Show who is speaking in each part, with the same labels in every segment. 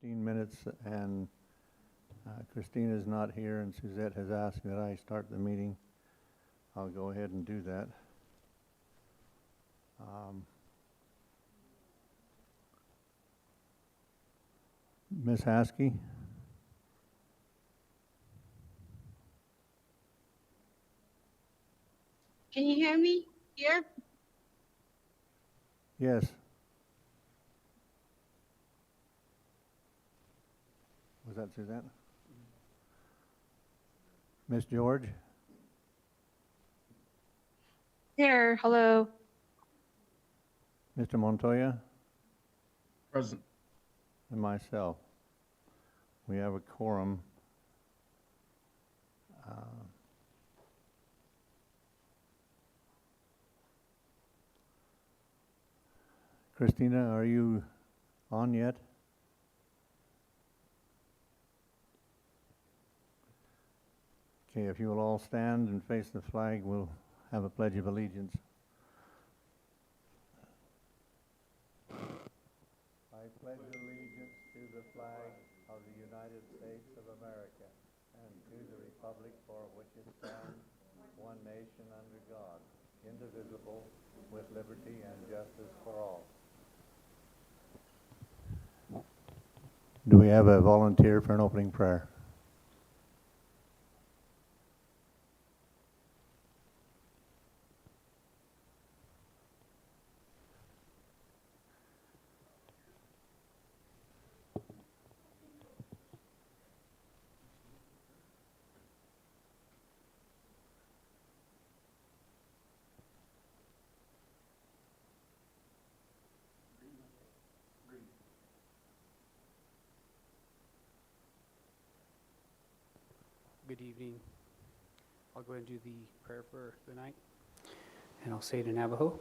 Speaker 1: 15 minutes, and Christina's not here, and Suzette has asked that I start the meeting. I'll go ahead and do that. Ms. Haskey?
Speaker 2: Can you hear me here?
Speaker 1: Yes. Was that Suzette? Ms. George?
Speaker 2: Here, hello.
Speaker 1: Mr. Montoya?
Speaker 3: Present.
Speaker 1: And myself. We have a quorum. Christina, are you on yet? Okay, if you will all stand and face the flag, we'll have a pledge of allegiance. I pledge allegiance to the flag of the United States of America and to the republic for which it stands, one nation under God, indivisible, with liberty and justice for all. Do we have a volunteer for an opening prayer?
Speaker 4: Good evening. I'll go ahead and do the prayer for the night, and I'll say it in Navajo.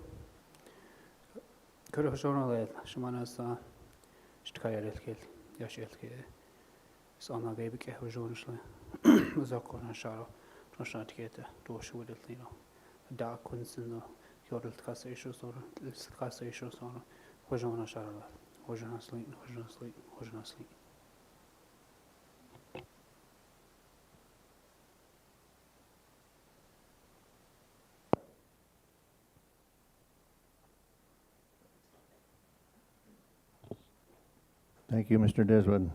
Speaker 1: Thank you, Mr. Deswood.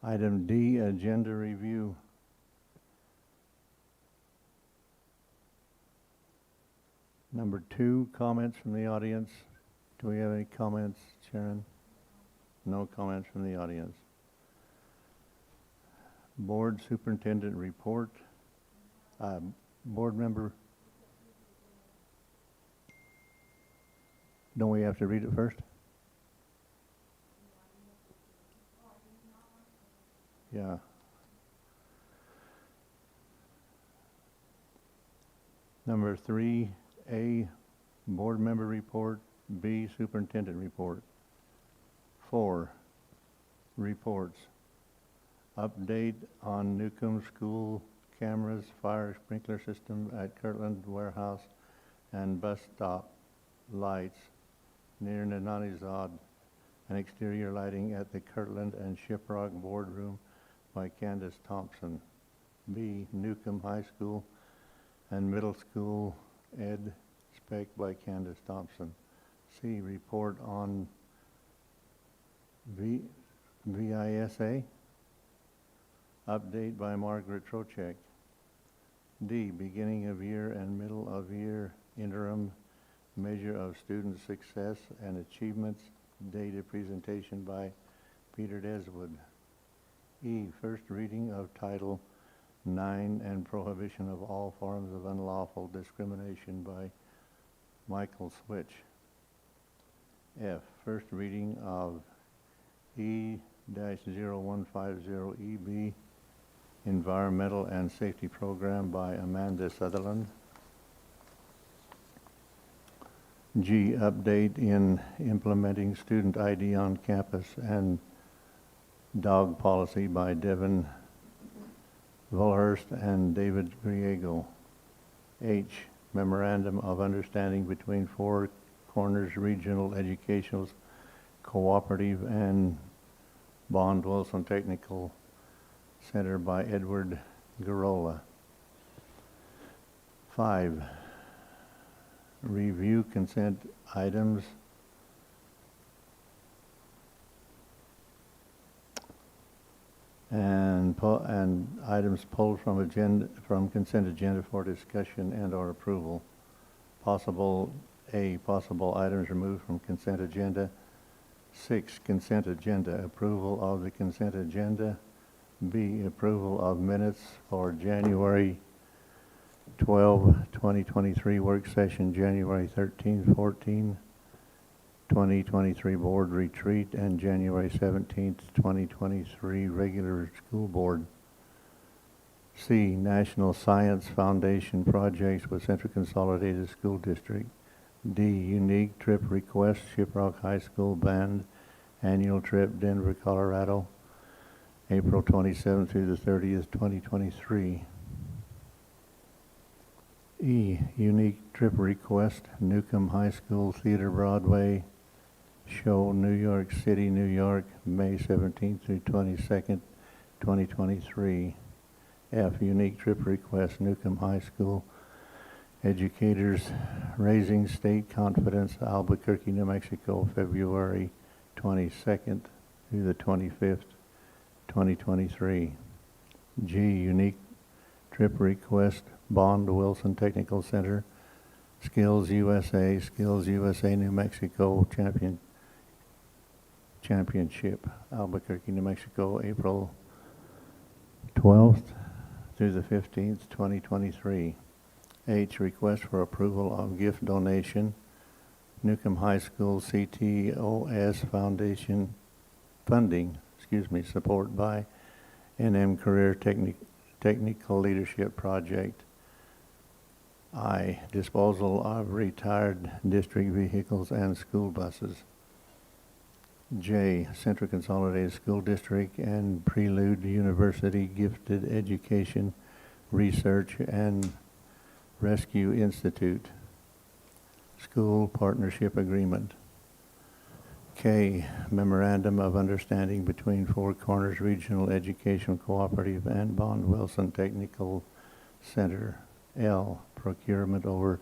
Speaker 1: Item D, agenda review. Number 2, comments from the audience. Do we have any comments, Sharon? No comments from the audience. Board superintendent report. Board member. Don't we have to read it first? Yeah. Number 3, A, board member report, B, superintendent report. 4, reports. Update on Newcomb School cameras, fire sprinkler system at Kirtland Warehouse and bus stop lights near Nananizod, and exterior lighting at the Kirtland and Shiprock Boardroom by Candace Thompson. B, Newcomb High School and Middle School Ed Spec by Candace Thompson. C, report on VISA, update by Margaret Trocheck. D, beginning of year and middle of year interim measure of student success and achievements, data presentation by Peter Deswood. E, first reading of Title 9 and prohibition of all forms of unlawful discrimination by Michael Switch. F, first reading of E-0150EB, Environmental and Safety Program by Amanda Sutherland. G, update in implementing student ID on campus and dog policy by Devin Volhurst and David Griego. H, memorandum of understanding between Four Corners Regional Educational Cooperative and Bond Wilson Technical Center by Edward Garola. 5, review consent items and items pulled from consent agenda for discussion and/or approval. Possible items removed from consent agenda. 6, consent agenda, approval of the consent agenda. B, approval of minutes for January 12, 2023 work session, January 13, 14, 2023 board retreat, and January 17th, 2023 regular school board. C, National Science Foundation projects with Central Consolidated School District. D, unique trip request, Shiprock High School Band annual trip, Denver, Colorado, April 27th through the 30th, 2023. E, unique trip request, Newcomb High School Theater Broadway show, New York City, New York, May 17th through 22nd, 2023. F, unique trip request, Newcomb High School Educators Raising State Confidence, Albuquerque, New Mexico, February 22nd through the 25th, 2023. G, unique trip request, Bond Wilson Technical Center, Skills USA New Mexico Championship, Albuquerque, New Mexico, April 12th through the 15th, 2023. H, request for approval of gift donation, Newcomb High School CTOS Foundation funding, support by NM Career Technical Leadership Project. I, disposal of retired district vehicles and school buses. J, Central Consolidated School District and Prelude University Gifted Education Research and Rescue Institute School Partnership Agreement. K, Memorandum of Understanding between Four Corners Regional Educational Cooperative and Bond Wilson Technical Center. L, procurement over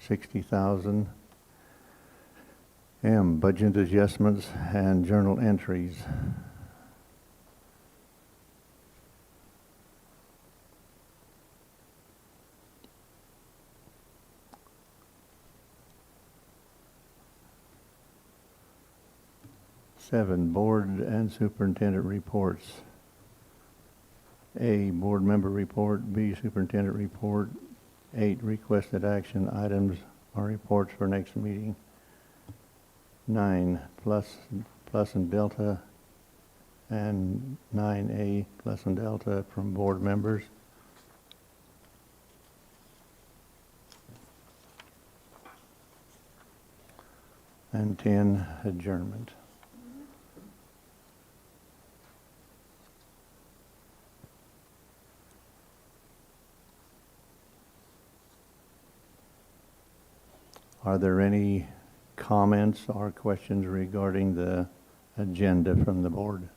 Speaker 1: $60,000. M, budget adjustments and journal entries. Seven, board and superintendent reports. A, board member report. B, superintendent report. 8, requested action items or reports for next meeting. 9, plus and delta, and 9A, plus and delta from board members. And 10, adjournment. Are there any comments or questions regarding the agenda from the board?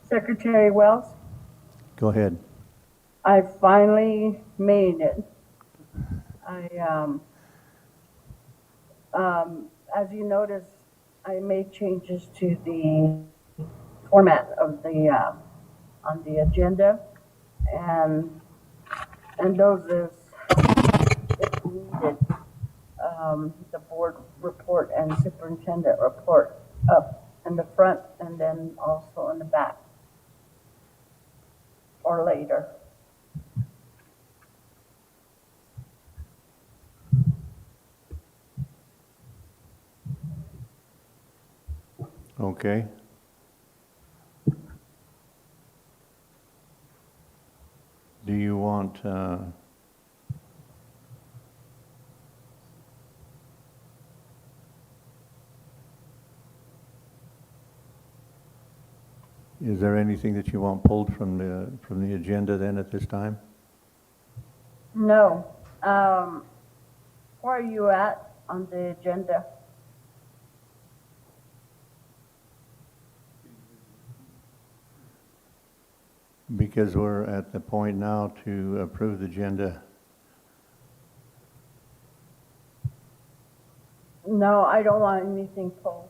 Speaker 5: Secretary Wells,
Speaker 1: Go ahead.
Speaker 5: I finally made it. As you notice, I made changes to the format of the on the agenda, and those is if needed, the board report and superintendent report up in the front and then also in the back or later.
Speaker 1: Okay. Do you want, is there anything that you want pulled from the agenda then at this time?
Speaker 5: No. Where are you at on the agenda?
Speaker 1: Because we're at the point now to approve the agenda.
Speaker 5: No, I don't want anything pulled.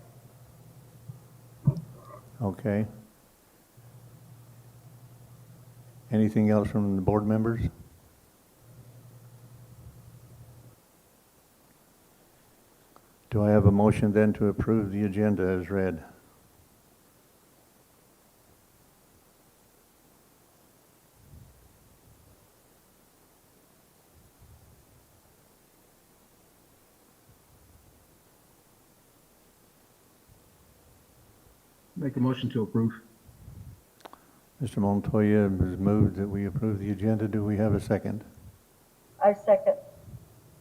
Speaker 1: Okay. Anything else from the board members? Do I have a motion then to approve the agenda as read?
Speaker 3: Make a motion to approve.
Speaker 1: Mr. Montoya has moved that we approve the agenda. Do we have a second?
Speaker 5: I second.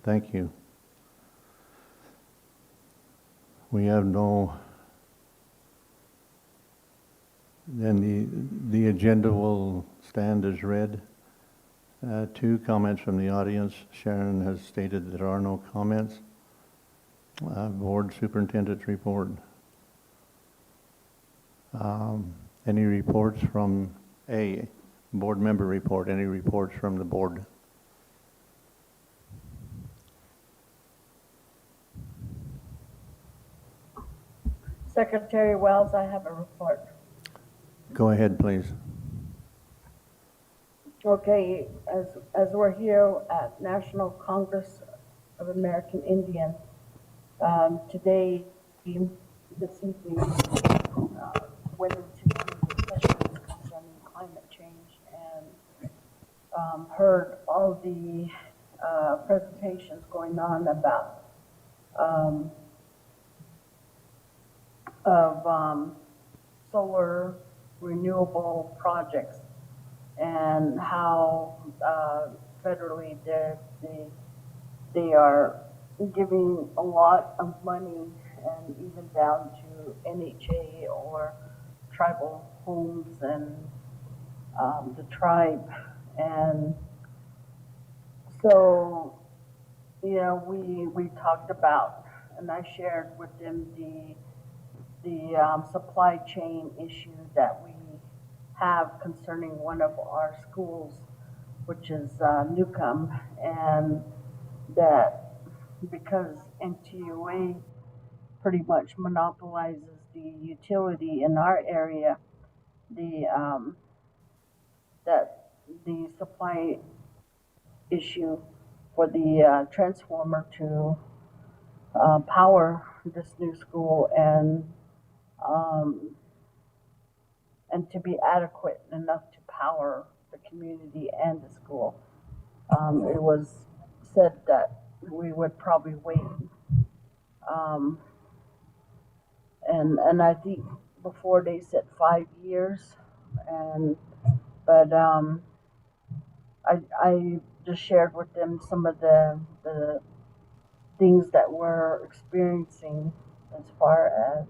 Speaker 1: Thank you. We have no, then the agenda will stand as read. 2 comments from the audience. Sharon has stated there are no comments. Board Superintendent's report. Any reports from board member report? Any reports from the board?
Speaker 5: Secretary Wells, I have a report.
Speaker 1: Go ahead, please.
Speaker 5: Okay, as we're here at National Congress of American Indians, today, this evening, went into discussions concerning climate change and heard all the presentations going on about solar renewable projects and how federally they are giving a lot of money and even down to NHA or tribal homes and the tribe. And so, you know, we talked about, and I shared with them the supply chain issue that we have concerning one of our schools, which is Newcomb, and that because NTUA pretty much monopolizes the utility in our area, that the supply issue for the transformer to power this new school and to be adequate enough to power the community and the school. It was said that we would probably wait, and I think before they said 5 years, but I just shared with them some of the things that we're experiencing as far as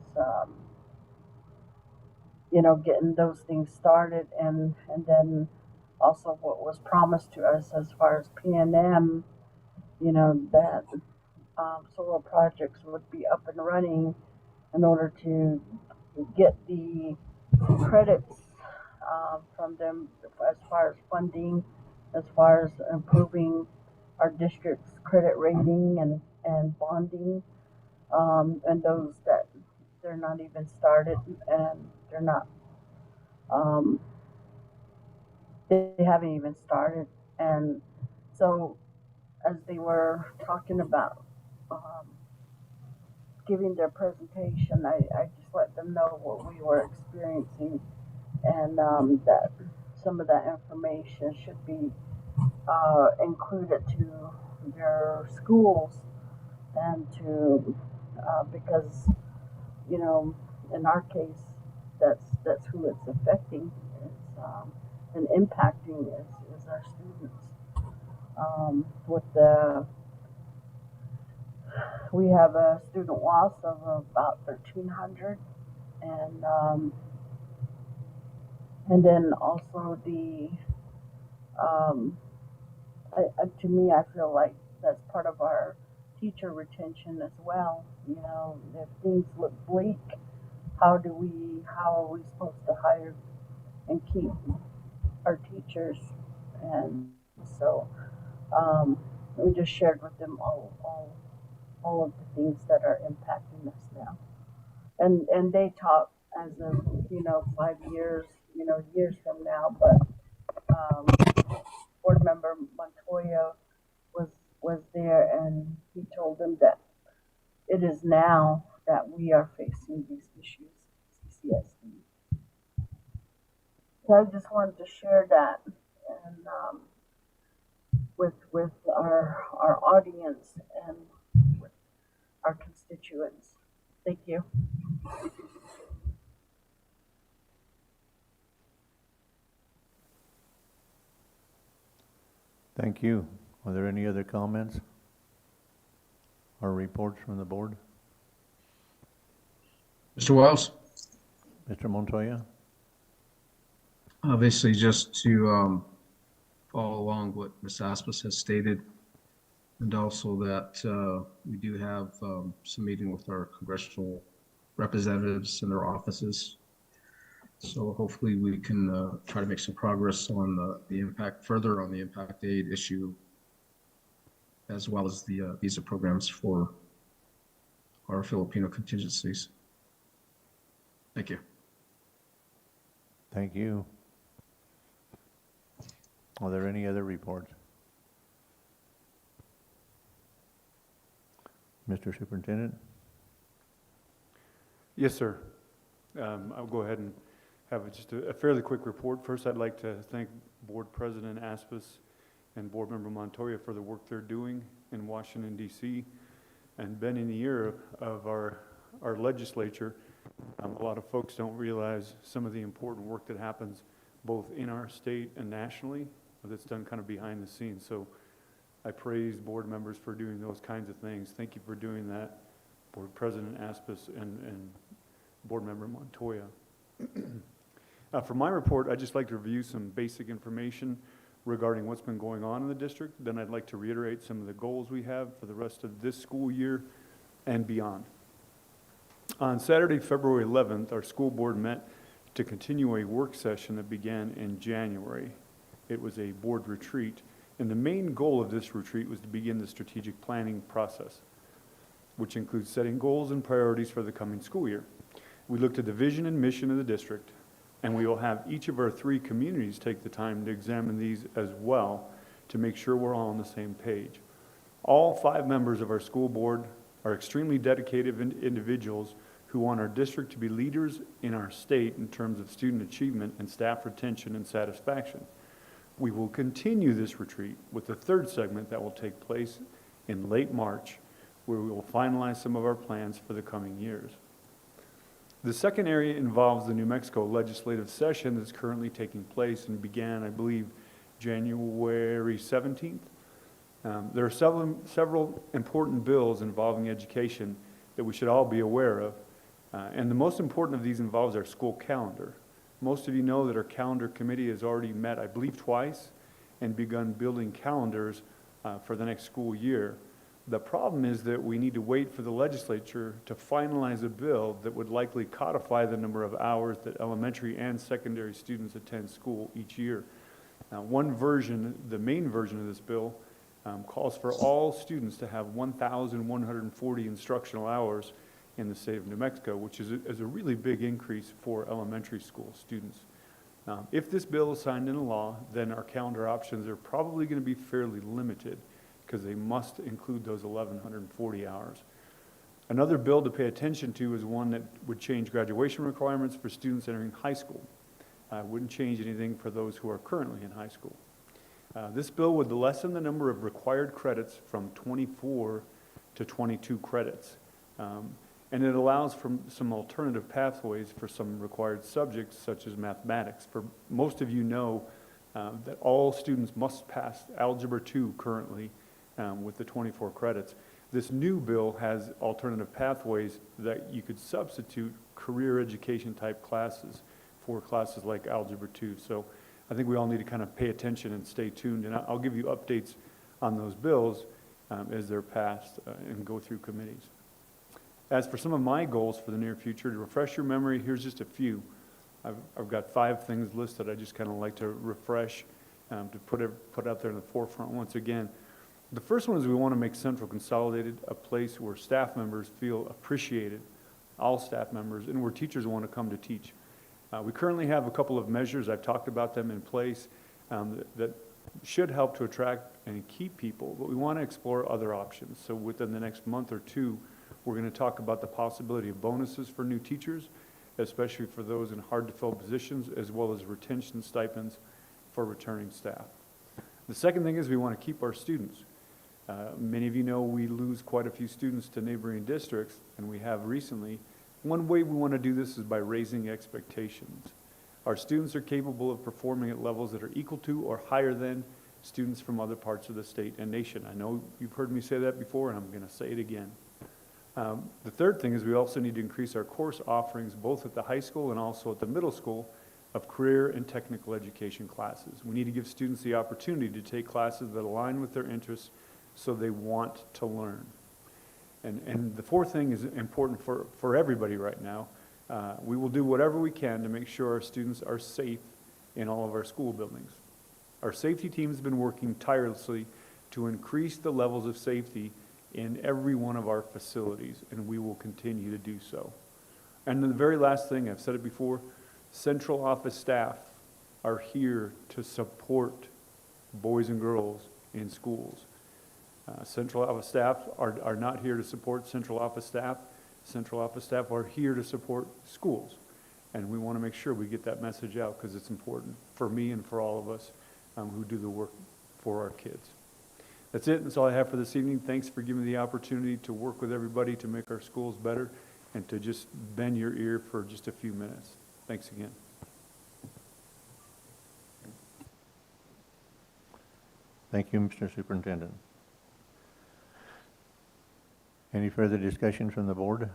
Speaker 5: you know, getting those things started, and then also what was promised to us as far as PNM, you know, that solar projects would be up and running in order to get the credits from them as far as funding, as far as improving our district's credit rating and bonding, and those that they're not even started and they're not, they haven't even started. And so as they were talking about giving their presentation, I just let them know what we were experiencing, and that some of that information should be included to their schools and to because, you know, in our case, that's who it's affecting, is and impacting is our students. With we have a student loss of about 1,300, and then also the to me, I feel like that's part of our teacher retention as well. You know, if things look bleak, how are we supposed to hire and keep our teachers? And so we just shared with them all of the things that are impacting us now. And they talk as of, 5 years, years from now, but um, board member Montoya was was there, and he told them that it is now that we are facing these issues, CCSD. So I just wanted to share that and with our audience and with our constituents. Thank you.
Speaker 1: Thank you. Are there any other comments or reports from the board?
Speaker 3: Mr. Wells,
Speaker 1: Mr. Montoya?
Speaker 3: obviously just to follow along what Ms. Aspis has stated, and also that we do have some meeting with our congressional representatives in their offices. So hopefully we can try to make some progress on the impact, further on the impact aid issue, as well as the visa programs for our Filipino contingencies. Thank you.
Speaker 1: Thank you. Are there any other reports? Mr. Superintendent?
Speaker 6: Yes, sir. I'll go ahead and have just a fairly quick report. First, I'd like to thank Board President Aspis and Board Member Montoya for the work they're doing in Washington, D.C. and bending the ear of our legislature. A lot of folks don't realize some of the important work that happens both in our state and nationally that's done kind of behind the scenes. So I praise board members for doing those kinds of things. Thank you for doing that, Board President Aspis and Board Member Montoya. For my report, I'd just like to review some basic information regarding what's been going on in the district. Then I'd like to reiterate some of the goals we have for the rest of this school year and beyond. On Saturday, February 11th, our school board met to continue a work session that began in January. It was a board retreat, and the main goal of this retreat was to begin the strategic planning process, which includes setting goals and priorities for the coming school year. We looked at the vision and mission of the district, and we will have each of our 3 communities take the time to examine these as well to make sure we're all on the same page. All 5 members of our school board are extremely dedicated individuals who want our district to be leaders in our state in terms of student achievement and staff retention and satisfaction. We will continue this retreat with the 3rd segment that will take place in late March, where we will finalize some of our plans for the coming years. The second area involves the New Mexico legislative session that's currently taking place and began, I believe, January 17th. There are several important bills involving education that we should all be aware of, and the most important of these involves our school calendar. Most of you know that our calendar committee has already met, I believe, twice and begun building calendars for the next school year. The problem is that we need to wait for the legislature to finalize a bill that would likely codify the number of hours that elementary and secondary students attend school each year. One version, the main version of this bill, calls for all students to have 1,140 instructional hours in the state of New Mexico, which is a really big increase for elementary school students. If this bill is signed into law, then our calendar options are probably going to be fairly limited because they must include those 1,140 hours. Another bill to pay attention to is one that would change graduation requirements for students entering high school. Wouldn't change anything for those who are currently in high school. This bill would lessen the number of required credits from 24 to 22 credits. And it allows for some alternative pathways for some required subjects such as mathematics. For most of you know that all students must pass Algebra 2 currently with the 24 credits. This new bill has alternative pathways that you could substitute career education type classes for classes like Algebra 2. So I think we all need to kind of pay attention and stay tuned, and I'll give you updates on those bills as they're passed and go through committees. As for some of my goals for the near future, to refresh your memory, here's just a few. I've got 5 things listed I just kind of like to refresh, to put out there in the forefront once again. The first one is we want to make Central Consolidated a place where staff members feel appreciated, all staff members, and where teachers want to come to teach. We currently have a couple of measures, I've talked about them, in place that should help to attract and keep people, but we want to explore other options. So within the next month or two, we're going to talk about the possibility of bonuses for new teachers, especially for those in hard-to-fill positions, as well as retention stipends for returning staff. The second thing is we want to keep our students. Many of you know we lose quite a few students to neighboring districts, and we have recently. One way we want to do this is by raising expectations. Our students are capable of performing at levels that are equal to or higher than students from other parts of the state and nation. I know you've heard me say that before, and I'm going to say it again. The third thing is we also need to increase our course offerings both at the high school and also at the middle school of career and technical education classes. We need to give students the opportunity to take classes that align with their interests so they want to learn. And the fourth thing is important for everybody right now. We will do whatever we can to make sure our students are safe in all of our school buildings. Our safety team has been working tirelessly to increase the levels of safety in every one of our facilities, and we will continue to do so. And then the very last thing, I've said it before, central office staff are here to support boys and girls in schools. Central office staff are not here to support central office staff. Central office staff are here to support schools. And we want to make sure we get that message out because it's important for me and for all of us who do the work for our kids. That's it. That's all I have for this evening. Thanks for giving me the opportunity to work with everybody to make our schools better and to just bend your ear for just a few minutes. Thanks again.
Speaker 1: Thank you, Mr. Superintendent. Any further discussion from the board?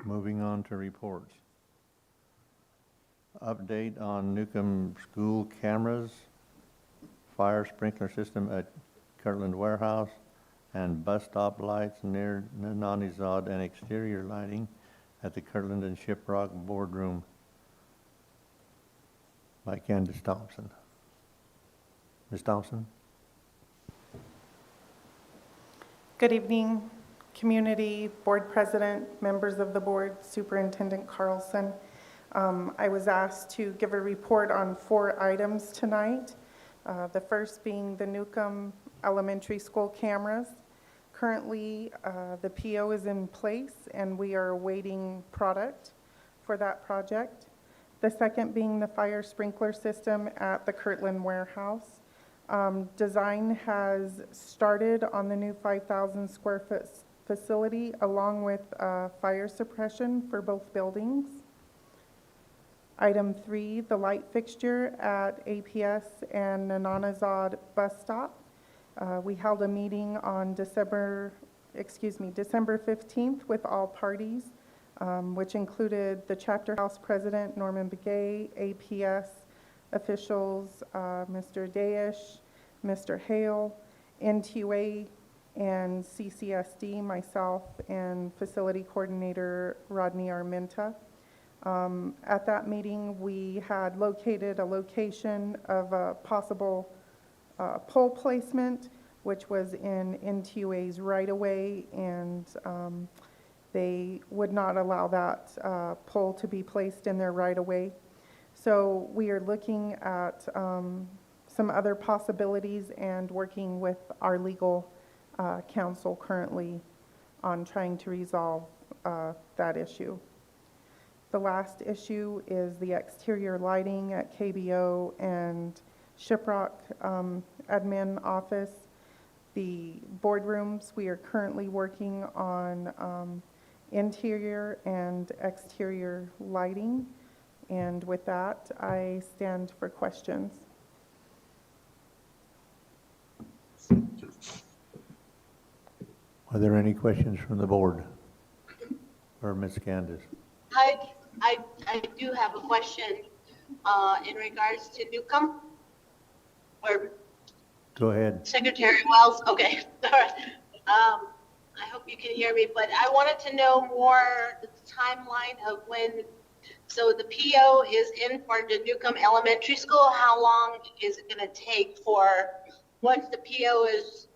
Speaker 1: Moving on to reports. Update on Newcomb School cameras, fire sprinkler system at Kirtland Warehouse, and bus stop lights near Nanizad, and exterior lighting at the Kirtland and Shiprock Boardroom by Candace Thompson. Ms. Thompson?
Speaker 7: Good evening, community, board president, members of the board, Superintendent Carlson. I was asked to give a report on 4 items tonight. The first being the Newcomb Elementary School cameras. Currently, the PO is in place and we are awaiting product for that project. The second being the fire sprinkler system at the Kirtland Warehouse. Design has started on the new 5,000 square foot facility along with fire suppression for both buildings. Item 3, the light fixture at APS and Nananazad bus stop. We held a meeting on December 15th with all parties, which included the chapter house president, Norman Begay, APS officials, Mr. Daesh, Mr. Hale, NTUA, and CCSD, myself, and facility coordinator Rodney Armenta. At that meeting, we had located a location of a possible pole placement, which was in NTUA's right-of-way, and they would not allow that pole to be placed in their right-of-way. So we are looking at some other possibilities and working with our legal counsel currently on trying to resolve that issue. The last issue is the exterior lighting at KBO and Shiprock admin office. The boardrooms, we are currently working on interior and exterior lighting. And with that, I stand for questions.
Speaker 1: Are there any questions from the board or Ms. Candace?
Speaker 2: Hi, I do have a question in regards to Newcomb or
Speaker 1: Go ahead.
Speaker 2: Secretary Wells. Okay, all right. I hope you can hear me, but I wanted to know more the timeline of when. So the PO is in for the Newcomb Elementary School. How long is it going to take for once the PO is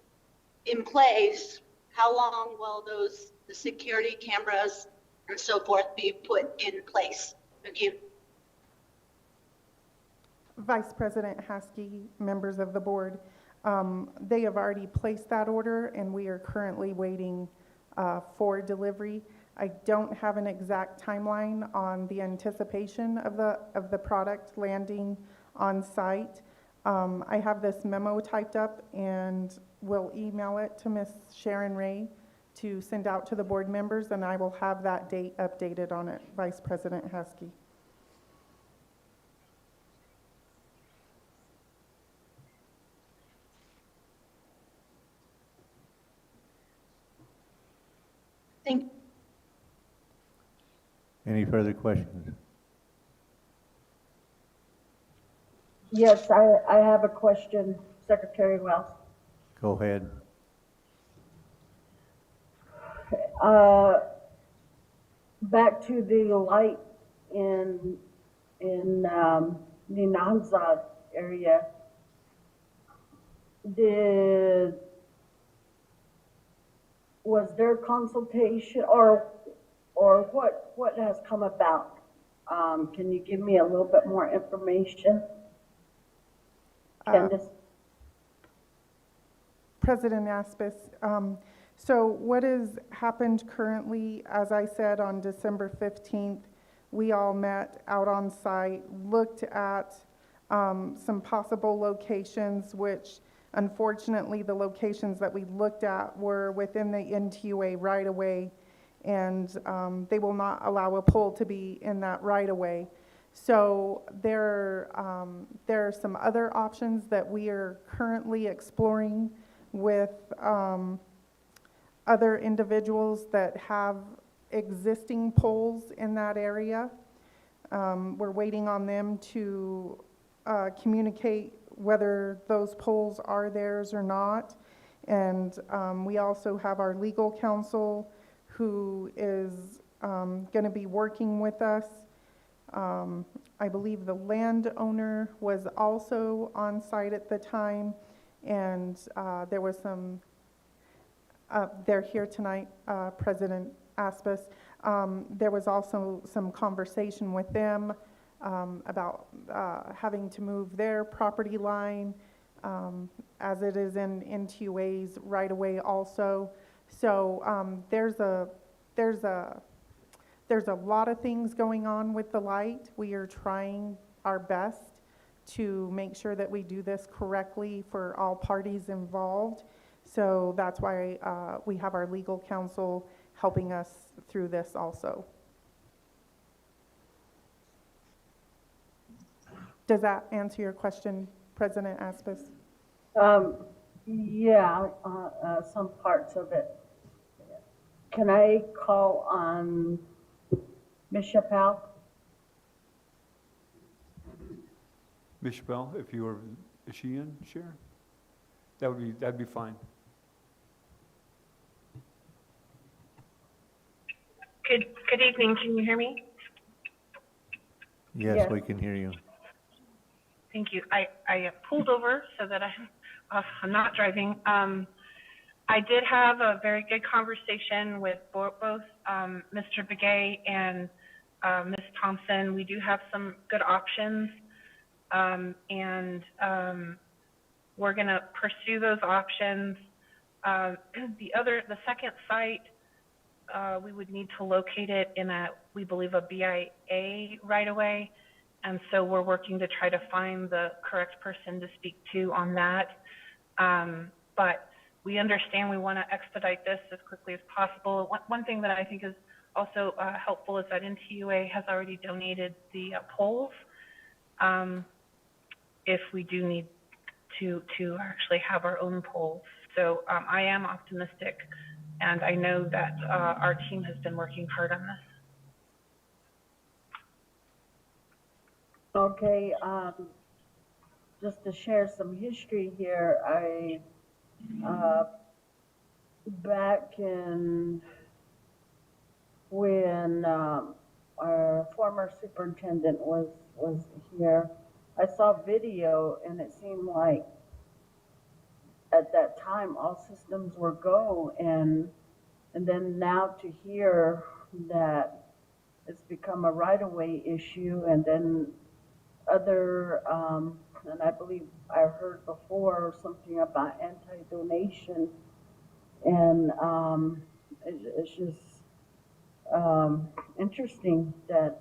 Speaker 2: in place? How long will the security cameras and so forth be put in place? Thank you.
Speaker 7: Vice President Haskey, members of the board, they have already placed that order, and we are currently waiting for delivery. I don't have an exact timeline on the anticipation of the product landing on site. I have this memo typed up and will email it to Ms. Sharon Ray to send out to the board members, and I will have that date updated on it, Vice President Haskey.
Speaker 2: Thank.
Speaker 1: Any further questions?
Speaker 5: Yes, I have a question, Secretary Wells.
Speaker 1: Go ahead.
Speaker 5: Back to the light in the Nanzad area. Was there consultation or what has come about? Can you give me a little bit more information? Candace?
Speaker 7: President Aspis, so what has happened currently, as I said, on December 15th, we all met out on site, looked at some possible locations, which unfortunately the locations that we looked at were within the NTUA right-of-way, and they will not allow a pole to be in that right-of-way. So there are some other options that we are currently exploring with other individuals that have existing poles in that area. We're waiting on them to communicate whether those poles are theirs or not. And we also have our legal counsel who is going to be working with us. I believe the landowner was also on site at the time, and there was some, they're here tonight, President Aspis. There was also some conversation with them about having to move their property line as it is in NTUA's right-of-way also. So there's a lot of things going on with the light. We are trying our best to make sure that we do this correctly for all parties involved. So that's why we have our legal counsel helping us through this also. Does that answer your question, President Aspis?
Speaker 5: Yeah, some parts of it. Can I call on Ms. Chappelle?
Speaker 6: Ms. Chappelle, if you were, is she in, Sharon? That'd be fine.
Speaker 8: Good evening. Can you hear me?
Speaker 1: Yes,
Speaker 5: Yes.
Speaker 1: we can hear you.
Speaker 8: Thank you. I pulled over so that I'm not driving. I did have a very good conversation with both Mr. Begay and Ms. Thompson. We do have some good options, and we're going to pursue those options. The second site, we would need to locate it in we believe, a BIA right-of-way. And so we're working to try to find the correct person to speak to on that. But we understand we want to expedite this as quickly as possible. One thing that I think is also helpful is that NTUA has already donated the poles if we do need to actually have our own poles. So I am optimistic, and I know that our team has been working hard on this.
Speaker 5: Okay, just to share some history here, uh, back in when our former superintendent was here, I saw video and it seemed like at that time all systems were go, and then now to hear that it's become a right-of-way issue, and then other, and I believe I heard before something about anti-donation, and it's just interesting that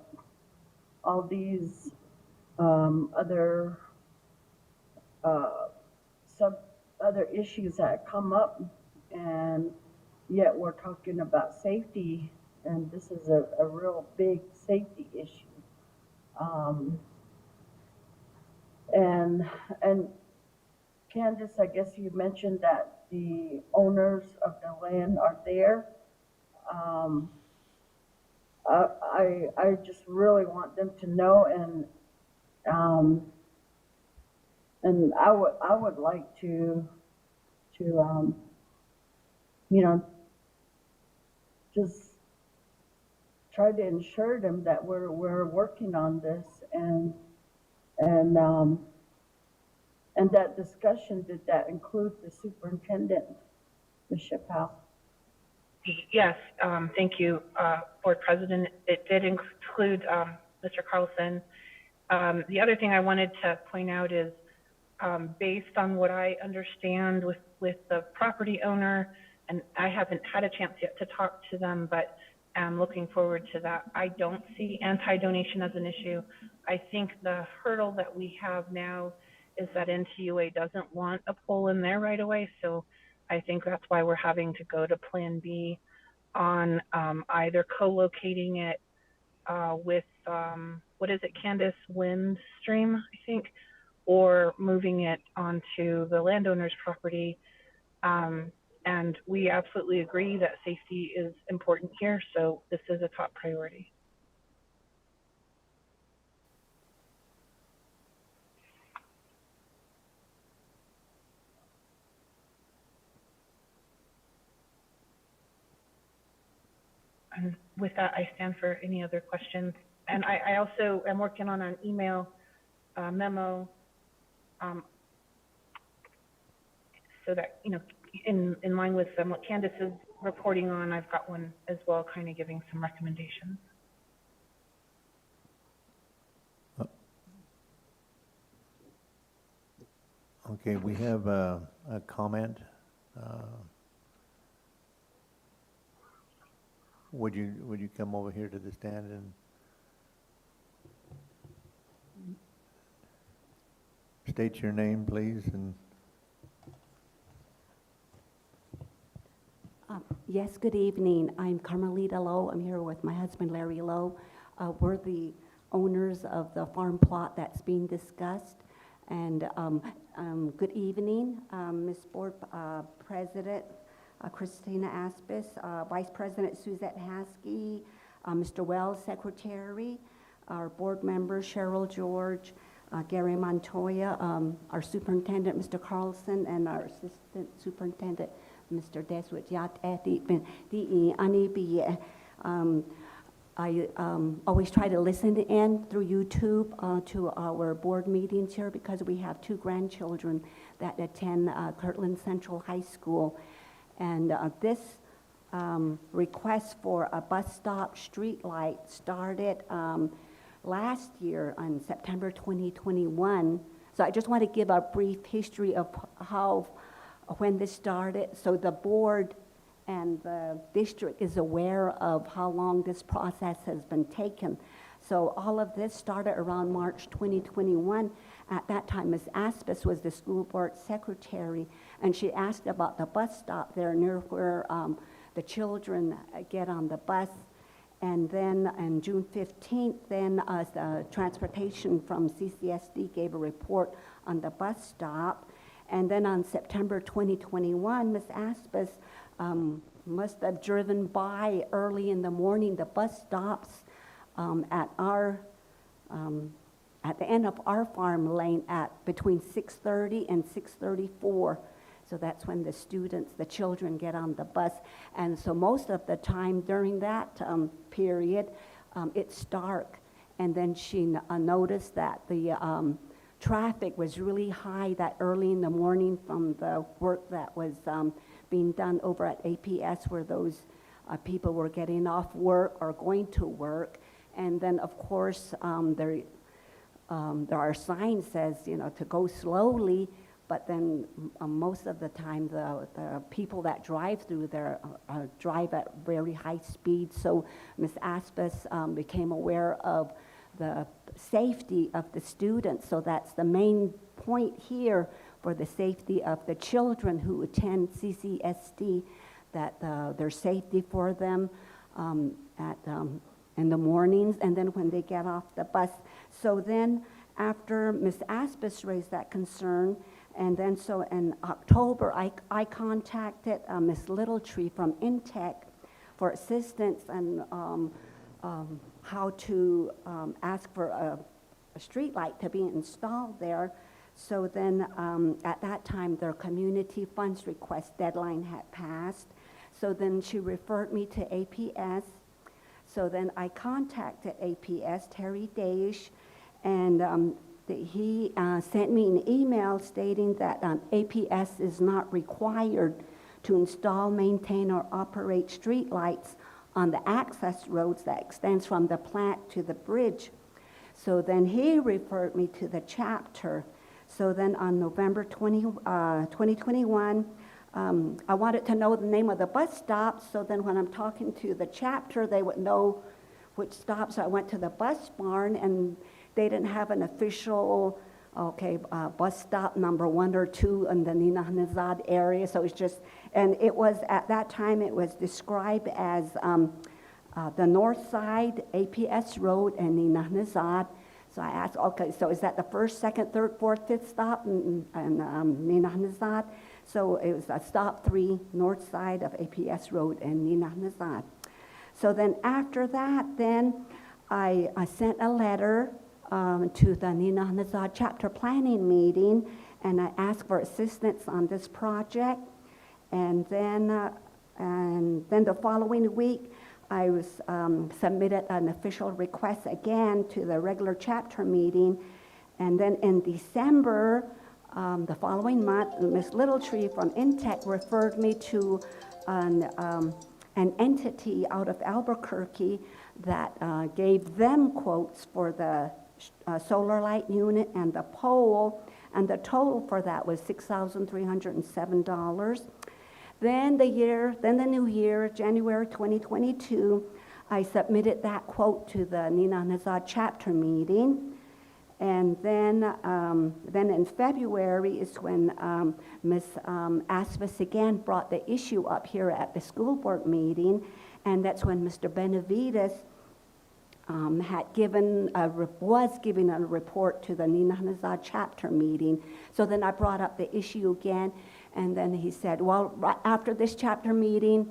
Speaker 5: all these other uh, some other issues that come up, and yet we're talking about safety, and this is a real big safety issue. Um, and and Candace, I guess you mentioned that the owners of the land are there. Um, I just really want them to know, um, and I would like to you know, just try to ensure them that we're working on this, and and that discussion, did that include the superintendent, Ms. Chappelle?
Speaker 8: Yes, thank you, Board President. It did include Mr. Carlson. The other thing I wanted to point out is, based on what I understand with the property owner, and I haven't had a chance yet to talk to them, but I'm looking forward to that. I don't see anti-donation as an issue. I think the hurdle that we have now is that NTUA doesn't want a pole in there right away, so I think that's why we're having to go to Plan B on either co-locating it with, what is it, Candace, Windstream, I think, or moving it onto the landowner's property. And we absolutely agree that safety is important here, so this is a top priority. And with that, I stand for any other questions. And I also am working on an email memo so that, you know, in line with what Candace is reporting on, I've got one as well, kind of giving some recommendations.
Speaker 1: Okay, we have a comment. Would you come over here to the stand and state your name, please? And
Speaker 9: yes, good evening. I'm Carmelita Lowe. I'm here with my husband, Larry Lowe. We're the owners of the farm plot that's being discussed. And good evening, Ms. Board President Christina Aspis, Vice President Suzette Haskey, Mr. Wells, Secretary, our board members, Cheryl George, Gary Montoya, our superintendent, Mr. Carlson, and our assistant superintendent, Mr. Deswit Yat. I always try to listen in through YouTube to our board meetings here because we have two grandchildren that attend Kirtland Central High School. And this request for a bus stop street light started last year on September 2021. So I just want to give a brief history of when this started. So the board and the district is aware of how long this process has been taken. So all of this started around March 2021. At that time, Ms. Aspis was the school board secretary, and she asked about the bus stop there near where the children get on the bus. And then on June 15th, then the transportation from CCSD gave a report on the bus stop. And then on September 2021, Ms. Aspis must have driven by early in the morning. The bus stops at our at the end of our farm lane at between 6:30 and 6:34. So that's when the students, the children get on the bus. And so most of the time during that period, it's dark. And then she noticed that the traffic was really high that early in the morning from the work that was being done over at APS, where those people were getting off work or going to work. And then, of course, there are signs says, to go slowly, but then most of the time the people that drive through there drive at very high speed. So Ms. Aspis became aware of the safety of the students. So that's the main point here for the safety of the children who attend CCSD, that there's safety for them in the mornings and then when they get off the bus. So then after Ms. Aspis raised that concern, and then so in October, I contacted Ms. Littletree from Intech for assistance and how to ask for a street light to be installed there. So then at that time, their community funds request deadline had passed. So then she referred me to APS. So then I contacted APS, Terry Daesh, and he sent me an email stating that APS is not required to install, maintain, or operate streetlights on the access roads that extends from the plant to the bridge. So then he referred me to the chapter. So then on November 2021, I wanted to know the name of the bus stop, so then when I'm talking to the chapter, they would know which stop. So I went to the bus barn, and they didn't have an official, bus stop number 1 or 2 in the Nina Hanazad area. So it's just, and it was, at that time, it was described as the north side, APS Road, and Nina Hanazad. So I asked, okay, so is that the 1st, 2nd, 3rd, 4th, 5th stop in Nina Hanazad? So it was stop 3, north side of APS Road and Nina Hanazad. So then after that, then I sent a letter to the Nina Hanazad chapter planning meeting, and I asked for assistance on this project. And then the following week, I was submitted an official request again to the regular chapter meeting. And then in December, the following month, Ms. Littletree from Intech referred me to an entity out of Albuquerque that gave them quotes for the solar light unit and the pole, and the total for that was $6,307. Then the new year, January 2022, I submitted that quote to the Nina Hanazad chapter meeting. And then in February is when Ms. Aspis again brought the issue up here at the school board meeting, and that's when Mr. Benavides was giving a report to the Nina Hanazad chapter meeting. So then I brought up the issue again, and then he said, well, right after this chapter meeting,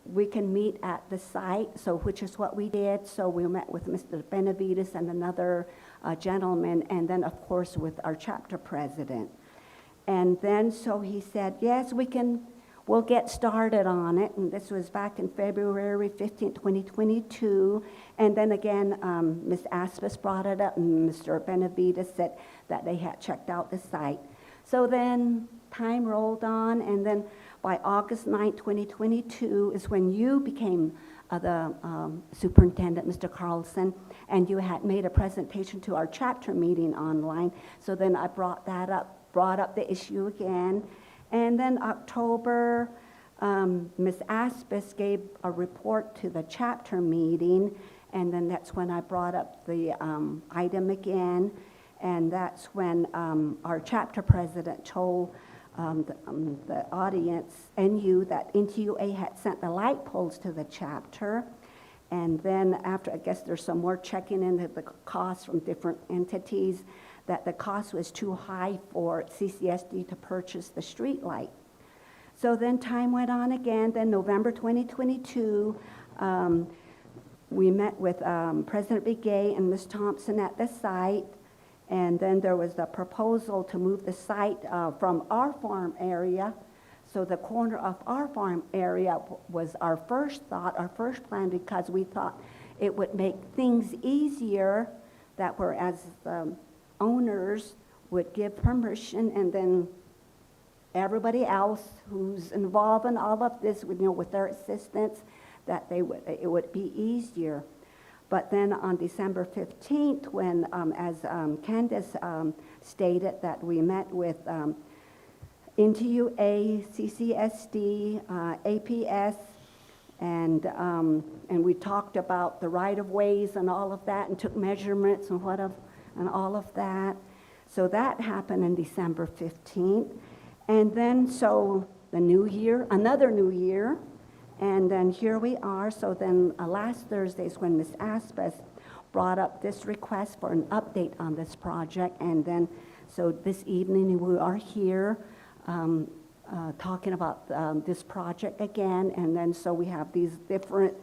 Speaker 9: we can meet at the site, so which is what we did. So we met with Mr. Benavides and another gentleman, and then of course with our chapter president. And then so he said, yes, we'll get started on it. And this was back in February 15, 2022. And then again, Ms. Aspis brought it up, and Mr. Benavides said that they had checked out the site. So then time rolled on, and then by August 9, 2022 is when you became the superintendent, Mr. Carlson, and you had made a presentation to our chapter meeting online. So then I brought up the issue again. And then October, Ms. Aspis gave a report to the chapter meeting, and then that's when I brought up the item again. And that's when our chapter president told the audience and you that NTUA had sent the light poles to the chapter. And then after, I guess there's some more checking into the costs from different entities, that the cost was too high for CCSD to purchase the street light. So then time went on again. Then November 2022, we met with President Begay and Ms. Thompson at the site. And then there was the proposal to move the site from our farm area. So the corner of our farm area was our first thought, our first plan, because we thought it would make things easier, that whereas the owners would give permission, and then everybody else who's involved in all of this would, with their assistance, that it would be easier. But then on December 15th, when, as Candace stated, that we met with NTUA, CCSD, APS, and we talked about the right-of-ways and all of that, and took measurements and all of that. So that happened on December 15th. And then, so the new year, another new year, and then here we are. So then last Thursday is when Ms. Aspas brought up this request for an update on this project. And then, so this evening we are here talking about this project again. And then, so we have these different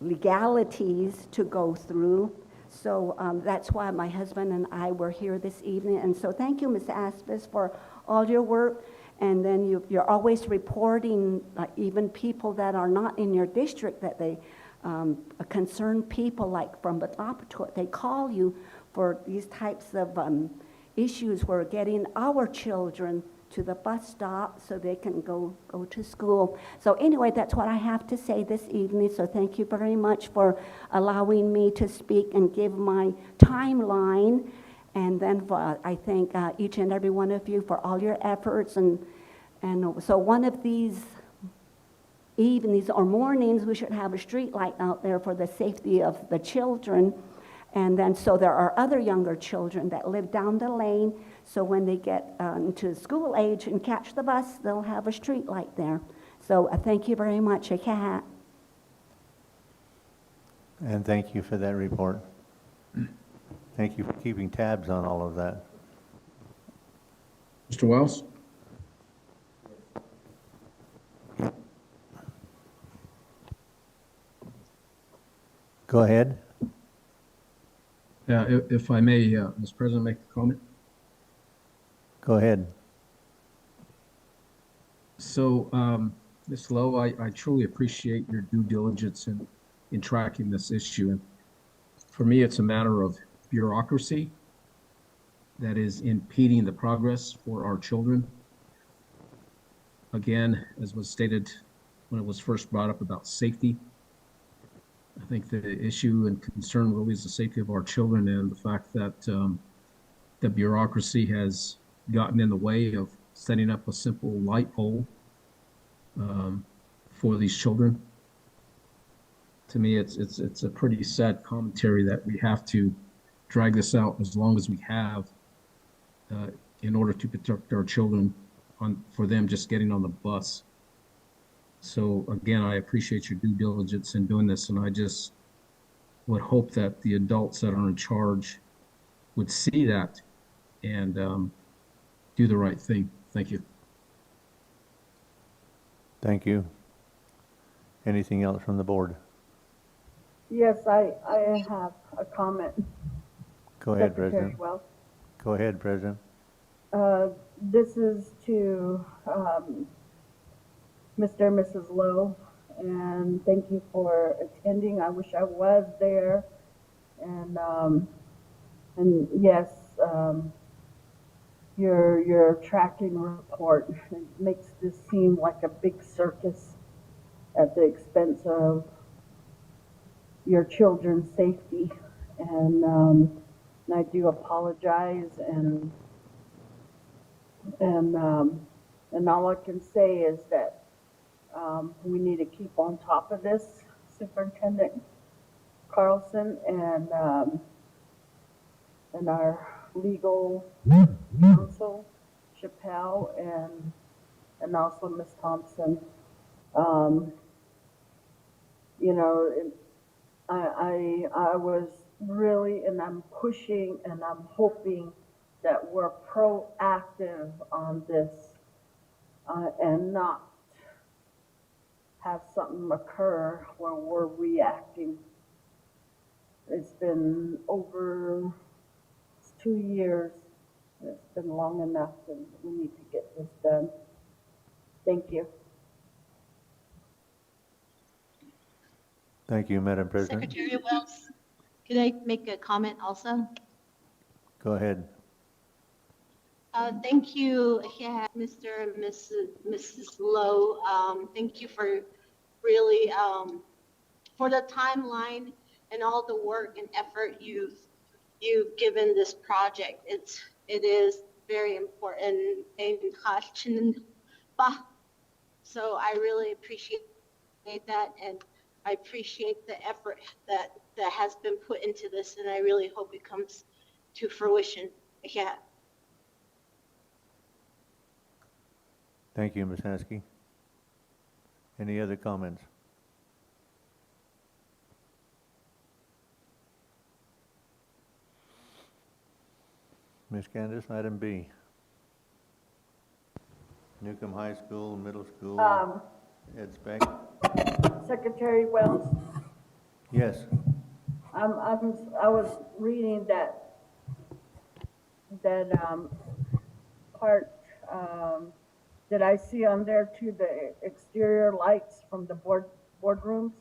Speaker 9: legalities to go through. So that's why my husband and I were here this evening. And so thank you, Ms. Aspas, for all your work. And then you're always reporting, even people that are not in your district, that they, concerned people like from Batapatot, they call you for these types of issues. We're getting our children to the bus stop so they can go to school. So anyway, that's what I have to say this evening. So thank you very much for allowing me to speak and give my timeline. And then I thank each and every one of you for all your efforts. And so one of these evenings or mornings, we should have a street light out there for the safety of the children. And then, so there are other younger children that live down the lane. So when they get into school age and catch the bus, they'll have a street light there. So thank you very much, Kat.
Speaker 1: And thank you for that report. Thank you for keeping tabs on all of that.
Speaker 3: Mr. Wells?
Speaker 1: Go ahead.
Speaker 3: Yeah, if I may, Mr. President, make a comment.
Speaker 1: Go ahead.
Speaker 3: So, Ms. Lowe, I truly appreciate your due diligence in tracking this issue. And for me, it's a matter of bureaucracy that is impeding the progress for our children. Again, as was stated when it was first brought up about safety, I think the issue and concern really is the safety of our children, and the fact that the bureaucracy has gotten in the way of setting up a simple light pole for these children. To me, it's a pretty sad commentary that we have to drag this out as long as we have in order to protect our children for them just getting on the bus. So again, I appreciate your due diligence in doing this, and I just would hope that the adults that are in charge would see that and do the right thing. Thank you.
Speaker 1: Thank you. Anything else from the board?
Speaker 5: Yes, I have a comment.
Speaker 1: Go ahead,
Speaker 5: Secretary
Speaker 1: President.
Speaker 5: Wells.
Speaker 1: Go ahead, President.
Speaker 5: This is to Mr. and Mrs. Lowe, and thank you for attending. I wish I was there. And yes, your tracking report makes this seem like a big circus at the expense of your children's safety. And I do apologize, and all I can say is that we need to keep on top of this, Superintendent Carlson, and our legal counsel, Chappelle, and also Ms. Thompson. You know, I was really, and I'm pushing, and I'm hoping that we're proactive on this and not have something occur where we're reacting. it's been over 2 years. It's been long enough, and we need to get this done. Thank you.
Speaker 1: Thank you, Madam President.
Speaker 2: Secretary Wells, can I make a comment also?
Speaker 1: Go ahead.
Speaker 2: Thank you, yeah, Mr. and Mrs. Lowe. Thank you for really, for the timeline and all the work and effort you've given this project. It is very important and so I really appreciate that, and I appreciate the effort that has been put into this, and I really hope it comes to fruition. Yeah.
Speaker 1: Thank you, Ms. Haskey. Any other comments? Ms. Candace, item B. Newcomb High School, Middle School, Ed Spec.
Speaker 5: Secretary Wells,
Speaker 1: Yes,
Speaker 5: I was reading that part, that I see on there too, the exterior lights from the boardrooms.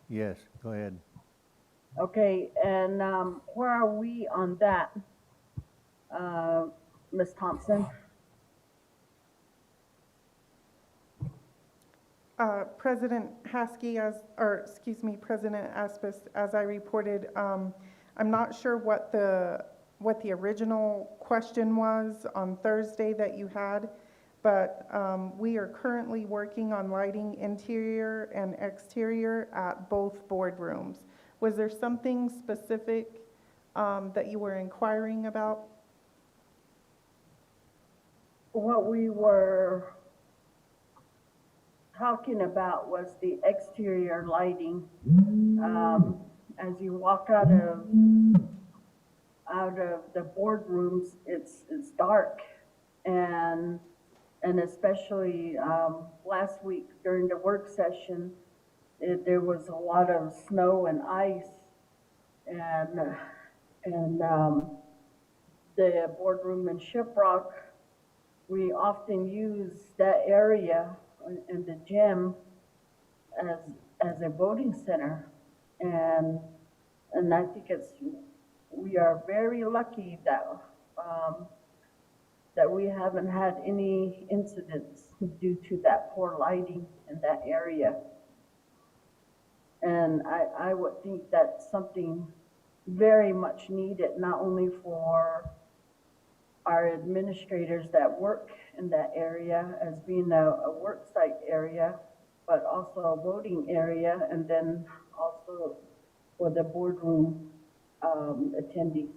Speaker 1: yes, go ahead.
Speaker 5: Okay, and, where are we on that, Ms. Thompson?
Speaker 7: President Haskey, President Aspis, as I reported, I'm not sure what the original question was on Thursday that you had, but we are currently working on lighting interior and exterior at both boardrooms. Was there something specific that you were inquiring about?
Speaker 5: What we were talking about was the exterior lighting. As you walk out of the boardrooms, it's dark, and especially last week during the work session, there was a lot of snow and ice, and the boardroom in Shiprock, we often use that area in the gym as a voting center, and I think we are very lucky that we haven't had any incidents due to that poor lighting in that area. And I would think that's something very much needed, not only for our administrators that work in that area as being a work site area, but also a voting area, and then also for the boardroom attendees.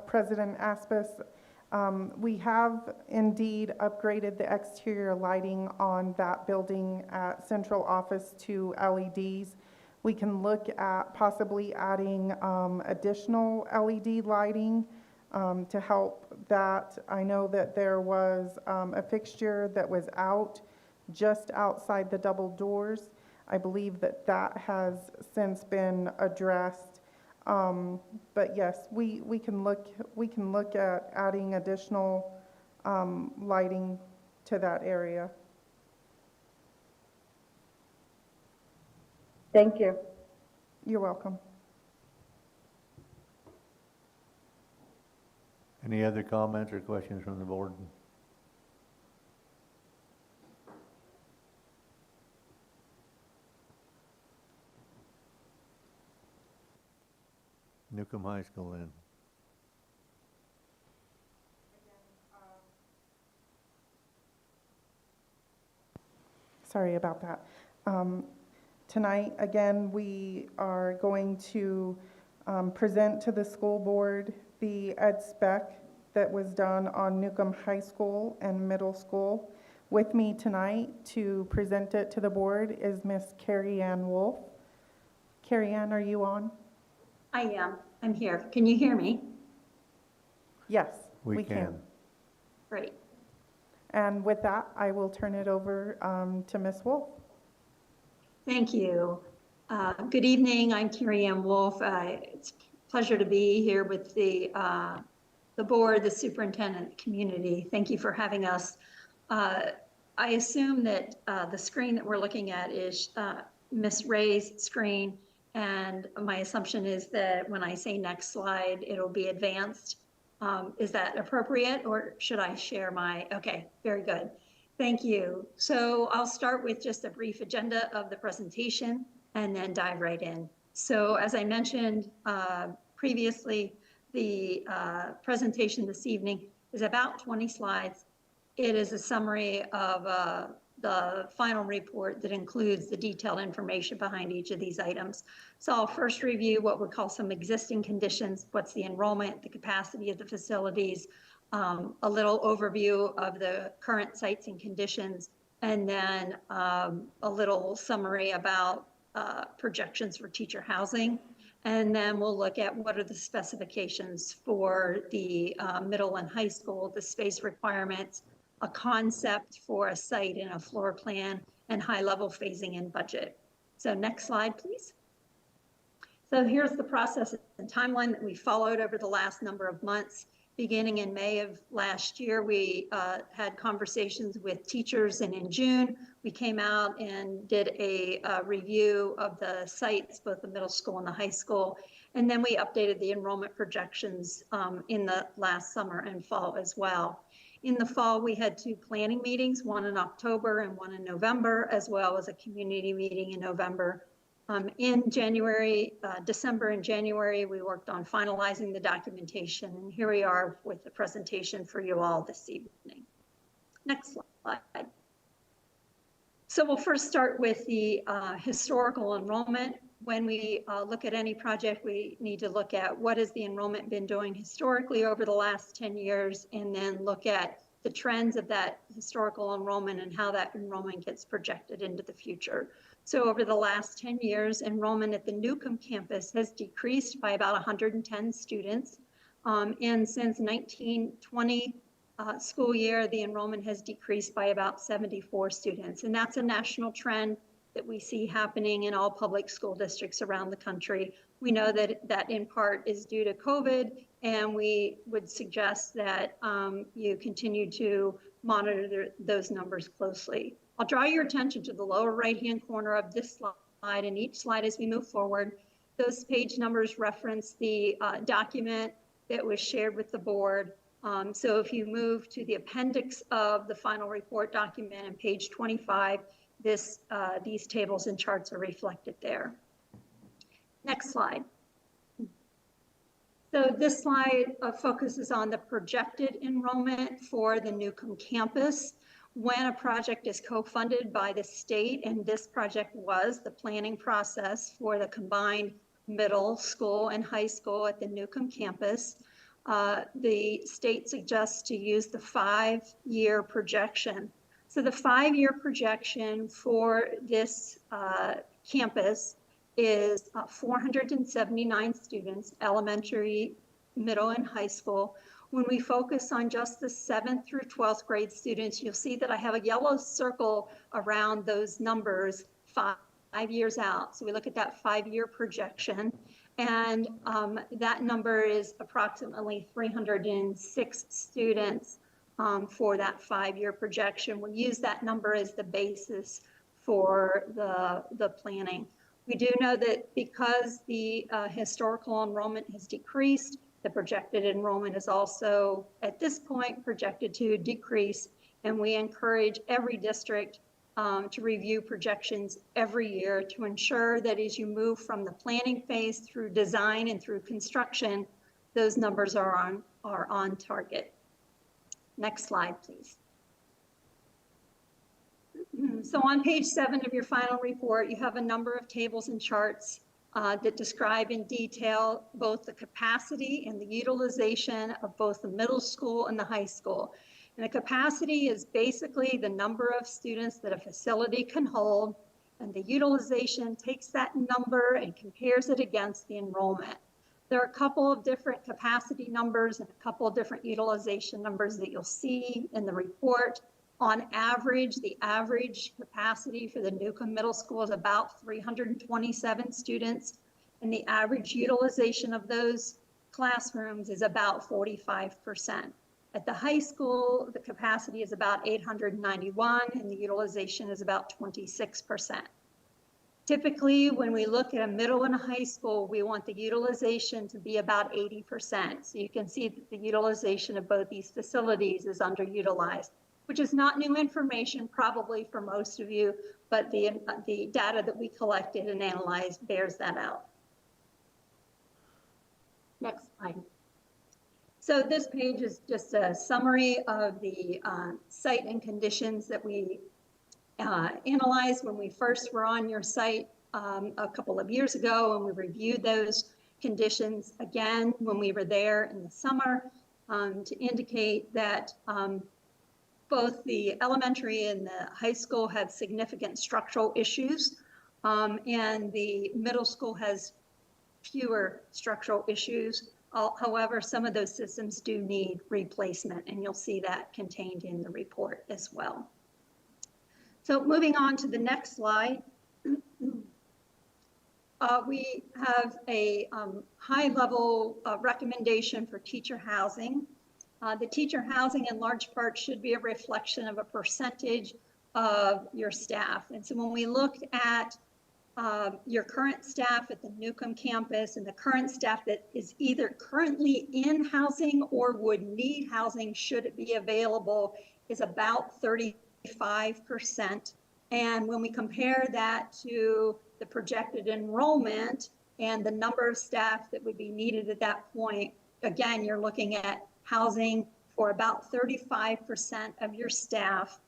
Speaker 7: President Aspis, we have indeed upgraded the exterior lighting on that building at central office to LEDs. We can look at possibly adding additional LED lighting to help that. I know that there was a fixture that was out just outside the double doors. I believe that has since been addressed. But yes, we can look at adding additional lighting to that area.
Speaker 5: Thank you.
Speaker 7: You're welcome.
Speaker 1: Any other comments or questions from the board? Newcomb High School then.
Speaker 7: Sorry about that. Tonight, again, we are going to present to the school board the ed spec that was done on Newcomb High School and Middle School. With me tonight to present it to the board is Miss Carrie Ann Wolf. Carrie Ann, are you on?
Speaker 10: I am. I'm here. Can you hear me?
Speaker 7: Yes,
Speaker 1: We can.
Speaker 10: Great.
Speaker 7: And with that, I will turn it over to Ms. Wolf.
Speaker 10: Thank you. Good evening. I'm Carrie Ann Wolf. It's a pleasure to be here with the board, the superintendent, the community. Thank you for having us. I assume that the screen that we're looking at is Ms. Ray's screen, and my assumption is that when I say next slide, it'll be advanced. Is that appropriate, or should I share my, okay, very good. Thank you. So I'll start with just a brief agenda of the presentation and then dive right in. So as I mentioned previously, the presentation this evening is about 20 slides. It is a summary of the final report that includes the detailed information behind each of these items. So I'll first review what we call some existing conditions, what's the enrollment, the capacity of the facilities, a little overview of the current sites and conditions, and then a little summary about projections for teacher housing. And then we'll look at what are the specifications for the middle and high school, the space requirements, a concept for a site and a floor plan, and high-level phasing and budget. So next slide, please. So here's the process and timeline that we followed over the last number of months. Beginning in May of last year, we had conversations with teachers, and in June, we came out and did a review of the sites, both the middle school and the high school. And then we updated the enrollment projections in the last summer and fall as well. In the fall, we had 2 planning meetings, one in October and one in November, as well as a community meeting in November. In January, December and January, we worked on finalizing the documentation, and here we are with the presentation for you all this evening. Next slide. So we'll first start with the historical enrollment. When we look at any project, we need to look at what has the enrollment been doing historically over the last 10 years, and then look at the trends of that historical enrollment and how that enrollment gets projected into the future. So over the last 10 years, enrollment at the Newcomb campus has decreased by about 110 students. And since 1920 school year, the enrollment has decreased by about 74 students. And that's a national trend that we see happening in all public school districts around the country. We know that that in part is due to COVID, and we would suggest that you continue to monitor those numbers closely. I'll draw your attention to the lower right-hand corner of this slide, and each slide as we move forward. Those page numbers reference the document that was shared with the board. So if you move to the appendix of the final report document on page 25, these tables and charts are reflected there. Next slide. So this slide focuses on the projected enrollment for the Newcomb campus. When a project is co-funded by the state, and this project was the planning process for the combined middle school and high school at the Newcomb campus, the state suggests to use the 5-year projection. So the 5-year projection for this campus is 479 students, elementary, middle, and high school. When we focus on just the 7th through 12th grade students, you'll see that I have a yellow circle around those numbers 5 years out. So we look at that 5-year projection, and that number is approximately 306 students for that 5-year projection. We use that number as the basis for the planning. We do know that because the historical enrollment has decreased, the projected enrollment is also, at this point, projected to decrease, and we encourage every district to review projections every year to ensure that as you move from the planning phase through design and through construction, those numbers are on target. Next slide, please. So on page 7 of your final report, you have a number of tables and charts that describe in detail both the capacity and the utilization of both the middle school and the high school. And the capacity is basically the number of students that a facility can hold, and the utilization takes that number and compares it against the enrollment. There are a couple of different capacity numbers and a couple of different utilization numbers that you'll see in the report. On average, the average capacity for the Newcomb Middle School is about 327 students, and the average utilization of those classrooms is about 45%. At the high school, the capacity is about 891, and the utilization is about 26%. Typically, when we look at a middle and a high school, we want the utilization to be about 80%. So you can see that the utilization of both these facilities is underutilized, which is not new information probably for most of you, but the data that we collected and analyzed bears that out. Next slide. So this page is just a summary of the site and conditions that we analyzed when we first were on your site a couple of years ago, and we reviewed those conditions again when we were there in the summer to indicate that both the elementary and the high school have significant structural issues, and the middle school has fewer structural issues. However, some of those systems do need replacement, and you'll see that contained in the report as well. So moving on to the next slide, we have a high-level recommendation for teacher housing. The teacher housing in large part should be a reflection of a percentage of your staff. And so when we looked at your current staff at the Newcomb campus and the current staff that is either currently in housing or would need housing should it be available is about 35%. And when we compare that to the projected enrollment and the number of staff that would be needed at that point, again, you're looking at housing for about 35% of your staff,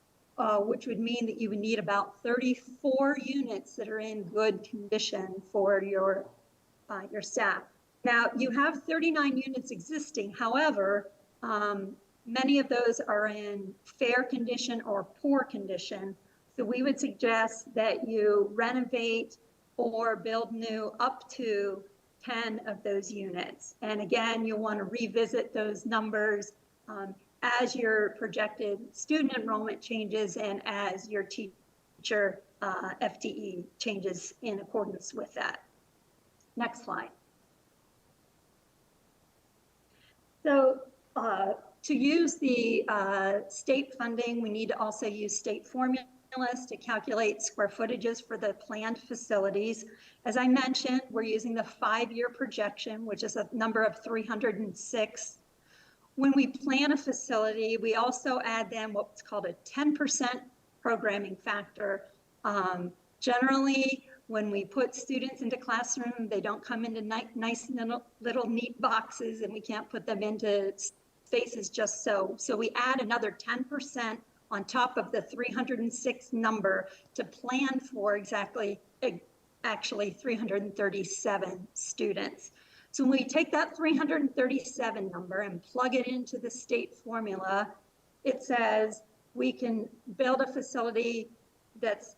Speaker 10: which would mean that you would need about 34 units that are in good condition for your staff. Now, you have 39 units existing. However, many of those are in fair condition or poor condition. So we would suggest that you renovate or build new up to 10 of those units. And again, you'll want to revisit those numbers as your projected student enrollment changes and as your teacher FTE changes in accordance with that. Next slide. So to use the state funding, we need to also use state formulas to calculate square footages for the planned facilities. As I mentioned, we're using the 5-year projection, which is a number of 306. When we plan a facility, we also add then what's called a 10% programming factor. Generally, when we put students into classroom, they don't come into nice little neat boxes, and we can't put them into spaces just so. So we add another 10% on top of the 306 number to plan for actually 337 students. So when we take that 337 number and plug it into the state formula, it says we can build a facility that's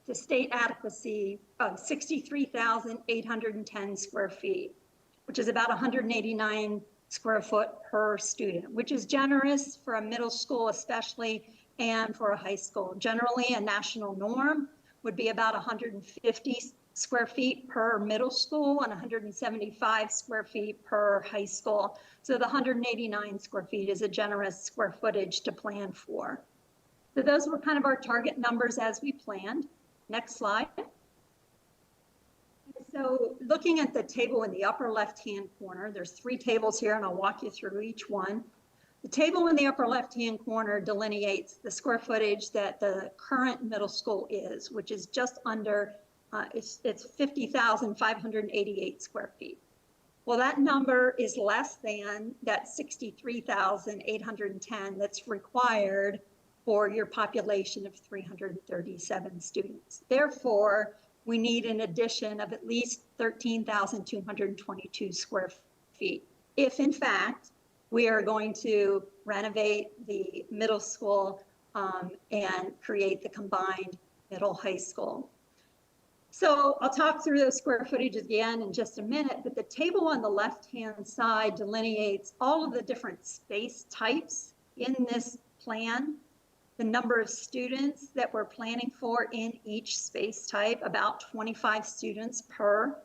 Speaker 10: the state adequacy of 63,810 square feet, which is about 189 square foot per student, which is generous for a middle school especially, and for a high school. Generally, a national norm would be about 150 square feet per middle school and 175 square feet per high school. So the 189 square feet is a generous square footage to plan for. So those were kind of our target numbers as we planned. Next slide. So looking at the table in the upper left-hand corner, there's 3 tables here, and I'll walk you through each one. The table in the upper left-hand corner delineates the square footage that the current middle school is, which is just under, it's 50,588 square feet. Well, that number is less than that 63,810 that's required for your population of 337 students. Therefore, we need an addition of at least 13,222 square feet. If in fact, we are going to renovate the middle school and create the combined middle high school. So I'll talk through those square footage again in just a minute, but the table on the left-hand side delineates all of the different space types in this plan, the number of students that we're planning for in each space type, about 25 students per.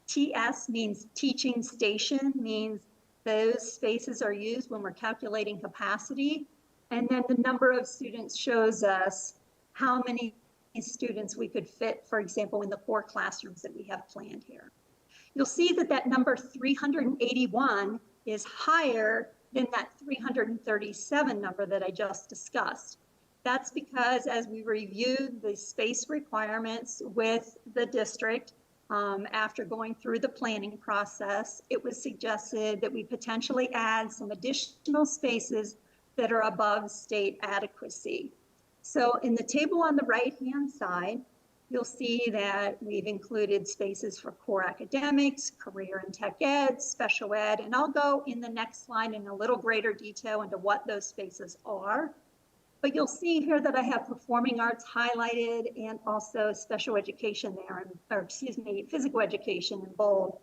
Speaker 10: TS means teaching station, means those spaces are used when we're calculating capacity. And then the number of students shows us how many students we could fit, for example, in the 4 classrooms that we have planned here. You'll see that that number 381 is higher than that 337 number that I just discussed. That's because as we reviewed the space requirements with the district, after going through the planning process, it was suggested that we potentially add some additional spaces that are above state adequacy. So in the table on the right-hand side, you'll see that we've included spaces for core academics, career and tech ed, special ed, and I'll go in the next slide in a little greater detail into what those spaces are. But you'll see here that I have performing arts highlighted and also special education there, or excuse me, physical education in bold.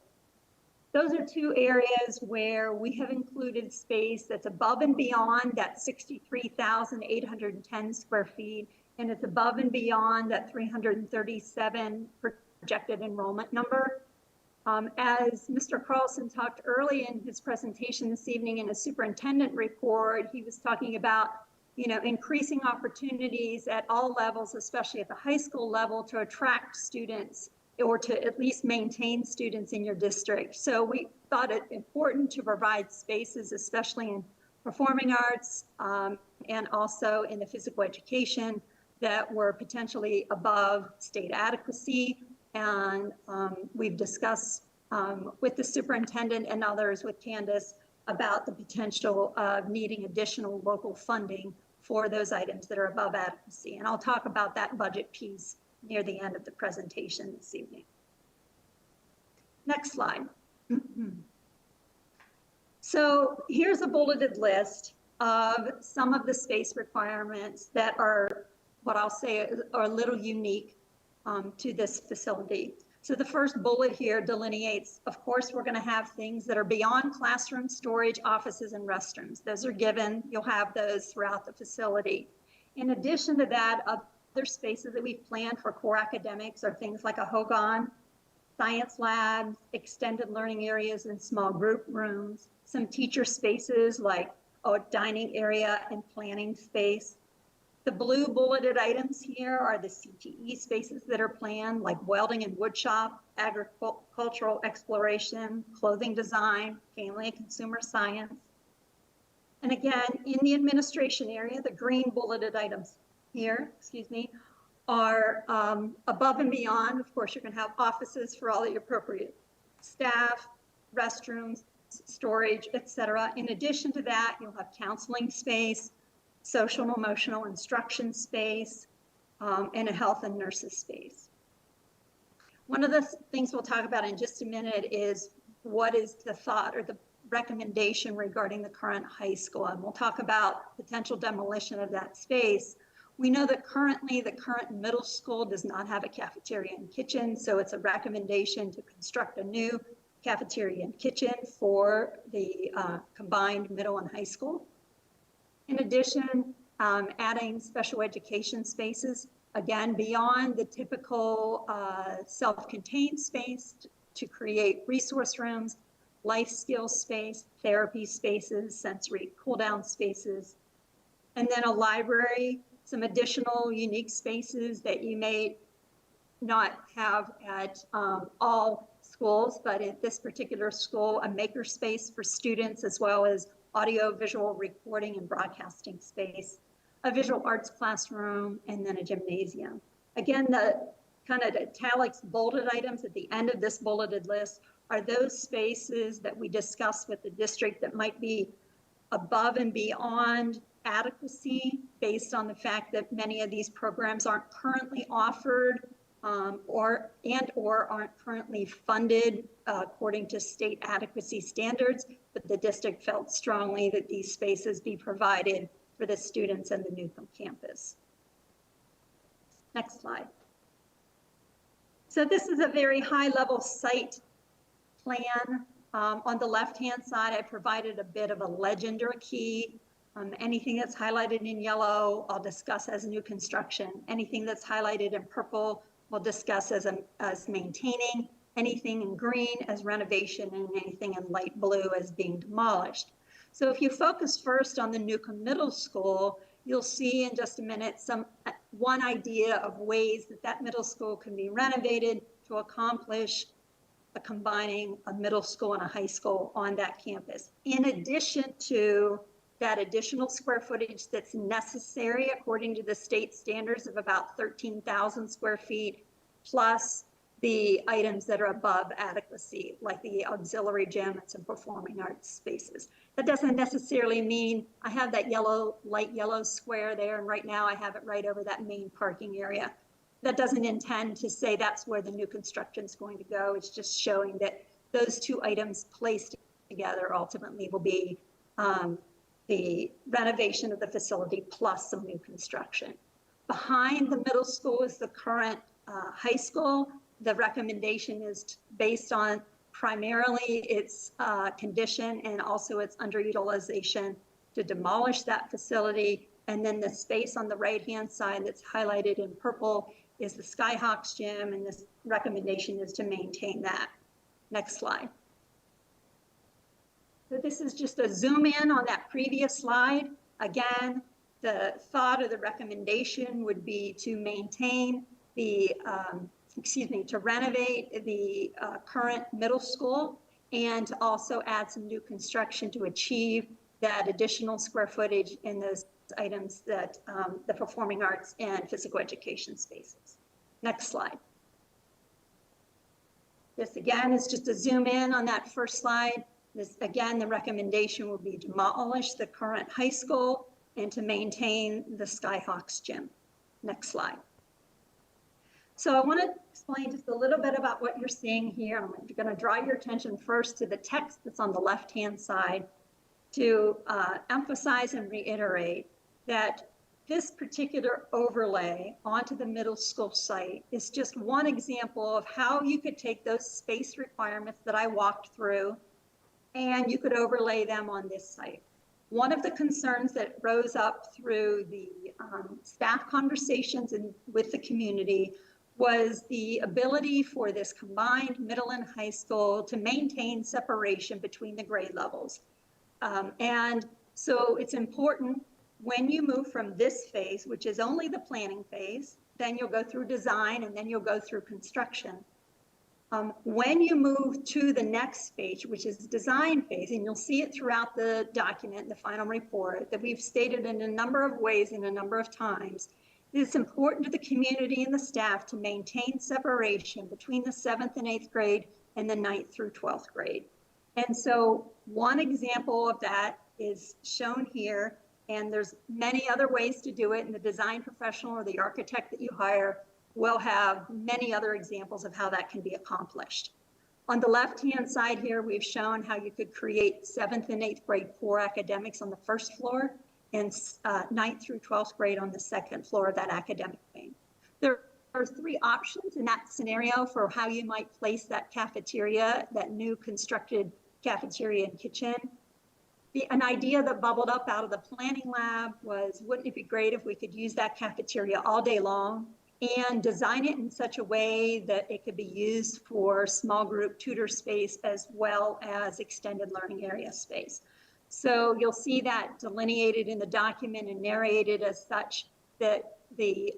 Speaker 10: Those are 2 areas where we have included space that's above and beyond that 63,810 square feet, and it's above and beyond that 337 projected enrollment number. As Mr. Carlson talked early in his presentation this evening in a superintendent report, he was talking about, you know, increasing opportunities at all levels, especially at the high school level, to attract students or to at least maintain students in your district. So we thought it important to provide spaces, especially in performing arts and also in the physical education, that were potentially above state adequacy. And we've discussed with the superintendent and others, with Candace, about the potential of needing additional local funding for those items that are above adequacy. And I'll talk about that budget piece near the end of the presentation this evening. Next slide. So here's a bulleted list of some of the space requirements that are what I'll say are a little unique to this facility. So the first bullet here delineates, of course, we're going to have things that are beyond classroom storage, offices, and restrooms. Those are given. You'll have those throughout the facility. In addition to that, other spaces that we've planned for core academics are things like a Hogan, science labs, extended learning areas, and small group rooms. Some teacher spaces like a dining area and planning space. The blue bulleted items here are the CTE spaces that are planned, like welding and wood shop, agricultural exploration, clothing design, family and consumer science. And again, in the administration area, the green bulleted items here, are above and beyond. Of course, you're going to have offices for all the appropriate staff, restrooms, storage, etc. In addition to that, you'll have counseling space, social and emotional instruction space, and a health and nurses space. One of the things we'll talk about in just a minute is what is the thought or the recommendation regarding the current high school, and we'll talk about potential demolition of that space. We know that currently the current middle school does not have a cafeteria and kitchen, so it's a recommendation to construct a new cafeteria and kitchen for the combined middle and high school. In addition, adding special education spaces, again, beyond the typical self-contained space to create resource rooms, life skills space, therapy spaces, sensory cool-down spaces, and then a library, some additional unique spaces that you may not have at all schools, but at this particular school, a maker space for students, as well as audio visual recording and broadcasting space, a visual arts classroom, and then a gymnasium. Again, the kind of italics bolded items at the end of this bulleted list are those spaces that we discussed with the district that might be above and beyond adequacy based on the fact that many of these programs aren't currently offered or aren't currently funded according to state adequacy standards, but the district felt strongly that these spaces be provided for the students in the Newcomb campus. Next slide. So this is a very high level site plan. On the left-hand side, I provided a bit of a legend or a key Anything that's highlighted in yellow, I'll discuss as new construction. Anything that's highlighted in purple, we'll discuss as maintaining. Anything in green as renovation, and anything in light blue as being demolished. So if you focus first on the Newcomb Middle School, you'll see in just a minute one idea of ways that middle school can be renovated to accomplish combining a middle school and a high school on that campus. In addition to that additional square footage that's necessary according to the state standards of about 13,000 square feet, plus the items that are above adequacy, like the auxiliary gym and some performing arts spaces. That doesn't necessarily mean I have that light yellow square there, and right now I have it right over that main parking area. That doesn't intend to say that's where the new construction is going to go. It's just showing that those two items placed together ultimately will be the renovation of the facility plus some new construction. Behind the middle school is the current high school. The recommendation is based on primarily its condition and also its underutilization to demolish that facility. And then the space on the right-hand side that's highlighted in purple is the Skyhawks gym, and this recommendation is to maintain that. Next slide. So this is just a zoom in on that previous slide. Again, the thought of the recommendation would be to maintain the, to renovate the current middle school and to also add some new construction to achieve that additional square footage in those items that the performing arts and physical education spaces. Next slide. This again is just a zoom in on that first slide. This again, the recommendation will be to demolish the current high school and to maintain the Skyhawks gym. Next slide. So I want to explain just a little bit about what you're seeing here. I'm going to draw your attention first to the text that's on the left-hand side to emphasize and reiterate that this particular overlay onto the middle school site is just one example of how you could take those space requirements that I walked through and you could overlay them on this site. One of the concerns that rose up through the staff conversations and with the community was the ability for this combined middle and high school to maintain separation between the grade levels. And so it's important when you move from this phase, which is only the planning phase, then you'll go through design and then you'll go through construction. When you move to the next phase, which is design phase, and you'll see it throughout the document, the final report, that we've stated in a number of ways and a number of times, it's important to the community and the staff to maintain separation between the 7th and 8th grade and the 9th through 12th grade. And so one example of that is shown here, and there's many other ways to do it, and the design professional or the architect that you hire will have many other examples of how that can be accomplished. On the left-hand side here, we've shown how you could create 7th and 8th grade core academics on the first floor and 9th through 12th grade on the second floor of that academic wing. There are 3 options in that scenario for how you might place that cafeteria, that new constructed cafeteria and kitchen. An idea that bubbled up out of the planning lab was, wouldn't it be great if we could use that cafeteria all day long and design it in such a way that it could be used for small group tutor space as well as extended learning area space. So you'll see that delineated in the document and narrated as such that the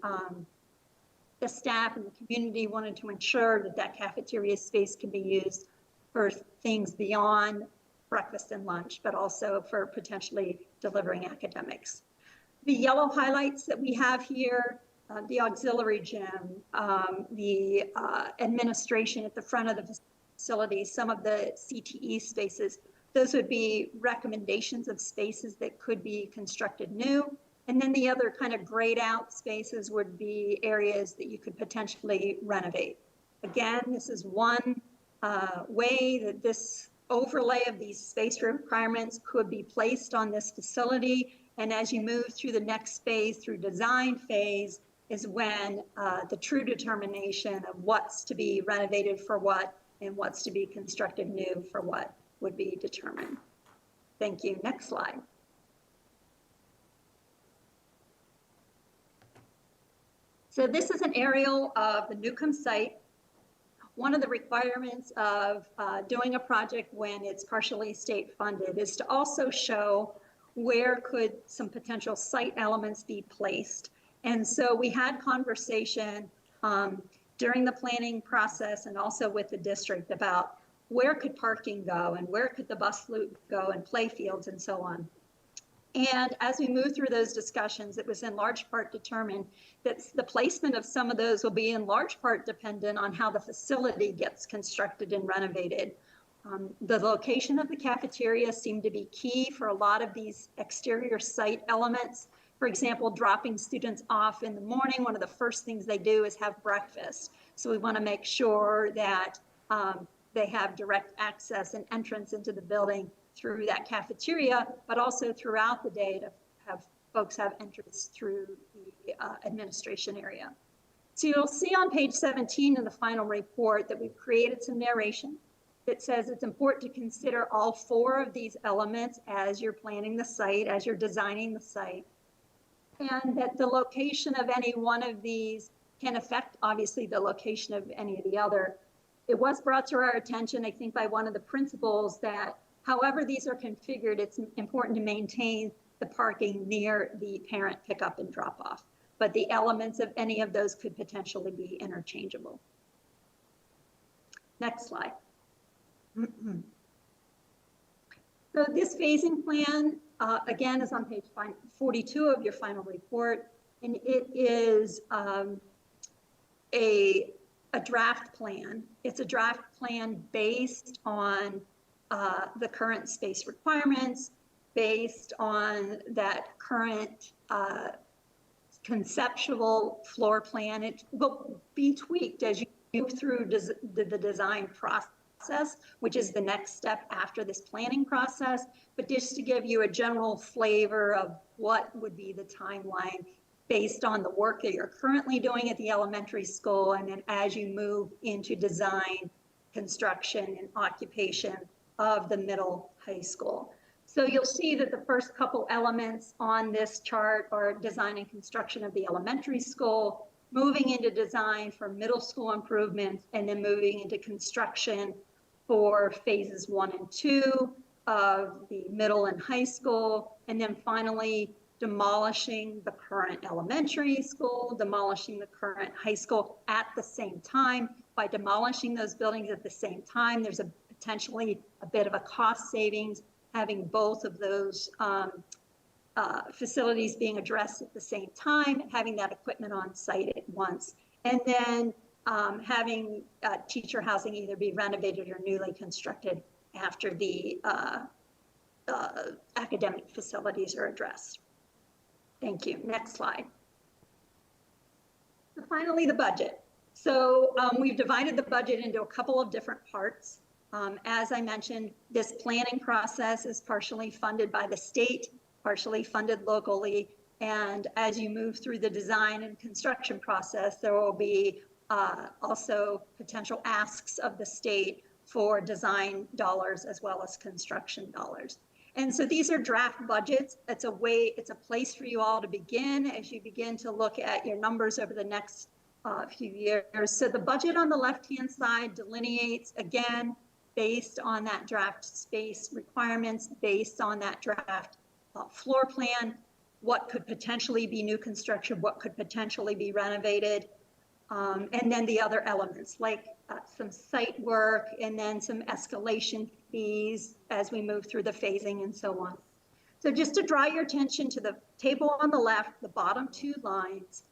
Speaker 10: staff and the community wanted to ensure that that cafeteria space can be used for things beyond breakfast and lunch, but also for potentially delivering academics. The yellow highlights that we have here, the auxiliary gym, the administration at the front of the facility, some of the CTE spaces, those would be recommendations of spaces that could be constructed new. And then the other kind of grayed out spaces would be areas that you could potentially renovate. Again, this is one way that this overlay of these space requirements could be placed on this facility. And as you move through the next phase, through design phase, is when the true determination of what's to be renovated for what and what's to be constructed new for what would be determined. Thank you. Next slide. So this is an aerial of the Newcomb site. One of the requirements of doing a project when it's partially state funded is to also show where could some potential site elements be placed. And so we had conversation during the planning process and also with the district about where could parking go and where could the bus loop go and play fields and so on. And as we move through those discussions, it was in large part determined that the placement of some of those will be in large part dependent on how the facility gets constructed and renovated. The location of the cafeteria seemed to be key for a lot of these exterior site elements. For example, dropping students off in the morning, one of the first things they do is have breakfast. So we want to make sure that they have direct access and entrance into the building through that cafeteria, but also throughout the day to have folks have entrance through the administration area. So you'll see on page 17 of the final report that we've created some narration that says it's important to consider all 4 of these elements as you're planning the site, as you're designing the site, and that the location of any one of these can affect, obviously, the location of any of the other. It was brought to our attention, I think, by one of the principals that however these are configured, it's important to maintain the parking near the parent pickup and drop off, but the elements of any of those could potentially be interchangeable. Next slide. So this phasing plan, again, is on page 42 of your final report, and it is a draft plan. It's a draft plan based on the current space requirements, based on that current conceptual floor plan. It will be tweaked as you move through the design process, which is the next step after this planning process. But just to give you a general flavor of what would be the timeline based on the work that you're currently doing at the elementary school, and then as you move into design, construction, and occupation of the middle high school. So you'll see that the first couple elements on this chart are design and construction of the elementary school, moving into design for middle school improvements, and then moving into construction for phases 1 and 2 of the middle and high school, and then finally demolishing the current elementary school, demolishing the current high school at the same time. By demolishing those buildings at the same time, there's potentially a bit of a cost savings, having both of those facilities being addressed at the same time, having that equipment on site at once, and then having teacher housing either be renovated or newly constructed after the academic facilities are addressed. Thank you. Next slide. So finally, the budget. So we've divided the budget into a couple of different parts. As I mentioned, this planning process is partially funded by the state, partially funded locally. And as you move through the design and construction process, there will be also potential asks of the state for design dollars as well as construction dollars. And so these are draft budgets. It's a place for you all to begin as you begin to look at your numbers over the next few years. So the budget on the left-hand side delineates, again, based on that draft space requirements, based on that draft floor plan, what could potentially be new construction, what could potentially be renovated, and then the other elements like some site work and then some escalation fees as we move through the phasing and so on. So just to draw your attention to the table on the left, the bottom 2 lines,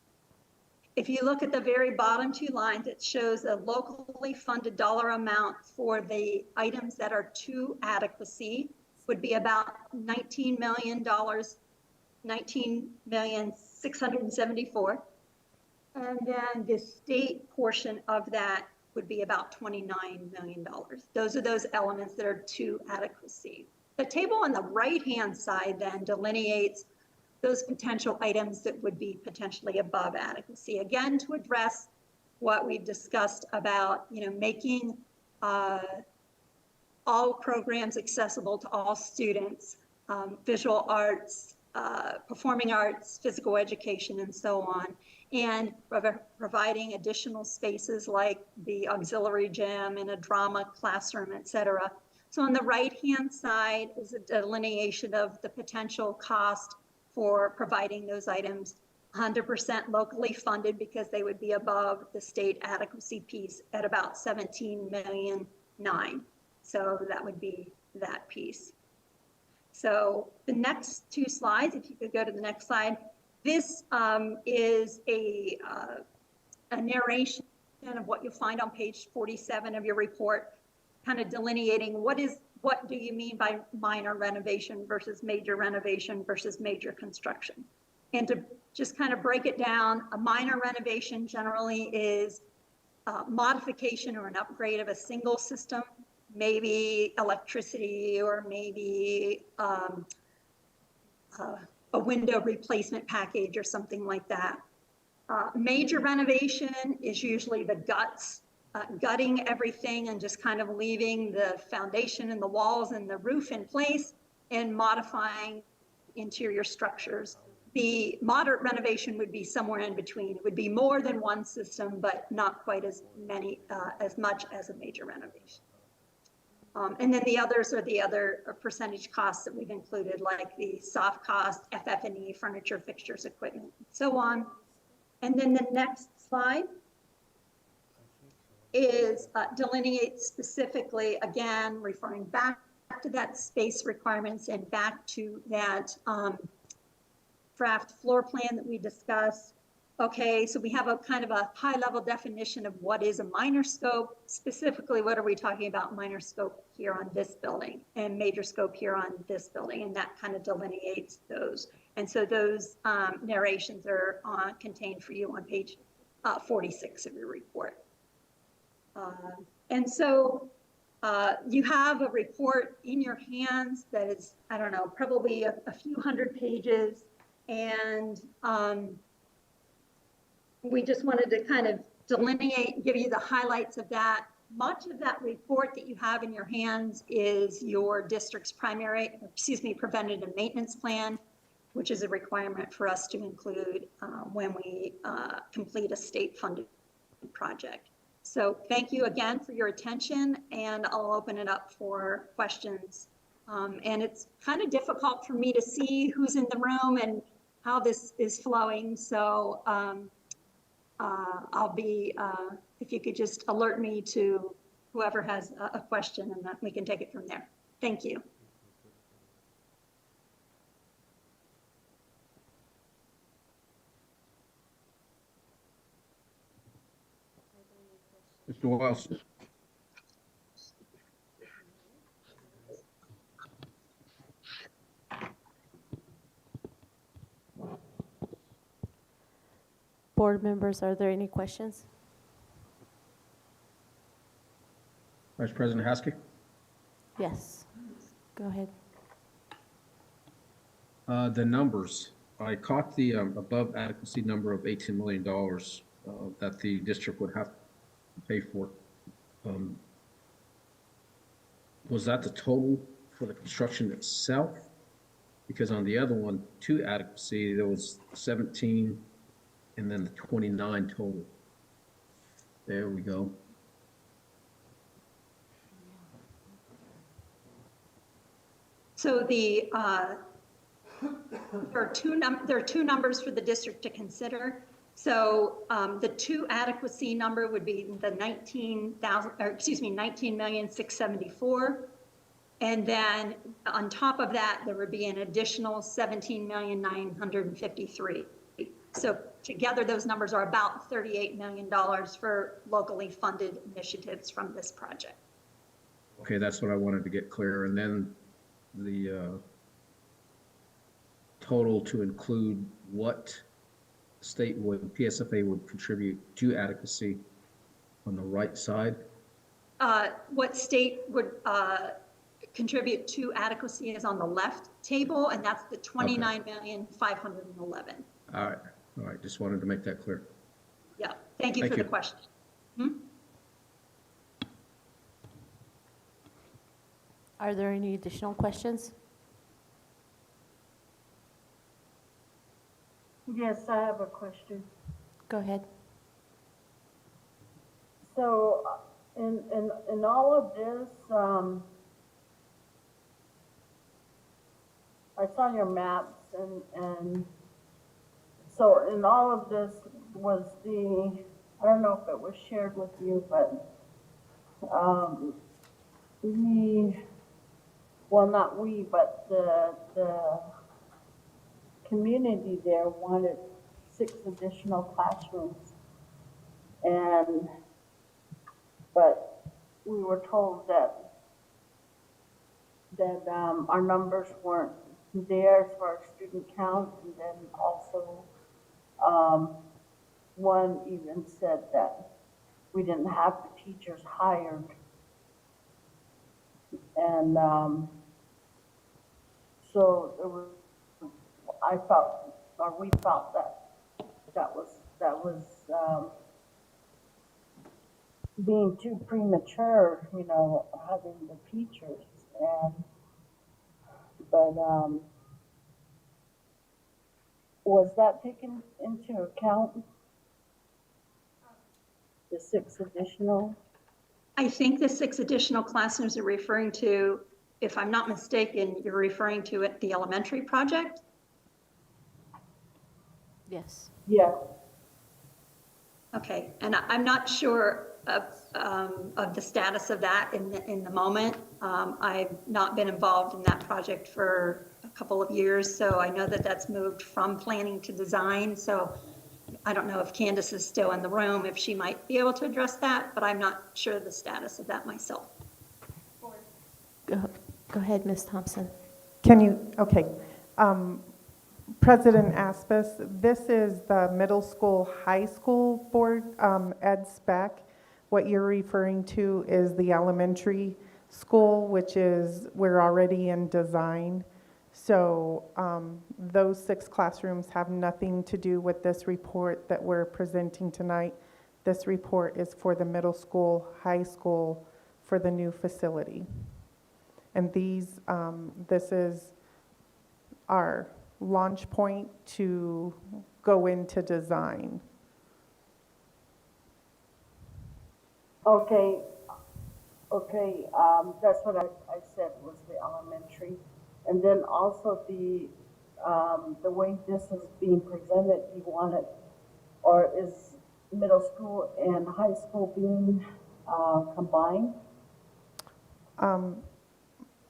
Speaker 10: if you look at the very bottom 2 lines, it shows a locally funded dollar amount for the items that are to adequacy would be about $19 million, $19,674,000. And then the state portion of that would be about $29 million. Those are those elements that are to adequacy. The table on the right-hand side then delineates those potential items that would be potentially above adequacy. Again, to address what we've discussed about, making all programs accessible to all students, visual arts, performing arts, physical education, and so on. and providing additional spaces like the auxiliary gym and a drama classroom, et cetera. So on the right-hand side is a delineation of the potential cost for providing those items, 100% locally funded because they would be above the state adequacy piece at about 17.9 million. So that would be that piece. So the next two slides, if you could go to the next slide, this is a narration of what you'll find on page 47 of your report, kind of delineating what do you mean by minor renovation versus major construction. And to just kind of break it down, a minor renovation generally is modification or an upgrade of a single system, maybe electricity or maybe a window replacement package or something like that. Major renovation is usually the guts, gutting everything and just kind of leaving the foundation and the walls and the roof in place and modifying interior structures. The moderate renovation would be somewhere in between. It would be more than one system, but not quite as much as a major renovation. And then the others are the other percentage costs that we've included, like the soft cost, FF&E, furniture, fixtures, equipment, and so on. And then the next slide is delineate specifically, again, referring back to that space requirements and back to that draft floor plan that we discussed. Okay, so we have a kind of a high level definition of what is a minor scope. Specifically, what are we talking about minor scope here on this building and major scope here on this building, and that kind of delineates those. And so those narrations are contained for you on page 46 of your report. And so you have a report in your hands that is, I don't know, probably a few hundred pages, and we just wanted to kind of delineate, give you the highlights of that. Much of that report that you have in your hands is your district's preventative maintenance plan, which is a requirement for us to include when we complete a state-funded project. So thank you again for your attention, and I'll open it up for questions. And it's kind of difficult for me to see who's in the room and how this is flowing. So I'll be, if you could just alert me to whoever has a question, and that we can take it from there. Thank you.
Speaker 3: Mr. Wilson.
Speaker 11: Board members, are there any questions?
Speaker 3: Vice President Haskell.
Speaker 11: Yes, go ahead.
Speaker 3: The numbers, I caught the above adequacy number of $18 million that the district would have to pay for. Was that the total for the construction itself? Because on the other one, to adequacy, there was 17 and then the 29 total. There we go.
Speaker 10: So the there are two numbers for the district to consider. So the to adequacy number would be the 19,674,000, and then on top of that there would be an additional 17,953,000. So together those numbers are about $38 million for locally funded initiatives from this project.
Speaker 3: Okay, that's what I wanted to get clear. And then the total to include what state would, PSFA would contribute to adequacy on the right side?
Speaker 10: What state would contribute to adequacy is on the left table, and that's the 29,511,000.
Speaker 3: All right, just wanted to make that clear.
Speaker 10: Yeah, thank you for the question.
Speaker 11: Are there any additional questions?
Speaker 5: Yes, I have a question.
Speaker 11: Go ahead.
Speaker 5: So, in all of this, I saw your maps and so in all of this was I don't know if it was shared with you, but, not we, but the community there wanted 6 additional classrooms. But we were told that our numbers weren't there as far as student count, and then also, one even said that we didn't have the teachers hired. And, so there was, we felt that was being too premature, having the teachers, but was that taken into account? The 6 additional?
Speaker 10: I think the 6 additional classrooms are referring to, if I'm not mistaken, you're referring to it, the elementary project?
Speaker 11: Yes.
Speaker 5: Yeah.
Speaker 10: Okay, and I'm not sure of the status of that in the moment. I've not been involved in that project for a couple of years, so I know that that's moved from planning to design. So I don't know if Candace is still in the room, if she might be able to address that, but I'm not sure of the status of that myself.
Speaker 11: Go ahead, Ms. Thompson.
Speaker 7: Can you, okay. President Aspis, this is the middle school, high school board, ed spec. What you're referring to is the elementary school, which is, we're already in design. So those 6 classrooms have nothing to do with this report that we're presenting tonight. This report is for the middle school, high school, for the new facility. And this is our launch point to go into design.
Speaker 5: Okay, that's what I said was the elementary. And then also the way this is being presented, you want it, or is middle school and high school being combined?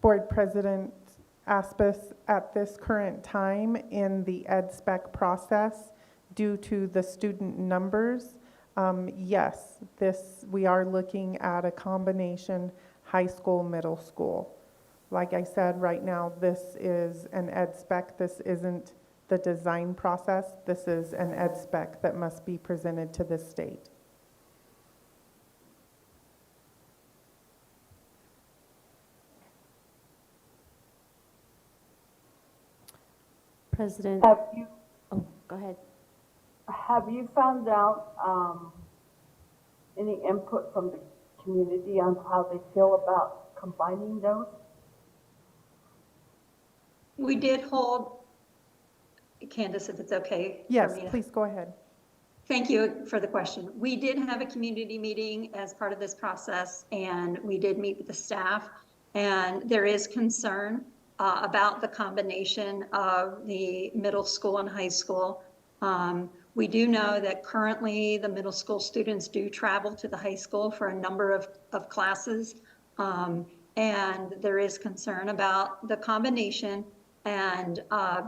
Speaker 7: Board President Aspis, at this current time in the ed spec process, due to the student numbers, yes, we are looking at a combination high school, middle school. Like I said, right now, this is an ed spec. This isn't the design process. This is an ed spec that must be presented to the state.
Speaker 11: President, oh, go ahead.
Speaker 5: Have you found out any input from the community on how they feel about combining those?
Speaker 10: We did hold, Candace, if it's okay.
Speaker 7: Yes, please go ahead.
Speaker 10: Thank you for the question. We did have a community meeting as part of this process, and we did meet with the staff, and there is concern about the combination of the middle school and high school. We do know that currently the middle school students do travel to the high school for a number of classes, and there is concern about the combination. And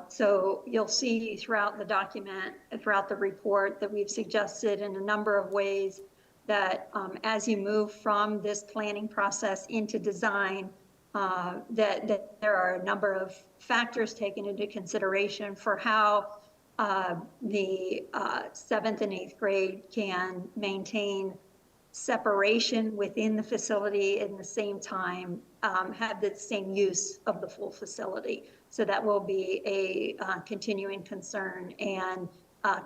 Speaker 10: so you'll see throughout the document, throughout the report, that we've suggested in a number of ways that as you move from this planning process into design, that there are a number of factors taken into consideration for how the 7th and 8th grade can maintain separation within the facility and at the same time have the same use of the full facility. So that will be a continuing concern and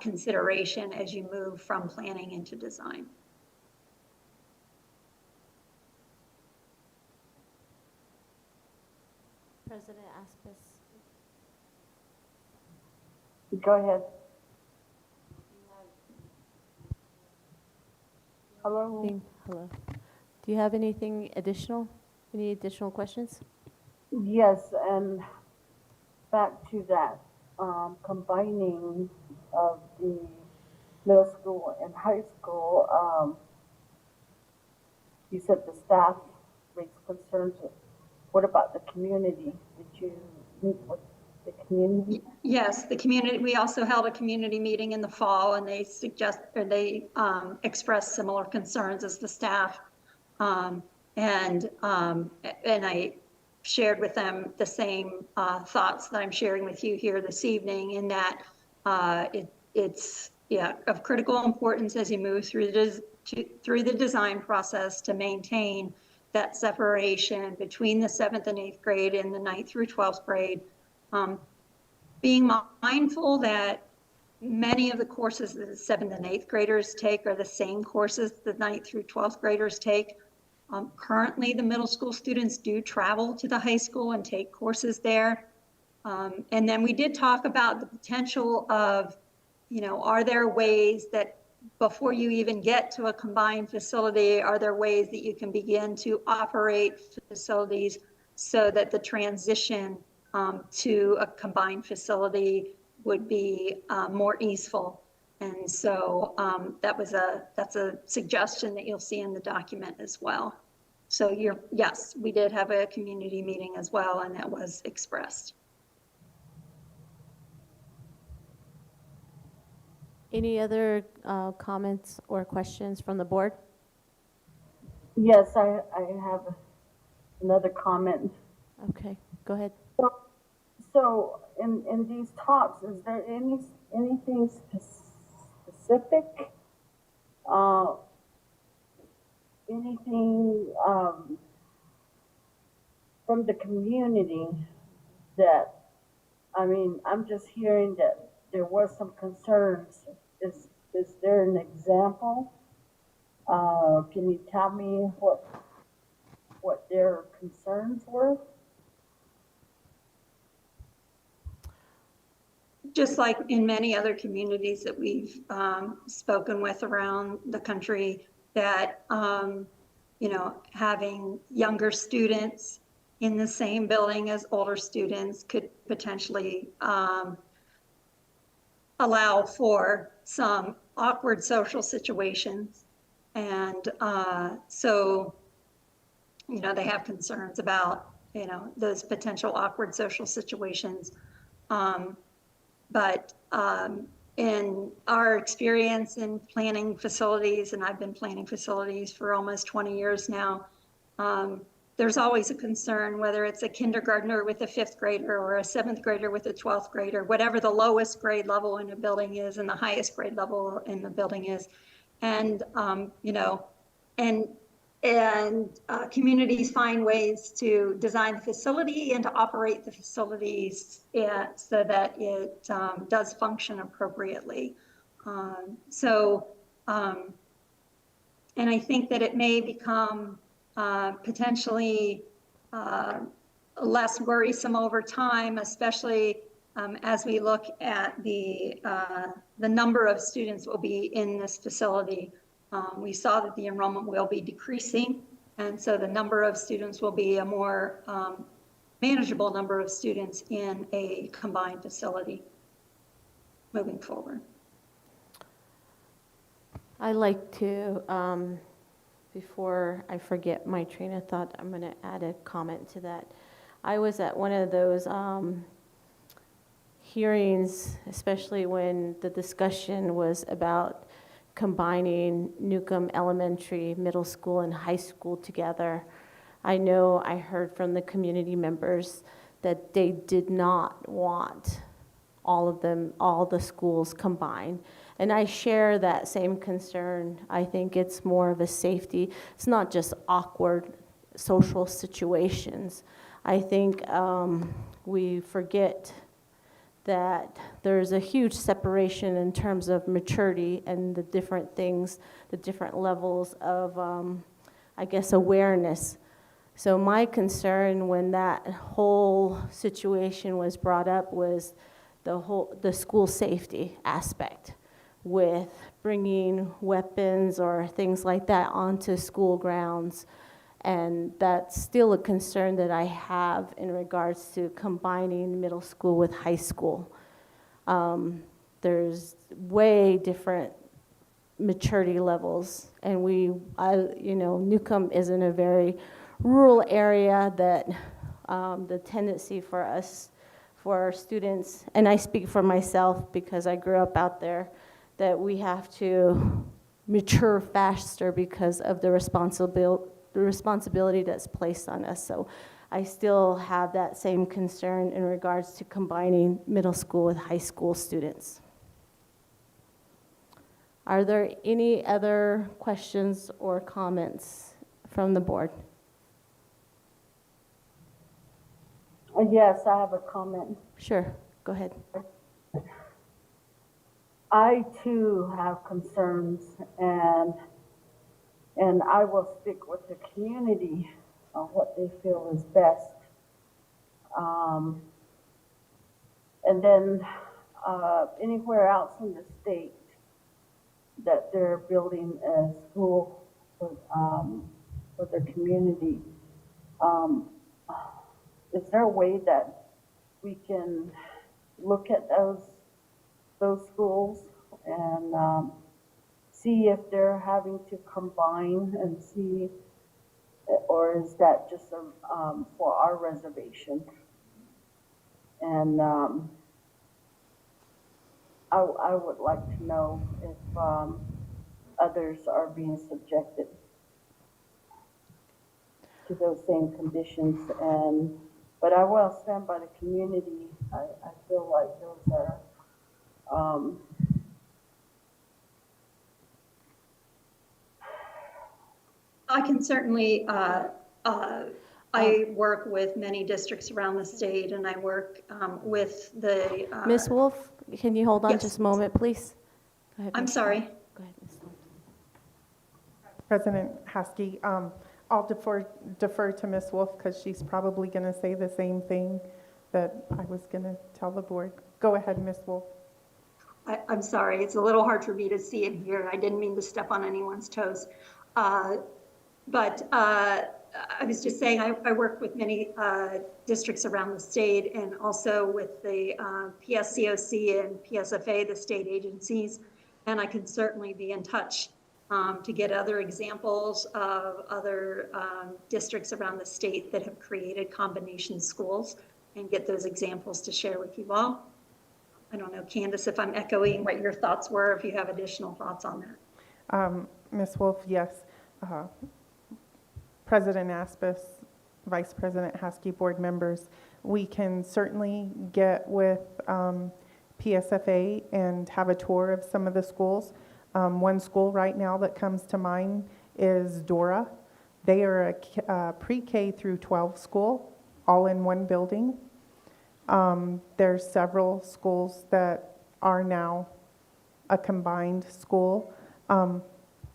Speaker 10: consideration as you move from planning into design.
Speaker 11: President Aspis.
Speaker 5: Go ahead. Hello?
Speaker 11: Hello. Do you have anything additional? Any additional questions?
Speaker 5: Yes, and back to that, combining of the middle school and high school, you said the staff raised concerns. What about the community? Did you meet with the community?
Speaker 10: Yes, the community, we also held a community meeting in the fall, and they expressed similar concerns as the staff. And I shared with them the same thoughts that I'm sharing with you here this evening, in that it's of critical importance as you move through the design process to maintain that separation between the 7th and 8th grade and the 9th through 12th grade. Being mindful that many of the courses that the 7th and 8th graders take are the same courses the 9th through 12th graders take. Currently, the middle school students do travel to the high school and take courses there. And then we did talk about the potential of, are there ways that before you even get to a combined facility, are there ways that you can begin to operate facilities so that the transition to a combined facility would be more easeful? And so that's a suggestion that you'll see in the document as well. So yes, we did have a community meeting as well, and that was expressed.
Speaker 11: Any other comments or questions from the board?
Speaker 5: Yes, I have another comment.
Speaker 11: Okay, go ahead.
Speaker 5: So in these talks, is there anything specific? Anything from the community that, I'm just hearing that there was some concerns. Is there an example? Can you tell me what their concerns were?
Speaker 10: Just like in many other communities that we've spoken with around the country, that having younger students in the same building as older students could potentially allow for some awkward social situations. And so they have concerns about those potential awkward social situations. But in our experience in planning facilities, and I've been planning facilities for almost 20 years now, there's always a concern, whether it's a kindergartner with a 5th grader or a 7th grader with a 12th grader, whatever the lowest grade level in a building is and the highest grade level in the building is. And, communities find ways to design the facility and to operate the facilities so that it does function appropriately. And I think that it may become potentially less worrisome over time, especially as we look at the number of students will be in this facility. We saw that the enrollment will be decreasing, and so the number of students will be a more manageable number of students in a combined facility moving forward.
Speaker 11: I like to, before I forget my train of thought, I'm going to add a comment to that. I was at one of those hearings, especially when the discussion was about combining Newcomb Elementary, middle school, and high school together. I know I heard from the community members that they did not want all the schools combined. And I share that same concern. I think it's more of a safety. It's not just awkward social situations. I think we forget that there's a huge separation in terms of maturity and the different things, the different levels of, awareness. So my concern when that whole situation was brought up was the school safety aspect, with bringing weapons or things like that onto school grounds. And that's still a concern that I have in regards to combining middle school with high school. There's way different maturity levels, and Newcomb is in a very rural area that the tendency for us, for our students, and I speak for myself because I grew up out there, that we have to mature faster because of the responsibility that's placed on us. So I still have that same concern in regards to combining middle school with high school students. Are there any other questions or comments from the board?
Speaker 5: Yes, I have a comment.
Speaker 11: Sure, go ahead.
Speaker 5: I too have concerns, and I will stick with the community on what they feel is best. And then anywhere else in the state that they're building a school for their community, is there a way that we can look at those schools and see if they're having to combine and see, or is that just for our reservation? And I would like to know if others are being subjected to those same conditions. But I will stand by the community. I feel like those are
Speaker 10: I can certainly, I work with many districts around the state, and I work with the.
Speaker 11: Ms. Wolf, can you hold on
Speaker 10: Yes.
Speaker 11: just a moment, please? Go ahead,
Speaker 10: I'm
Speaker 11: Ms.
Speaker 10: sorry.
Speaker 11: Wolf. Go ahead, Ms. Wolf.
Speaker 7: President Haskey, I'll defer to Ms. Wolf because she's probably going to say the same thing that I was going to tell the board. Go ahead, Ms. Wolf.
Speaker 10: I'm sorry, it's a little hard for me to see and hear. I didn't mean to step on anyone's toes. But I was just saying, I work with many districts around the state, and also with the PSCOC and PSFA, the state agencies, and I can certainly be in touch to get other examples of other districts around the state that have created combination schools and get those examples to share with you all. I don't know, Candace, if I'm echoing what your thoughts were, if you have additional thoughts on that.
Speaker 7: Ms. Wolf, yes. President Aspis, Vice President Haskey, board members, we can certainly get with PSFA and have a tour of some of the schools. One school right now that comes to mind is Dora. They are a pre-K through 12 school, all in one building. There's several schools that are now a combined school.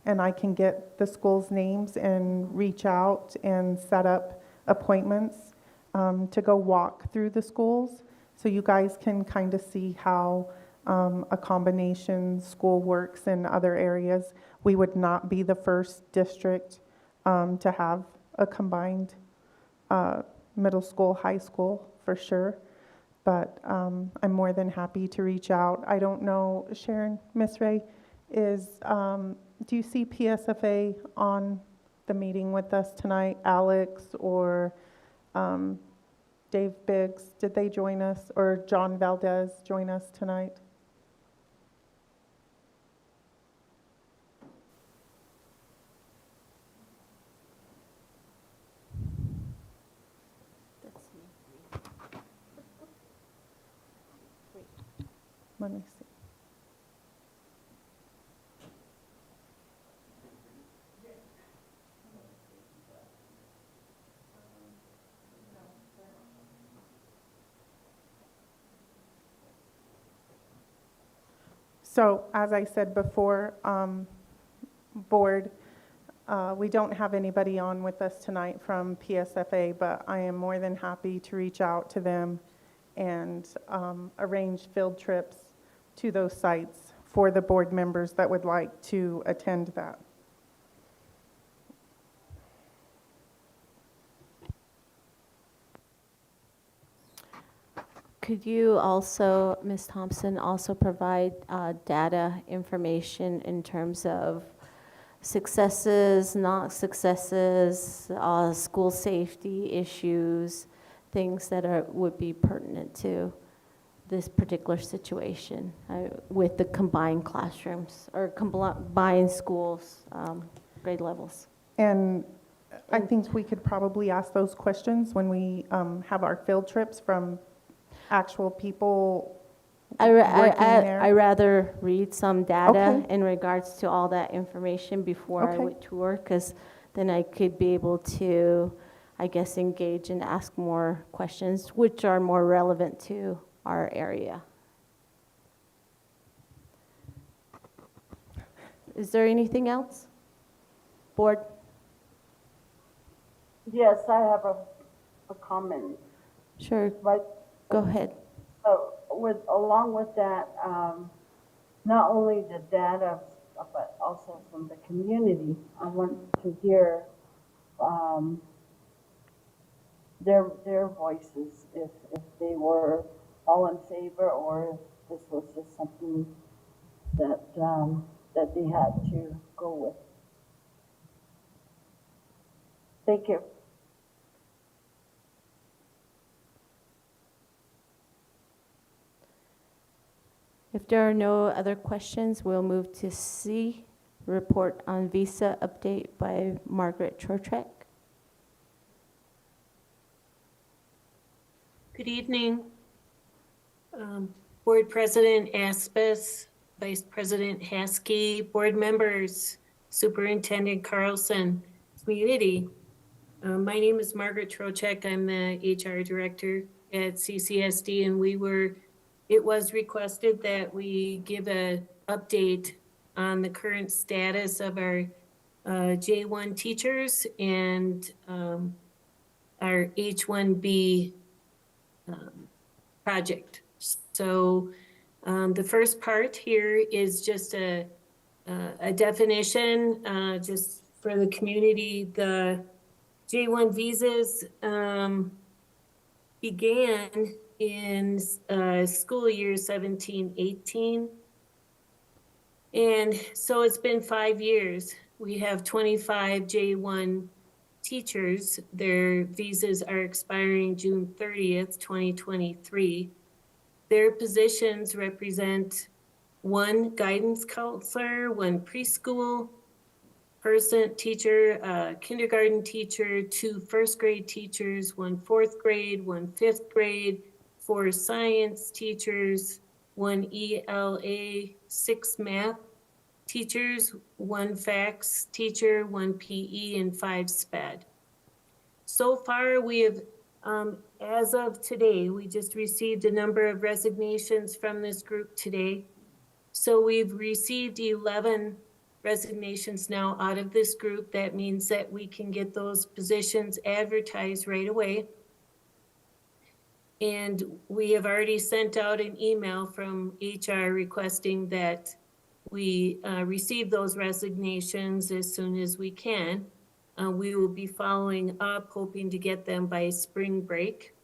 Speaker 7: And I can get the school's names and reach out and set up appointments to go walk through the schools, so you guys can kind of see how a combination school works in other areas. We would not be the first district to have a combined middle school, high school, for sure. But I'm more than happy to reach out. I don't know, Sharon, Miss Ray, do you see PSFA on the meeting with us tonight? Alex or Dave Biggs, did they join us? Or John Valdez join us tonight? Let me see. So, as I said before, board, we don't have anybody on with us tonight from PSFA, but I am more than happy to reach out to them and arrange field trips to those sites for the board members that would like to attend that.
Speaker 11: Could you also, Ms. Thompson, also provide data information in terms of successes, not successes, school safety issues, things that would be pertinent to this particular situation with the combined classrooms or combined schools, grade levels?
Speaker 7: And I think we could probably ask those questions when we have our field trips from actual people working there.
Speaker 11: I rather read some data
Speaker 7: Okay.
Speaker 11: in regards to all that information before I
Speaker 7: Okay.
Speaker 11: would tour, because then I could be able to, I guess, engage and ask more questions, which are more relevant to our area. Is there anything else? Board?
Speaker 5: Yes, I have a comment.
Speaker 11: Sure,
Speaker 5: Like,
Speaker 11: go ahead.
Speaker 5: along with that, not only the data, but also from the community, I want to hear their voices, if they were all in favor, or if this was just something that that they had to go with. Thank you.
Speaker 11: If there are no other questions, we'll move to C, report on visa update by Margaret Trocheck.
Speaker 12: Good evening. Board President Aspis, Vice President Haskey, board members, Superintendent Carlson, community. My name is Margaret Trocheck. I'm the HR Director at CCSD, and it was requested that we give an update on the current status of our J1 teachers and our H1B project. So the first part here is just a definition, just for the community. The J1 visas began in school year 17-18. And so it's been 5 years. We have 25 J1 teachers. Their visas are expiring June 30th, 2023. Their positions represent 1 guidance counselor, 1 preschool person, teacher, kindergarten teacher, 2 first grade teachers, 1 fourth grade, 1 fifth grade, 4 science teachers, 1 ELA, 6 math teachers, 1 FACS teacher, 1 PE, and 5 SPED. So far, we have, as of today, we just received a number of resignations from this group today. So we've received 11 resignations now out of this group. That means that we can get those positions advertised right away. And we have already sent out an email from HR requesting that we receive those resignations as soon as we can. We will be following up, hoping to get them by spring break.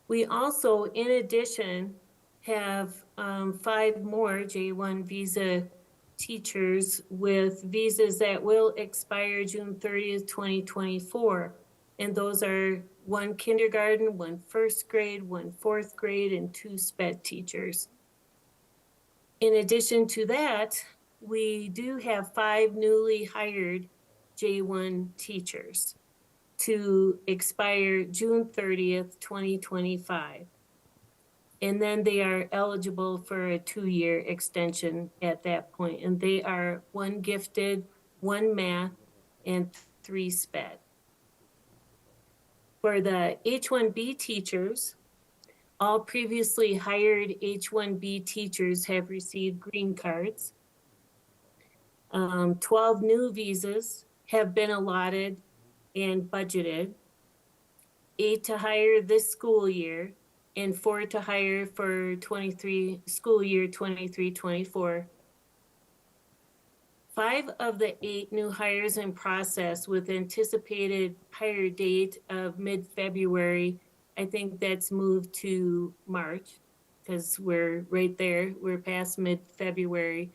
Speaker 12: We also, in addition, have 5 more J1 visa teachers with visas that will expire June 30th, 2024. And those are 1 kindergarten, 1 first grade, 1 fourth grade, and 2 SPED teachers. In addition to that, we do have 5 newly hired J1 teachers to expire June 30th, 2025. And then they are eligible for a 2-year extension at that point. And they are 1 gifted, 1 math, and 3 SPED. For the H1B teachers, all previously hired H1B teachers have received green cards. 12 new visas have been allotted and budgeted, 8 to hire this school year, and 4 to hire for school year 23-24. 5 of the 8 new hires in process with anticipated hire date of mid-February. I think that's moved to March because we're right there. We're past mid-February.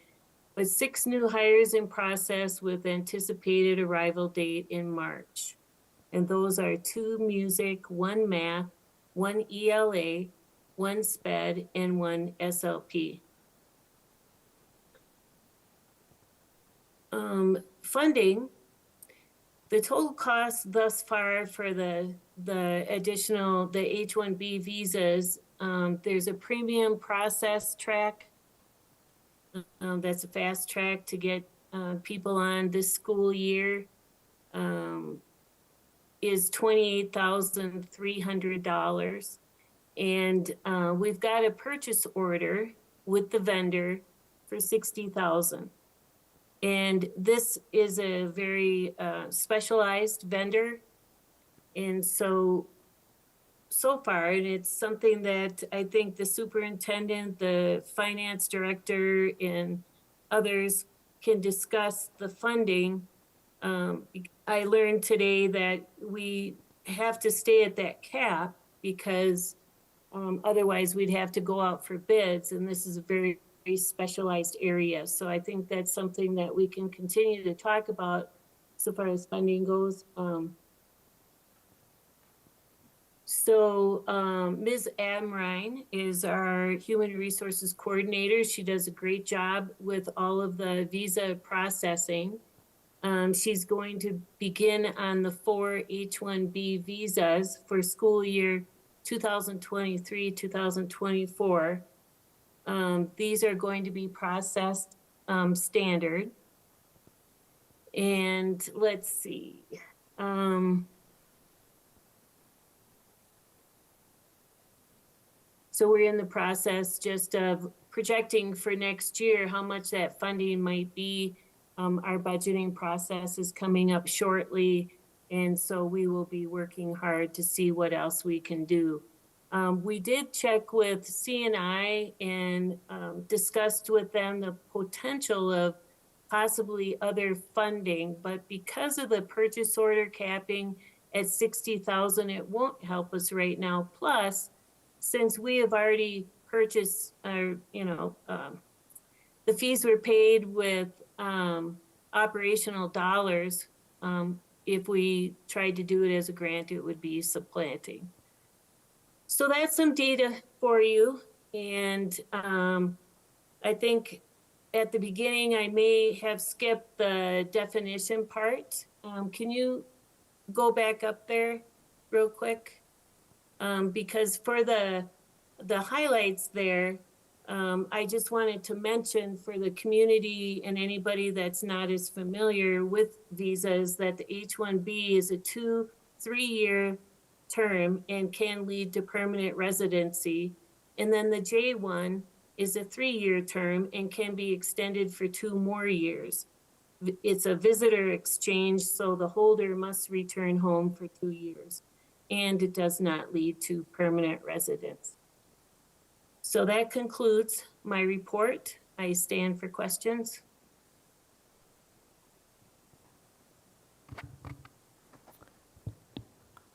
Speaker 12: But 6 new hires in process with anticipated arrival date in March. And those are 2 music, 1 math, 1 ELA, 1 SPED, and 1 SLP. Funding, the total cost thus far for the additional, the H-1B visas, there's a premium process track. That's a fast track to get people on this school year, is $28,300. And we've got a purchase order with the vendor for $60,000. And this is a very specialized vendor. And so far, and it's something that I think the superintendent, the finance director, and others can discuss the funding. I learned today that we have to stay at that cap because otherwise we'd have to go out for bids, and this is a very specialized area. So I think that's something that we can continue to talk about so far as funding goes. Ms. Amrine is our human resources coordinator. She does a great job with all of the visa processing. She's going to begin on the 4 H-1B visas for school year 2023-2024. These are going to be processed standard. And let's see. So we're in the process just of projecting for next year how much that funding might be. Our budgeting process is coming up shortly, and so we will be working hard to see what else we can do. We did check with CNI and discussed with them the potential of possibly other funding, but because of the purchase order capping at $60,000, it won't help us right now. Plus, since we have already purchased, the fees were paid with operational dollars. If we tried to do it as a grant, it would be supplanting. So that's some data for you. And I think at the beginning, I may have skipped the definition part. Can you go back up there real quick? Because for the highlights there, I just wanted to mention for the community and anybody that's not as familiar with visas that the H-1B is a 2-3-year term and can lead to permanent residency. And then the J-1 is a 3-year term and can be extended for 2 more years. It's a visitor exchange, so the holder must return home for 2 years. And it does not lead to permanent residence. So that concludes my report. I stand for questions.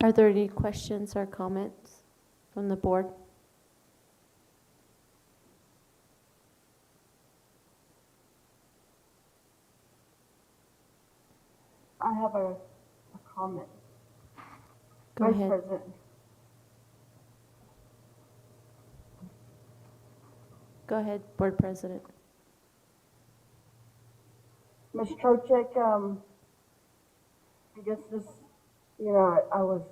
Speaker 11: Are there any questions or comments from the board?
Speaker 5: I have a comment.
Speaker 11: Go
Speaker 5: Vice
Speaker 11: ahead.
Speaker 5: President.
Speaker 11: Go ahead, Board President.
Speaker 5: Ms. Trocek, I guess this, I was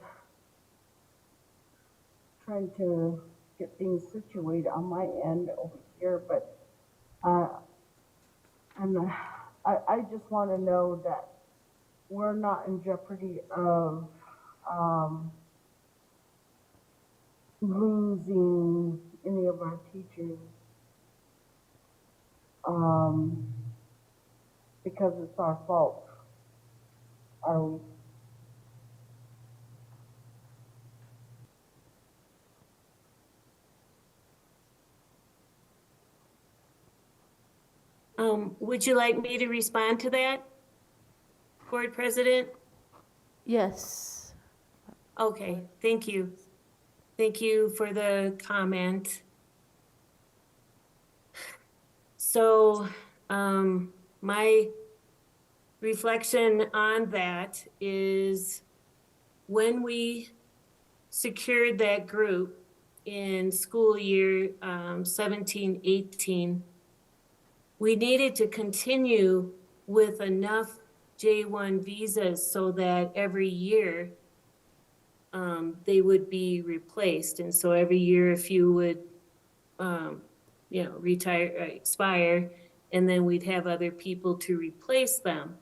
Speaker 5: trying to get things situated on my end over here, but, and I just want to know that we're not in jeopardy of losing any of our teachers because it's our fault. Are we?
Speaker 12: Would you like me to respond to that, Board President?
Speaker 11: Yes.
Speaker 12: Okay, thank you. Thank you for the comment. So, my reflection on that is when we secured that group in school year 17, 18, we needed to continue with enough J1 visas so that every year they would be replaced. And so every year a few would, retire, expire, and then we'd have other people to replace them.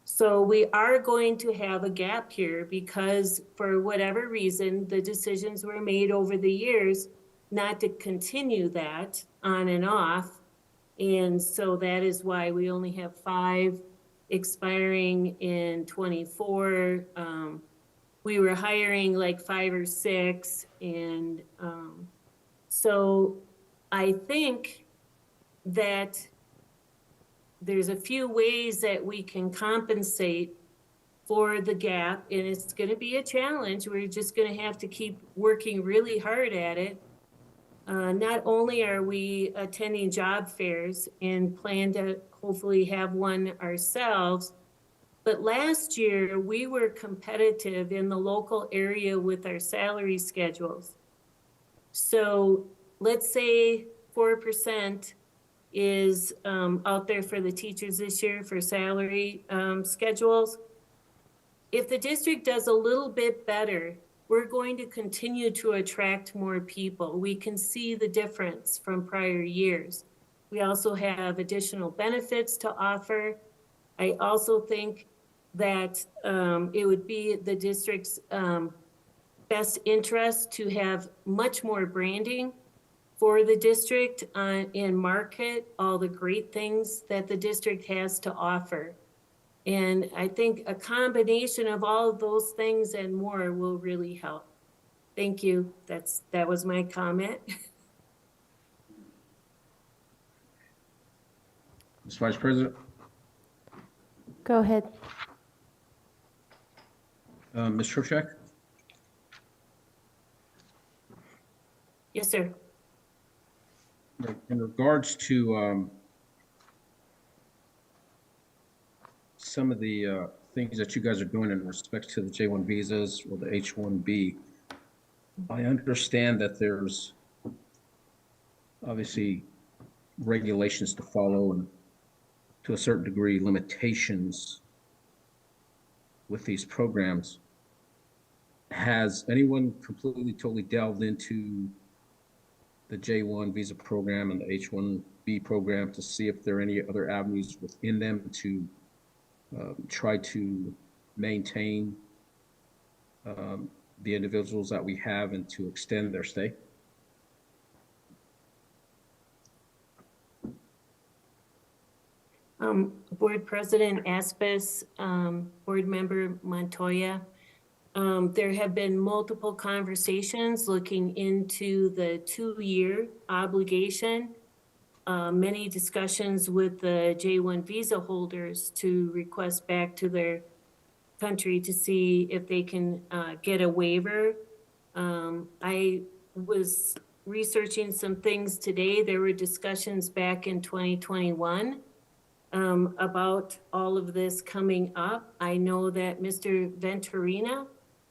Speaker 12: So we are going to have a gap here because for whatever reason, the decisions were made over the years not to continue that on and off. And so that is why we only have 5 expiring in 24. We were hiring like 5 or 6. And so I think that there's a few ways that we can compensate for the gap, and it's going to be a challenge. We're just going to have to keep working really hard at it. Not only are we attending job fairs and plan to hopefully have one ourselves, but last year we were competitive in the local area with our salary schedules. So let's say 4% is out there for the teachers this year for salary schedules. If the district does a little bit better, we're going to continue to attract more people. We can see the difference from prior years. We also have additional benefits to offer. I also think that it would be the district's best interest to have much more branding for the district and market all the great things that the district has to offer. And I think a combination of all of those things and more will really help. Thank you. That was my comment.
Speaker 3: Ms. Vice President?
Speaker 11: Go ahead.
Speaker 3: Ms. Trocek?
Speaker 12: Yes, sir.
Speaker 3: In regards to some of the things that you guys are doing in respect to the J1 visas or the H1B, I understand that there's obviously regulations to follow and to a certain degree limitations with these programs. Has anyone completely, totally delved into the J1 visa program and the H1B program to see if there are any other avenues within them to try to maintain the individuals that we have and to extend their stay?
Speaker 12: Board President Aspis, Board Member Montoya, there have been multiple conversations looking into the 2-year obligation, many discussions with the J1 visa holders to request back to their country to see if they can get a waiver. I was researching some things today. There were discussions back in 2021 about all of this coming up. I know that Mr. Venturina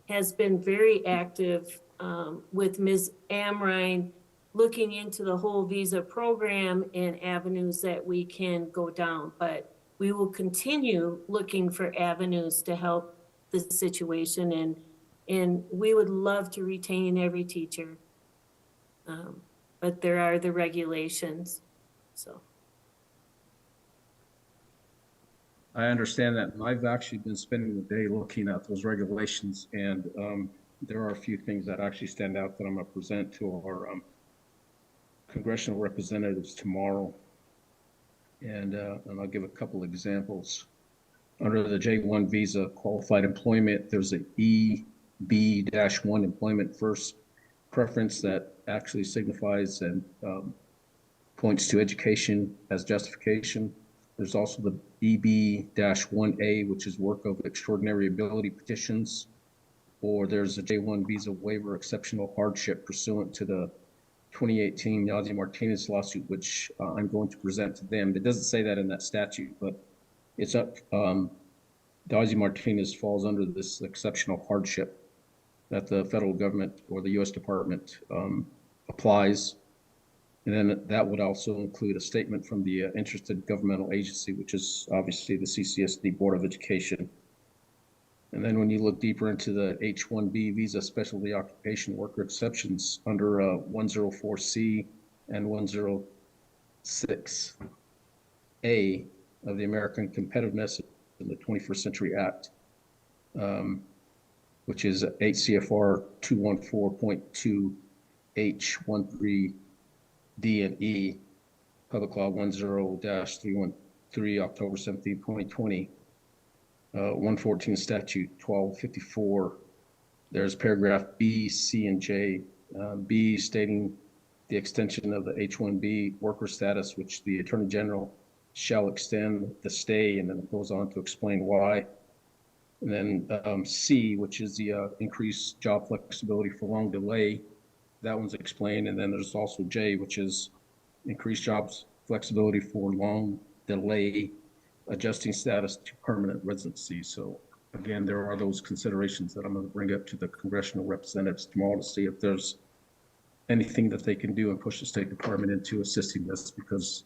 Speaker 12: has been very active with Ms. Amrine looking into the whole visa program and avenues that we can go down. But we will continue looking for avenues to help the situation, and we would love to retain every teacher. But there are the regulations, so.
Speaker 3: I understand that. I've actually been spending the day looking at those regulations, and there are a few things that actually stand out that I'm going to present to our congressional representatives tomorrow. And I'll give a couple examples. Under the J1 visa qualified employment, there's an EB-1 employment first preference that actually signifies and points to education as justification. There's also the BB-1A, which is work of extraordinary ability petitions, or there's a J1 visa waiver exceptional hardship pursuant to the 2018 Yazzie Martinez lawsuit, which I'm going to present to them. It doesn't say that in that statute, but it's up. Yazzie Martinez falls under this exceptional hardship that the federal government or the U.S. Department applies. And then that would also include a statement from the interested governmental agency, which is obviously the CCSD Board of Education. And then when you look deeper into the H-1B visa specialty occupation worker exceptions under 104C and 106A of the American Competitiveness in the 21st Century Act, which is 8 CFR 214.2 H13 D and E, Public Law 10-313, October 17, 2020, 114 Statute 1254. There's paragraph B, C, and J. B stating the extension of the H-1B worker status, which the Attorney General shall extend the stay, and then it goes on to explain why. And then C, which is the increased job flexibility for long delay. That one's explained. And then there's also J, which is increased jobs flexibility for long delay, adjusting status to permanent residency. So again, there are those considerations that I'm going to bring up to the congressional representatives tomorrow to see if there's anything that they can do and push the State Department into assisting this, because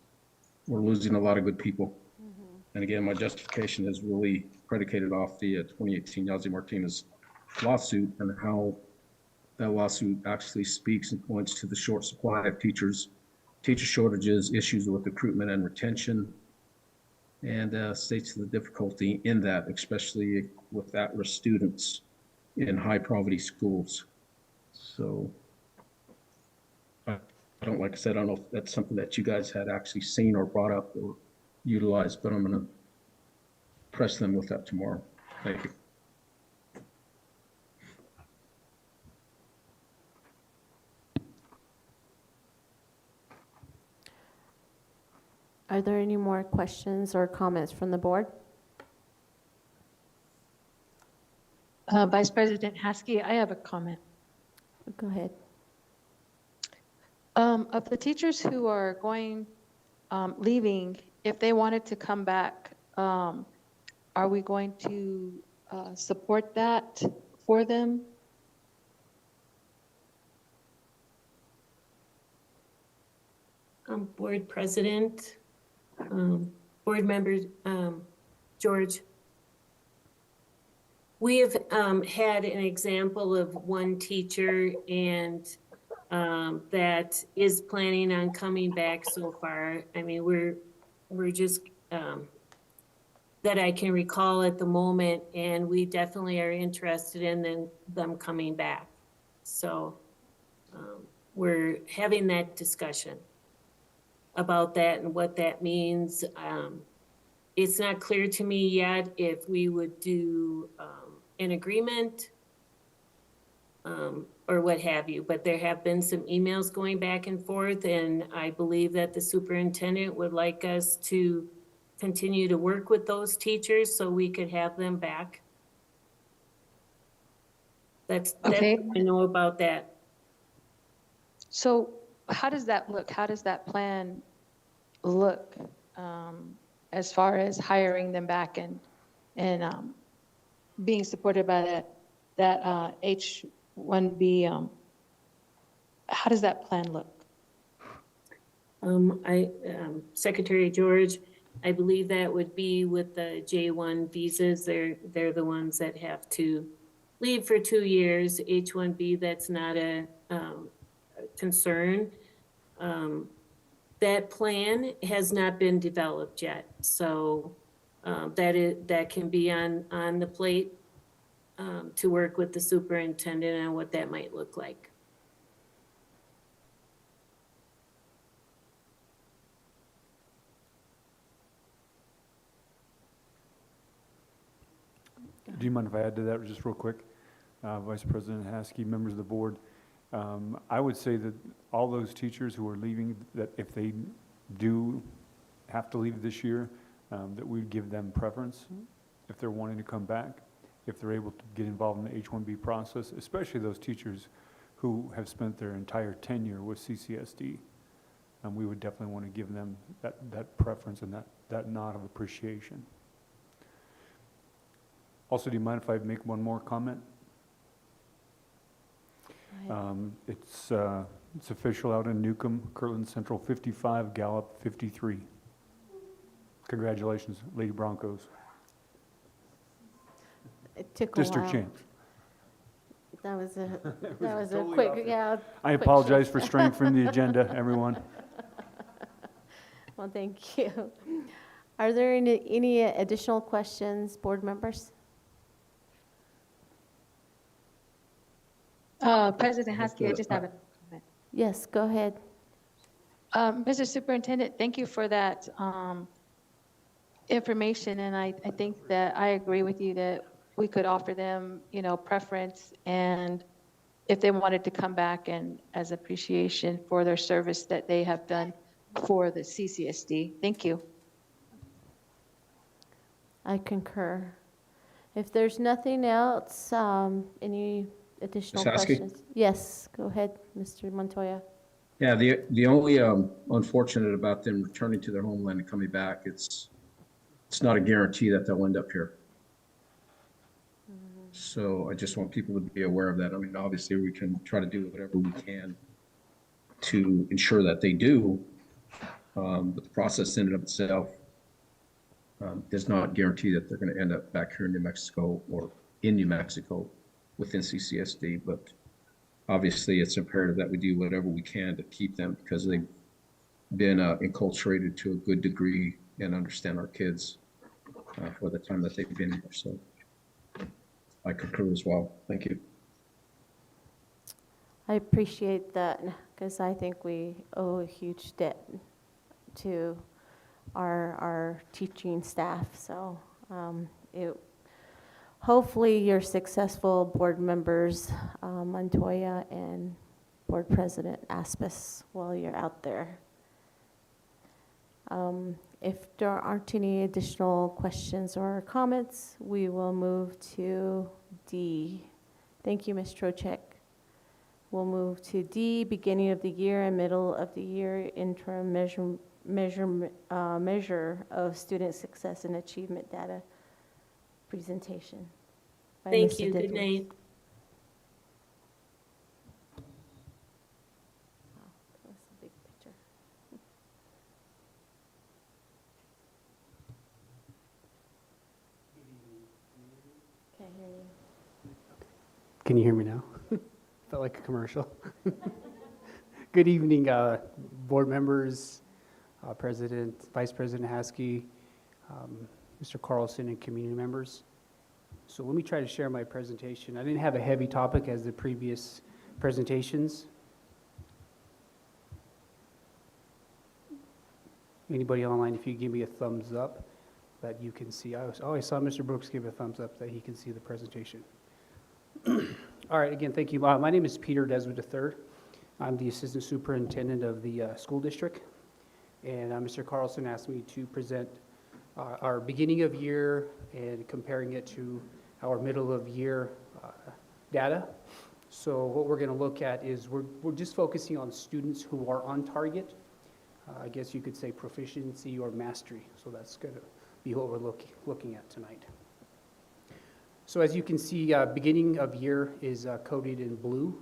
Speaker 3: we're losing a lot of good people. And again, my justification is really predicated off the 2018 Yazzie Martinez lawsuit and how that lawsuit actually speaks and points to the short supply of teachers, teacher shortages, issues with recruitment and retention, and states the difficulty in that, especially with at-risk students in high-poverty schools. So I don't, like I said, I don't know if that's something that you guys had actually seen or brought up or utilized, but I'm going to press them with that tomorrow. Thank you.
Speaker 11: Are there any more questions or comments from the board?
Speaker 13: Vice President Haskey, I have a comment.
Speaker 11: Go ahead.
Speaker 13: Of the teachers who are going, leaving, if they wanted to come back, are we going to support that for them?
Speaker 12: Board President, board members, George. We have had an example of one teacher and that is planning on coming back so far. I mean, we're just, that I can recall at the moment, and we definitely are interested in them coming back. So we're having that discussion about that and what that means. It's not clear to me yet if we would do an agreement or what have you, but there have been some emails going back and forth, and I believe that the superintendent would like us to continue to work with those teachers so we could have them back. That's
Speaker 13: Okay.
Speaker 12: what I know about that.
Speaker 13: So how does that look? How does that plan look as far as hiring them back and being supported by that H-1B? How does that plan look?
Speaker 12: Secretary George, I believe that would be with the J1 visas. They're the ones that have to leave for 2 years. H-1B, that's not a concern. That plan has not been developed yet, so that can be on the plate to work with the superintendent on what that might look like.
Speaker 6: Do you mind if I add to that just real quick? Vice President Haskey, members of the board, I would say that all those teachers who are leaving, that if they do have to leave this year, that we would give them preference if they're wanting to come back, if they're able to get involved in the H-1B process, especially those teachers who have spent their entire tenure with CCSD. We would definitely want to give them that preference and that nod of appreciation. Also, do you mind if I make one more comment? It's official out in Newcomb, Kirtland Central 55, Gallup 53. Congratulations, Lady Broncos.
Speaker 11: It took a
Speaker 6: District
Speaker 11: while.
Speaker 6: champs.
Speaker 11: That was a
Speaker 6: totally
Speaker 11: quick,
Speaker 6: off it.
Speaker 11: yeah.
Speaker 6: I
Speaker 11: quick
Speaker 6: apologize
Speaker 11: shift.
Speaker 6: for straying from the agenda, everyone.
Speaker 11: Well, thank you. Are there any additional questions, board members?
Speaker 13: President Husky, I just have a comment.
Speaker 11: Yes, go ahead.
Speaker 13: Mr. Superintendent, thank you for that information, and I think that I agree with you that we could offer them, preference, and if they wanted to come back and as appreciation for their service that they have done for the CCSD. Thank you.
Speaker 11: I concur. If there's nothing else, any additional
Speaker 3: Ms. Haskey?
Speaker 11: questions? Yes, go ahead, Mr. Montoya.
Speaker 3: Yeah, the only unfortunate about them returning to their homeland and coming back, it's not a guarantee that they'll end up here. So I just want people to be aware of that. I mean, obviously we can try to do whatever we can to ensure that they do, but the process in and of itself does not guarantee that they're going to end up back here in New Mexico or in New Mexico within CCSD. But obviously it's imperative that we do whatever we can to keep them because they've been enculturated to a good degree and understand our kids for the time that they've been here. So I concur as well. Thank you.
Speaker 11: I appreciate that because I think we owe a huge debt to our teaching staff. So hopefully you're successful, board members Montoya and Board President Aspis, while you're out there. If there aren't any additional questions or comments, we will move to D. Thank you, Ms. Trocek. We'll move to D, beginning of the year and middle of the year interim measure of student success and achievement data presentation. by
Speaker 12: Thank
Speaker 11: Mr.
Speaker 12: you. Good
Speaker 11: Didley.
Speaker 12: night.
Speaker 11: Wow, that's a big picture. Can't hear you.
Speaker 4: Can you hear me now? Felt like a commercial. Good evening, board members, President, Vice President Haskey, Mr. Carlson, and community members. So let me try to share my presentation. I didn't have a heavy topic as the previous presentations. Anybody online, if you give me a thumbs up that you can see. I saw Mr. Brooks give a thumbs up that he can see the presentation. All right, again, thank you. My name is Peter Desmond III. I'm the Assistant Superintendent of the school district. And Mr. Carlson asked me to present our beginning of year and comparing it to our middle of year data. So what we're going to look at is we're just focusing on students who are on target. I guess you could say proficiency or mastery. So that's going to be what we're looking at tonight. So as you can see, beginning of year is coded in blue,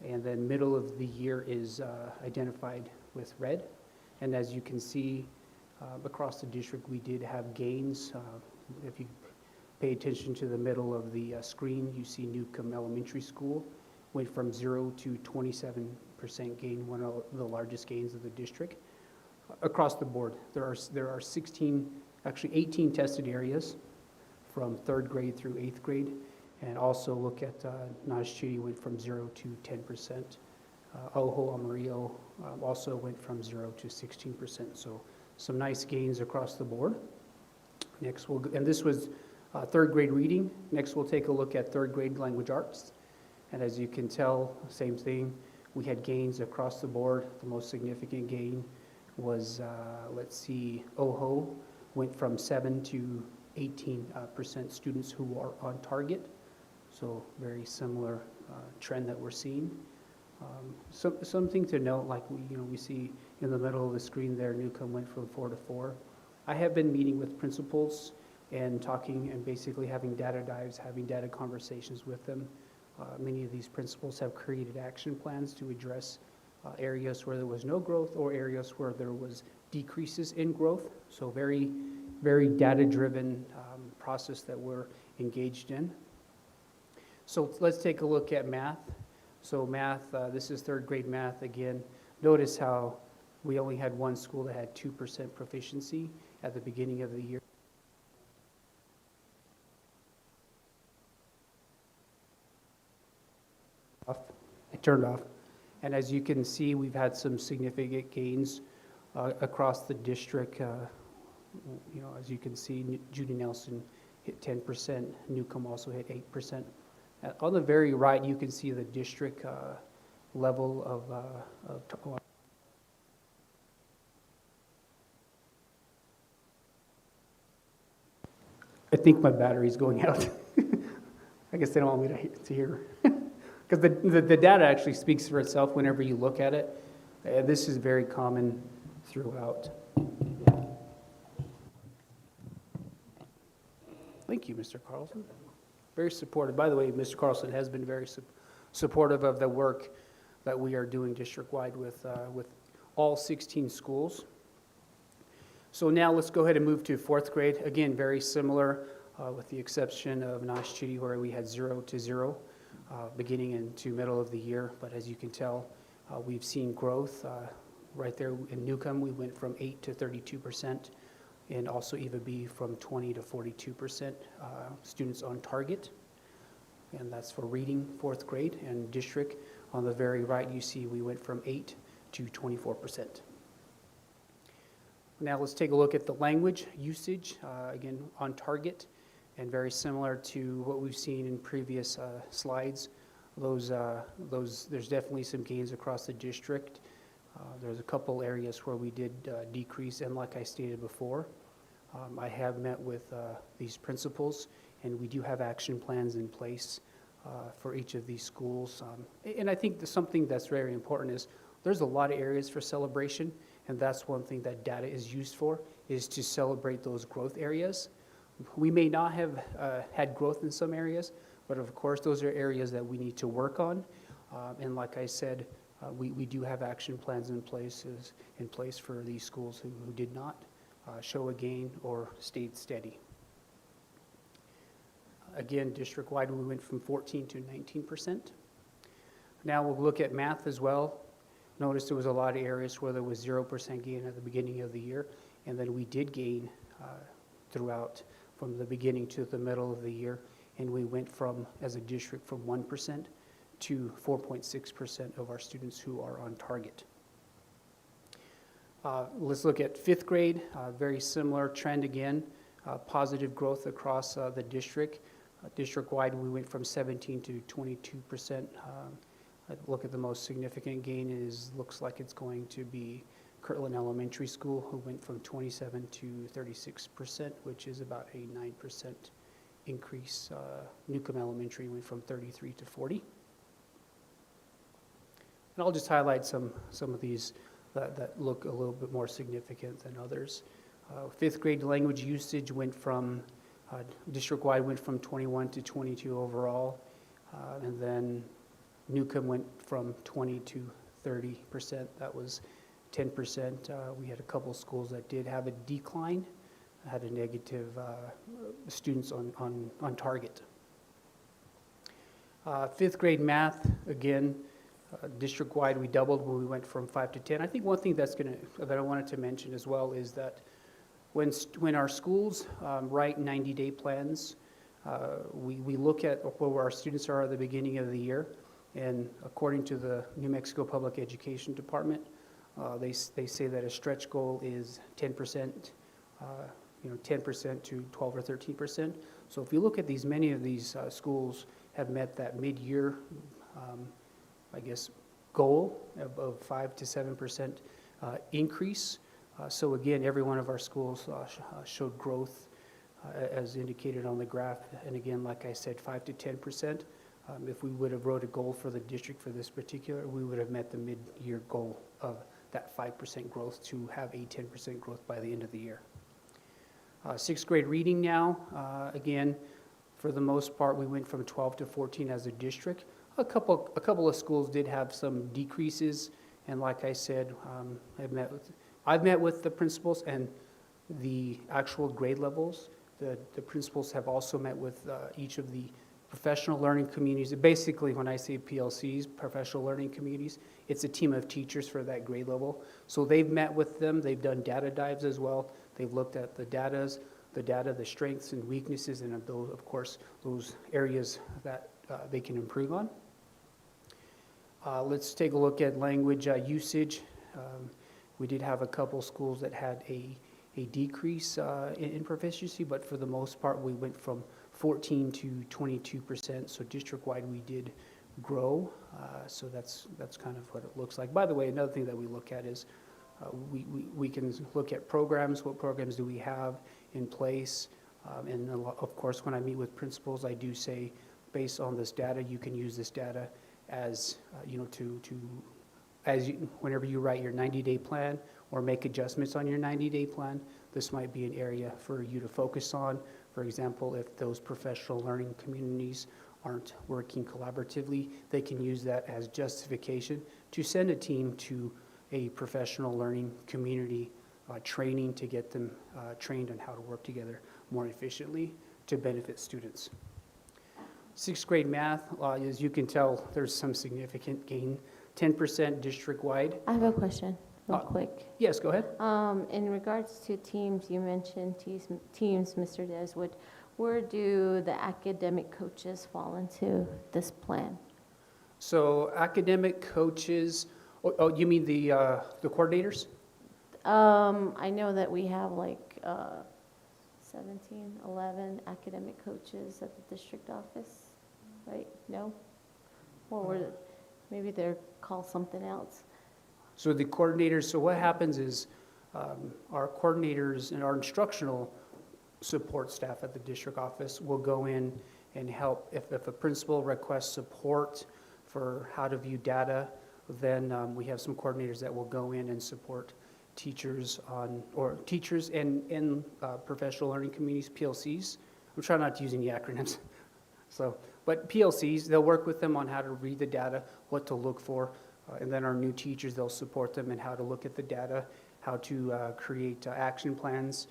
Speaker 4: and then middle of the year is identified with red. And as you can see, across the district, we did have gains. If you pay attention to the middle of the screen, you see Newcomb Elementary School went from 0 to 27% gain, one of the largest gains of the district. Across the board, there are 18 tested areas from 3rd grade through 8th grade, and also look at Najchiti went from 0 to 10%. Ojo Amarillo also went from 0 to 16%. So some nice gains across the board. Next, and this was 3rd grade reading. Next, we'll take a look at 3rd grade language arts. And as you can tell, same thing. We had gains across the board. The most significant gain was, let's see, Ojo went from 7 to 18% students who are on target. So very similar trend that we're seeing. Something to note, like we see in the middle of the screen there, Newcomb went from 4 to 4. I have been meeting with principals and talking and basically having data dives, having data conversations with them. Many of these principals have created action plans to address areas where there was no growth or areas where there was decreases in growth. So very, very data-driven process that we're engaged in. So let's take a look at math. So math, this is third grade math again. Notice how we only had one school that had 2% proficiency at the beginning of the year. I turned off. And as you can see, we've had some significant gains across the district. As you can see, Judy Nelson hit 10%, Newcomb also hit 8%. On the very right, you can see the district level of I think my battery's going out. I guess they don't want me to hear. Because the data actually speaks for itself whenever you look at it. This is very common throughout. Thank you, Mr. Carlson. Very supportive. By the way, Mr. Carlson has been very supportive of the work that we are doing district-wide with all 16 schools. So now let's go ahead and move to fourth grade. Again, very similar with the exception of Nash Chitty, where we had 0 to 0 beginning into middle of the year. But as you can tell, we've seen growth right there in Newcomb. We went from 8 to 32%, and also Eva B from 20 to 42% students on target. And that's for reading fourth grade. And district, on the very right, you see we went from 8 to 24%. Now let's take a look at the language usage, again on target, and very similar to what we've seen in previous slides. There's definitely some gains across the district. There's a couple areas where we did decrease, and like I stated before, I have met with these principals, and we do have action plans in place for each of these schools. And I think something that's very important is there's a lot of areas for celebration, and that's one thing that data is used for, is to celebrate those growth areas. We may not have had growth in some areas, but of course those are areas that we need to work on. And like I said, we do have action plans in place for these schools who did not show a gain or stayed steady. Again, district-wide, we went from 14 to 19%. Now we'll look at math as well. Notice there was a lot of areas where there was 0% gain at the beginning of the year, and then we did gain throughout from the beginning to the middle of the year, and we went from, as a district, from 1% to 4.6% of our students who are on target. Let's look at fifth grade, very similar trend again, positive growth across the district. District-wide, we went from 17 to 22%. Look at the most significant gain looks like it's going to be Kirtland Elementary School, who went from 27 to 36%, which is about a 9% increase. Newcomb Elementary went from 33 to 40. And I'll just highlight some of these that look a little bit more significant than others. Fifth grade language usage went from, district-wide went from 21 to 22 overall, and then Newcomb went from 20 to 30%. That was 10%. We had a couple schools that did have a decline, had a negative students on target. Fifth grade math, again, district-wide, we doubled when we went from 5 to 10. I think one thing that I wanted to mention as well is that when our schools write 90-day plans, we look at where our students are at the beginning of the year, and according to the New Mexico Public Education Department, they say that a stretch goal is 10%, 10% to 12 or 13%. So if you look at these, many of these schools have met that mid-year goal of 5 to 7% increase. So again, every one of our schools showed growth as indicated on the graph. And again, like I said, 5 to 10%. If we would have wrote a goal for the district for this particular, we would have met the mid-year goal of that 5% growth to have a 10% growth by the end of the year. Sixth grade reading now, again, for the most part, we went from 12 to 14 as a district. A couple of schools did have some decreases, and like I said, I've met with the principals and the actual grade levels. The principals have also met with each of the professional learning communities. Basically, when I say PLCs, professional learning communities, it's a team of teachers for that grade level. So they've met with them. They've done data dives as well. They've looked at the data, the strengths and weaknesses, and those, of course, those areas that they can improve on. Let's take a look at language usage. We did have a couple schools that had a decrease in proficiency, but for the most part, we went from 14 to 22%. So district-wide, we did grow. So that's kind of what it looks like. By the way, another thing that we look at is we can look at programs. What programs do we have in place? And of course, when I meet with principals, I do say, based on this data, you can use this data as whenever you write your 90-day plan or make adjustments on your 90-day plan, this might be an area for you to focus on. For example, if those professional learning communities aren't working collaboratively, they can use that as justification to send a team to a professional learning community training to get them trained on how to work together more efficiently to benefit students. Sixth grade math, as you can tell, there's some significant gain, 10% district-wide.
Speaker 11: I have a question, real quick.
Speaker 4: Yes, go ahead.
Speaker 11: In regards to teams, you mentioned teams, Mr. Deswood. Where do the academic coaches fall into this plan?
Speaker 4: So academic coaches, you mean the coordinators?
Speaker 11: I know that we have like 17, 11 academic coaches at the district office, right? No? Or maybe they're called something else.
Speaker 4: So the coordinators, so what happens is our coordinators and our instructional support staff at the district office will go in and help. If a principal requests support for how to view data, then we have some coordinators that will go in and support teachers in professional learning communities, PLCs. I'm trying not to use any acronyms. But PLCs, they'll work with them on how to read the data, what to look for, and then our new teachers, they'll support them in how to look at the data, how to create action plans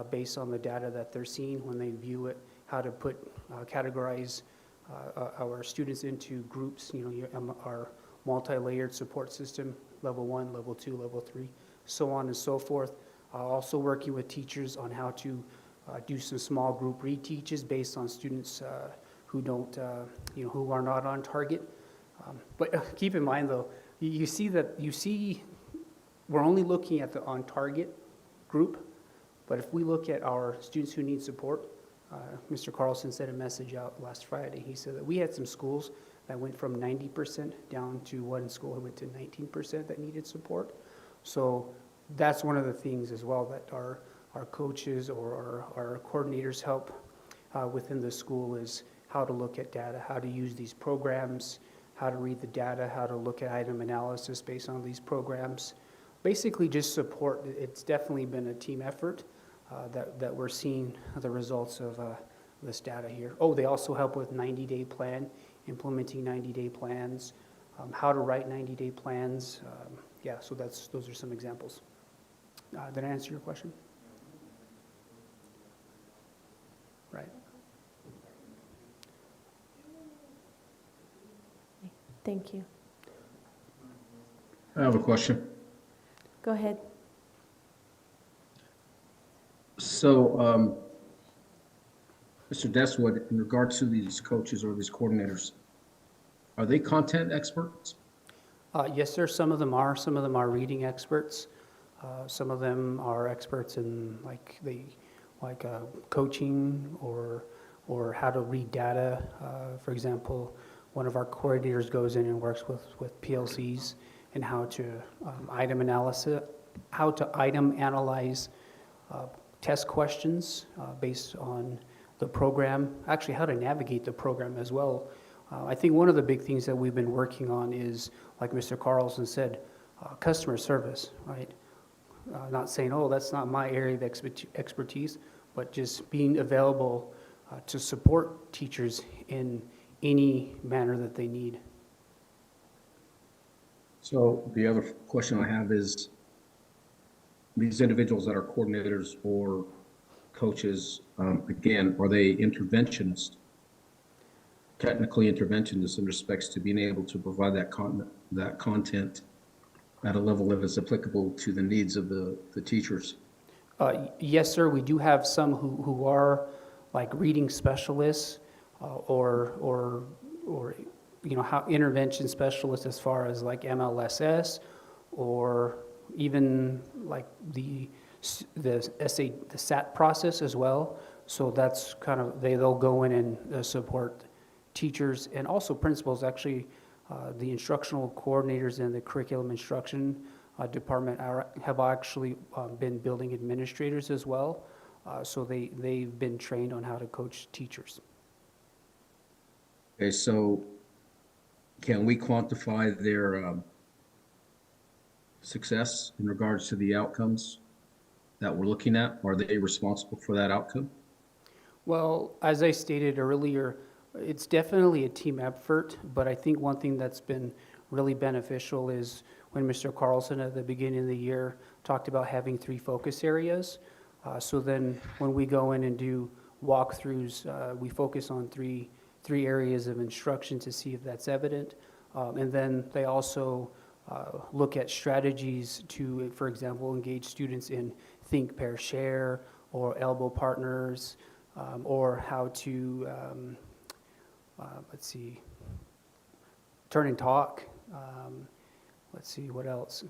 Speaker 4: based on the data that they're seeing when they view it, how to categorize our students into groups, our multi-layered support system, level 1, level 2, level 3, so on and so forth. Also working with teachers on how to do some small group reteaches based on students who are not on target. But keep in mind though, you see we're only looking at the on target group, but if we look at our students who need support, Mr. Carlson sent a message out last Friday. He said that we had some schools that went from 90% down to one school that went to 19% that needed support. So that's one of the things as well that our coaches or our coordinators help within the school is how to look at data, how to use these programs, how to read the data, how to look at item analysis based on these programs. Basically just support. It's definitely been a team effort that we're seeing the results of this data here. Oh, they also help with 90-day plan, implementing 90-day plans, how to write 90-day plans. Yeah, so those are some examples. Did I answer your question? Right.
Speaker 11: Thank you.
Speaker 3: I have a question.
Speaker 11: Go ahead.
Speaker 3: So, Mr. Deswood, in regard to these coaches or these coordinators, are they content experts?
Speaker 4: Yes, sir. Some of them are. Some of them are reading experts. Some of them are experts in coaching or how to read data. For example, one of our coordinators goes in and works with PLCs and how to item analysis how to item analyze test questions based on the program, actually how to navigate the program as well. I think one of the big things that we've been working on is, like Mr. Carlson said, customer service, right? Not saying, oh, that's not my area of expertise, but just being available to support teachers in any manner that they need.
Speaker 3: So the other question I have is, these individuals that are coordinators or coaches, again, are they interventionists? Technically interventionists in respects to being able to provide that content at a level that is applicable to the needs of the teachers?
Speaker 4: Yes, sir. We do have some who are like reading specialists or you know, how intervention specialists as far as like MLSS, or even like the SAT process as well. So that's kind of, they'll go in and support teachers and also principals. Actually, the instructional coordinators in the curriculum instruction department have actually been building administrators as well. So they've been trained on how to coach teachers.
Speaker 3: Okay, so can we quantify their success in regards to the outcomes that we're looking at? Are they responsible for that outcome?
Speaker 4: Well, as I stated earlier, it's definitely a team effort, but I think one thing that's been really beneficial is when Mr. Carlson at the beginning of the year talked about having 3 focus areas. So then when we go in and do walkthroughs, we focus on three areas of instruction to see if that's evident. And then they also look at strategies to, for example, engage students in think, pair, share, or elbow partners, or how to, let's see, turn and talk. Let's see, what else?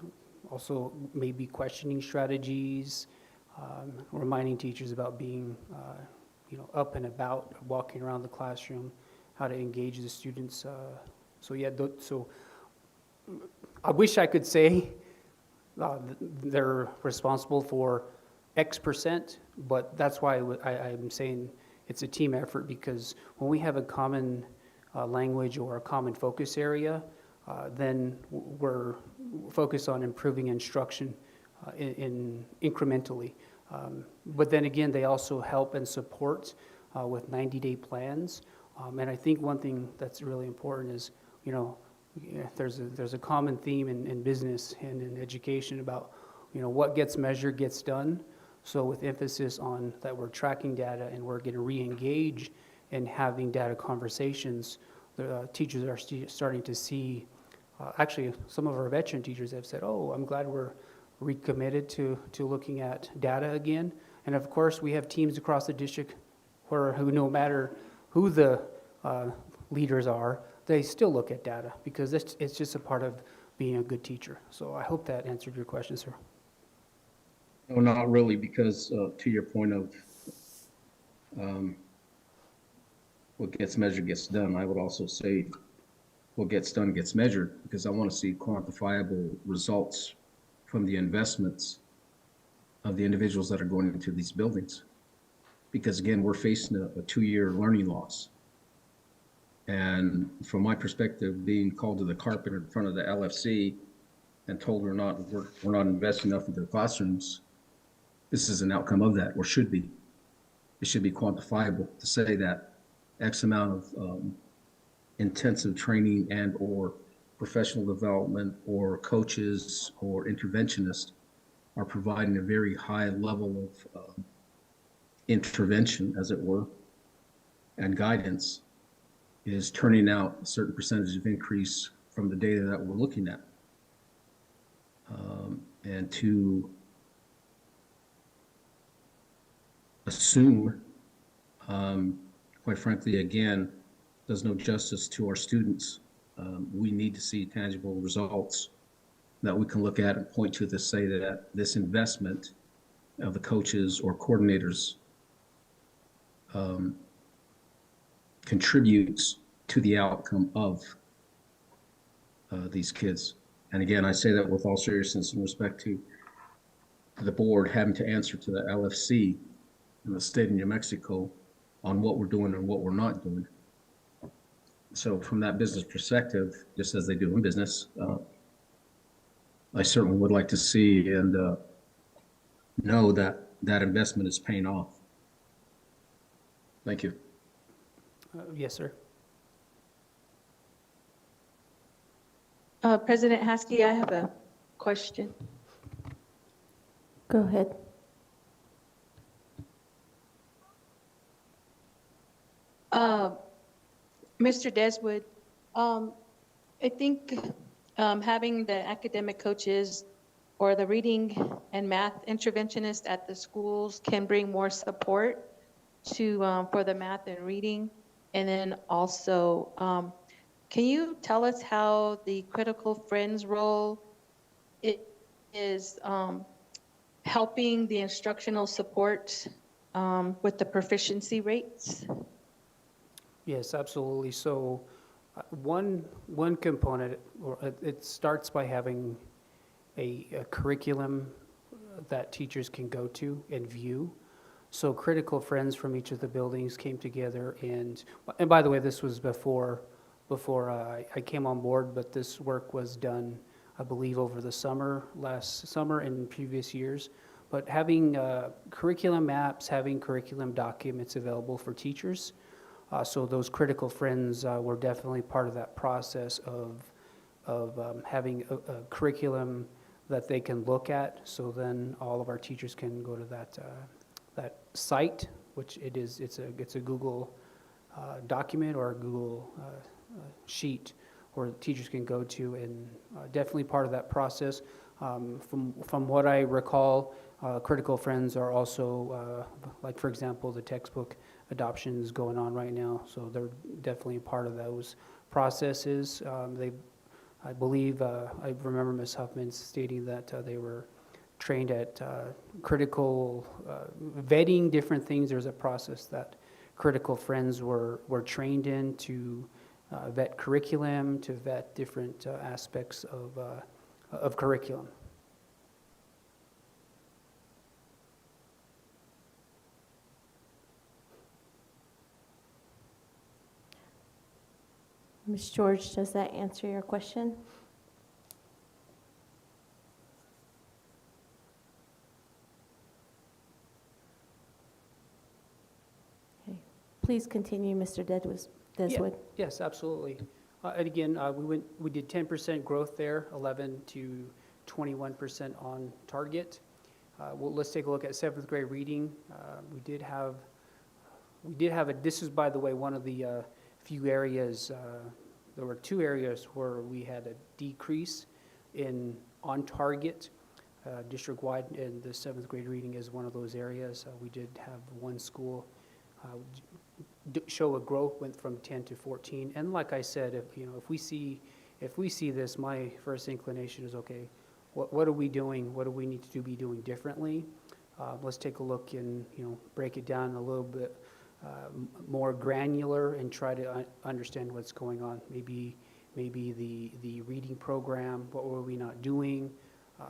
Speaker 4: Also, maybe questioning strategies, reminding teachers about being, you know, up and about, walking around the classroom, how to engage the students. So yeah, so I wish I could say they're responsible for X%, but that's why I'm saying it's a team effort, because when we have a common language or a common focus area, then we're focused on improving instruction in incrementally. But then again, they also help and support with 90-day plans. And I think one thing that's really important is, you know, there's a common theme in business and in education about, you know, what gets measured gets done. So with emphasis on that, we're tracking data and we're going to re-engage in having data conversations. The teachers are starting to see, actually some of our veteran teachers have said, oh, I'm glad we're recommitted to looking at data again. And of course, we have teams across the district who no matter who the leaders are, they still look at data, because it's just a part of being a good teacher. So I hope that answered your question, sir.
Speaker 3: No, not really, because to your point of what gets measured gets done, I would also say what gets done gets measured, because I want to see quantifiable results from the investments of the individuals that are going into these buildings. Because again, we're facing a 2-year learning loss. And from my perspective, being called to the carpet in front of the LFC and told we're not investing enough in their classrooms, this is an outcome of that, or should be. It should be quantifiable to say that X amount of intensive training and or professional development or coaches or interventionists are providing a very high level of intervention, as it were, and guidance is turning out a certain percentage of increase from the data that we're looking at. And to assume, quite frankly, again, does no justice to our students. We need to see tangible results that we can look at and point to say that this investment of the coaches or coordinators contributes to the outcome of these kids. And again, I say that with all seriousness in respect to the board having to answer to the LFC in the state of New Mexico on what we're doing and what we're not doing. So from that business perspective, just as they do in business, I certainly would like to see and know that that investment is paying off. Thank you.
Speaker 4: Yes, sir.
Speaker 13: President Haskell, I have a question.
Speaker 11: Go ahead.
Speaker 13: Mr. Deswood, I think having the academic coaches or the reading and math interventionist at the schools can bring more support to for the math and reading. And then also, can you tell us how the Critical Friends role is helping the instructional support with the proficiency rates?
Speaker 4: Yes, absolutely. So one component, or it starts by having a curriculum that teachers can go to and view. So Critical Friends from each of the buildings came together, and by the way, this was before I came on board, but this work was done, I believe, over the summer, last summer and previous years. But having curriculum maps, having curriculum documents available for teachers. So those Critical Friends were definitely part of that process of having a curriculum that they can look at. So then all of our teachers can go to that site, which it's a Google document or a Google sheet where teachers can go to, and definitely part of that process. From what I recall, Critical Friends are also, like for example, the textbook adoption is going on right now, so they're definitely a part of those processes. I believe, I remember Ms. Huffman stating that they were trained at critical vetting different things. There's a process that Critical Friends were trained in to vet curriculum, to vet different aspects of curriculum.
Speaker 11: Ms. George, does that answer your question? Okay. Please continue, Mr. Deswood.
Speaker 4: Yes, absolutely. And again, we did 10% growth there, 11 to 21% on target. Well, let's take a look at 7th grade reading. We did have this is, by the way, one of the few areas, there were 2 areas where we had a decrease in on target district-wide, and the 7th grade reading is one of those areas. We did have one school show a growth, went from 10 to 14, and like I said, if we see this, my first inclination is, okay, what are we doing? What do we need to be doing differently? Let's take a look and break it down a little bit more granular and try to understand what's going on. Maybe the reading program, what were we not doing?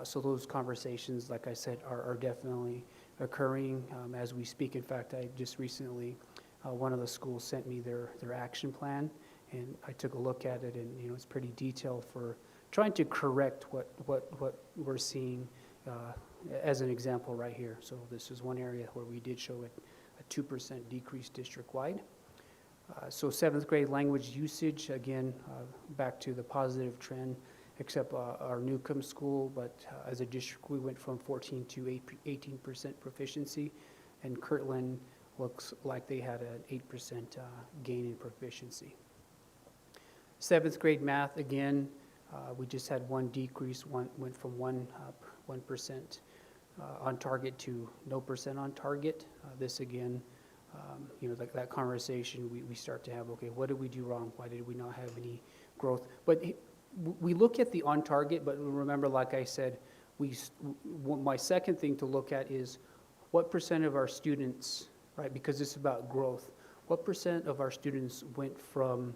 Speaker 4: So those conversations, like I said, are definitely occurring as we speak. In fact, I just recently, one of the schools sent me their action plan, and I took a look at it, and it's pretty detailed for trying to correct what we're seeing as an example right here. So this is one area where we did show a 2% decrease district-wide. So 7th grade language usage, again, back to the positive trend, except our Newcomb school, but as a district, we went from 14 to 18% proficiency, and Kirtland looks like they had an 8% gain in proficiency. 7th grade math, again, we just had one decrease, went from 1% on target to no % on target. This again, that conversation we start to have, okay, what did we do wrong? Why did we not have any growth? But we look at the on target, but remember, like I said, my second thing to look at is what % of our students, right, because it's about growth, what % of our students went from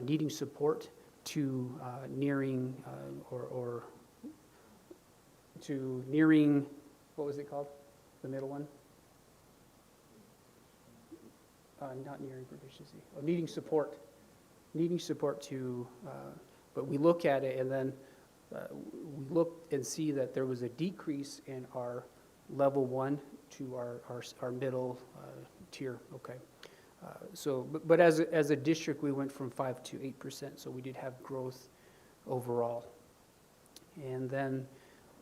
Speaker 4: needing support to nearing what was it called? The middle one? Not nearing proficiency, oh, needing support to, but we look at it and then we look and see that there was a decrease in our level 1 to our middle tier, okay. But as a district, we went from 5 to 8%, so we did have growth overall. And then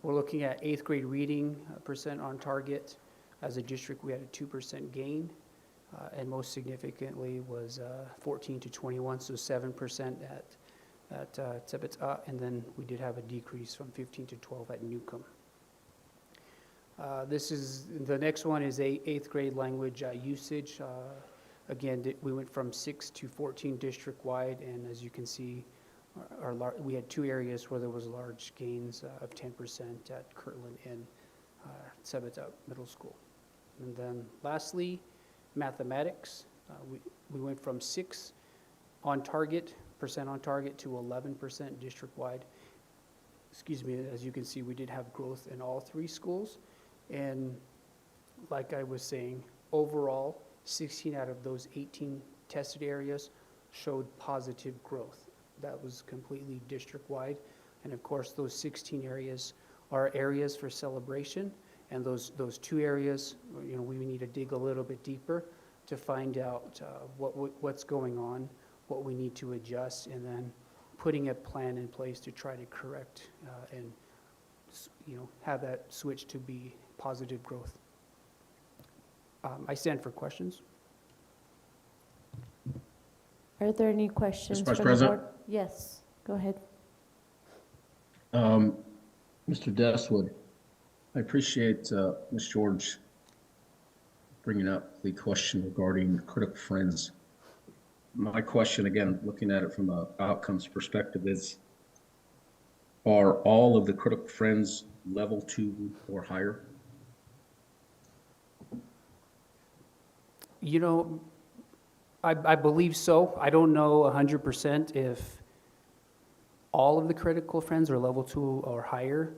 Speaker 4: we're looking at 8th grade reading percent on target. As a district, we had a 2% gain, and most significantly was 14 to 21, so 7% at Tsebetsa, and then we did have a decrease from 15 to 12 at Newcomb. The next one is 8th grade language usage. Again, we went from 6 to 14 district-wide, and as you can see, we had 2 areas where there was large gains of 10% at Kirtland and Tsebetsa Middle School. And then lastly, mathematics. We went from 6% on target to 11% district-wide. Excuse me, as you can see, we did have growth in all 3 schools. And like I was saying, overall, 16 out of those 18 tested areas showed positive growth. That was completely district-wide. And of course, those 16 areas are areas for celebration. And those 2 areas, we need to dig a little bit deeper to find out what's going on, what we need to adjust, and then putting a plan in place to try to correct and have that switch to be positive growth. I stand for questions.
Speaker 11: Are there any questions?
Speaker 3: Vice
Speaker 11: from the
Speaker 3: President?
Speaker 11: board? Yes, go ahead.
Speaker 3: Mr. Desswood, I appreciate Ms. George bringing up the question regarding critical friends. My question, again, looking at it from an outcomes perspective, is are all of the critical friends level 2 or higher?
Speaker 4: I believe so. I don't know 100% if all of the critical friends are level 2 or higher,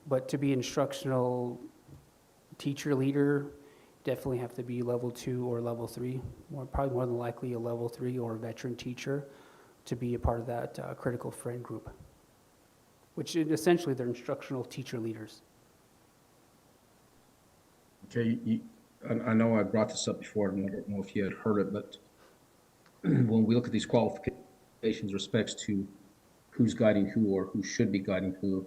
Speaker 4: but to be instructional teacher leader, definitely have to be level 2 or level 3, probably more than likely a level 3 or a veteran teacher to be a part of that critical friend group, which is essentially they're instructional teacher leaders.
Speaker 3: Okay, I know I brought this up before, and I don't know if you had heard it, but when we look at these qualifications respects to who's guiding who or who should be guiding who,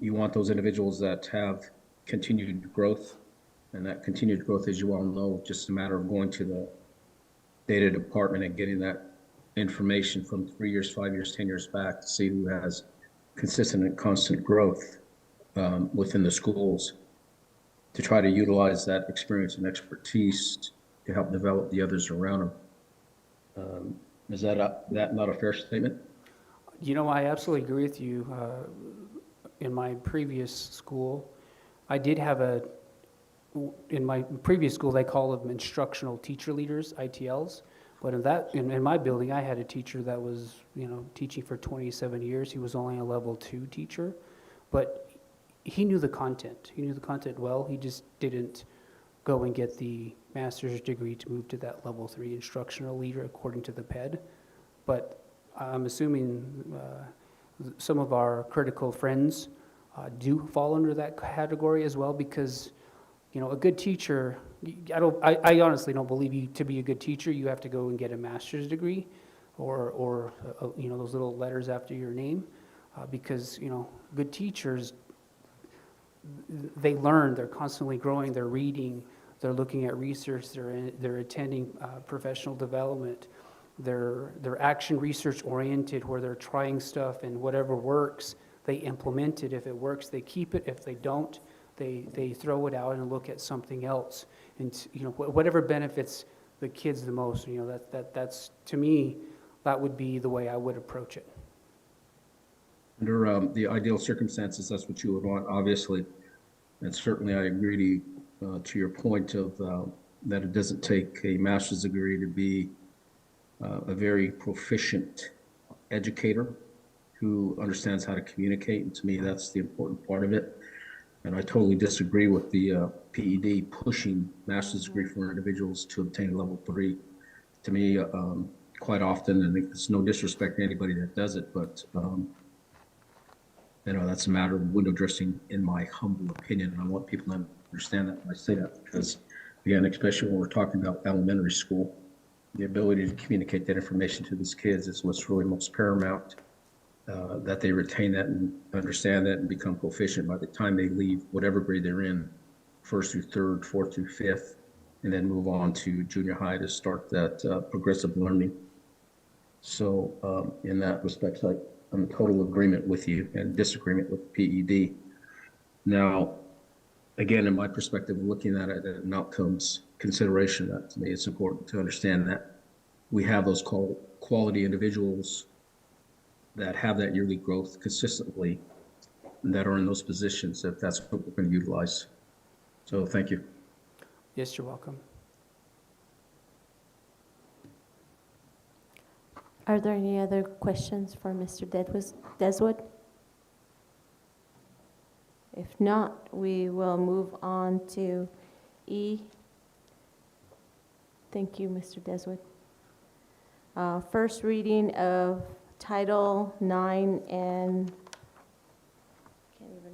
Speaker 3: you want those individuals that have continued growth, and that continued growth, as you all know, just a matter of going to the data department and getting that information from 3 years, 5 years, 10 years back to see who has consistent and constant growth within the schools, to try to utilize that experience and expertise to help develop the others around them. Is that not a fair statement?
Speaker 4: I absolutely agree with you. In my previous school, I did have in my previous school, they call them instructional teacher leaders, ITLs. But in my building, I had a teacher that was, teaching for 27 years. He was only a level 2 teacher, but he knew the content. He knew the content well. He just didn't go and get the master's degree to move to that level 3 instructional leader according to the PED. But I'm assuming some of our critical friends do fall under that category as well, because a good teacher, I honestly don't believe to be a good teacher, you have to go and get a master's degree or those little letters after your name, because, good teachers, they learn, they're constantly growing, they're reading, they're looking at research, they're attending professional development, they're action research oriented, where they're trying stuff, and whatever works, they implement it. If it works, they keep it. If they don't, they throw it out and look at something else. And whatever benefits the kids the most, that's to me, that would be the way I would approach it.
Speaker 3: Under the ideal circumstances, that's what you would want, obviously. And certainly I agree to your point of that it doesn't take a master's degree to be a very proficient educator who understands how to communicate. And to me, that's the important part of it. And I totally disagree with the PED pushing master's degree for individuals to obtain level 3. To me, quite often, and it's no disrespect to anybody that does it, but that's a matter of window dressing, in my humble opinion. And I want people to understand that when I say that, because again, especially when we're talking about elementary school, the ability to communicate that information to these kids is what's really most paramount. That they retain that and understand that and become proficient by the time they leave whatever grade they're in, 1st through 3rd, 4th through 5th, and then move on to junior high to start that progressive learning. So in that respect, I'm in total agreement with you and disagreement with PED. Now, again, in my perspective, looking at it as an outcomes consideration, that to me it's important to understand that we have those quality individuals that have that yearly growth consistently that are in those positions, if that's what we're going to utilize. So thank you.
Speaker 4: Yes, you're welcome.
Speaker 11: Are there any other questions for Mr. Deswood? If not, we will move on to E. Thank you, Mr. Deswood. First reading of Title 9 and can't even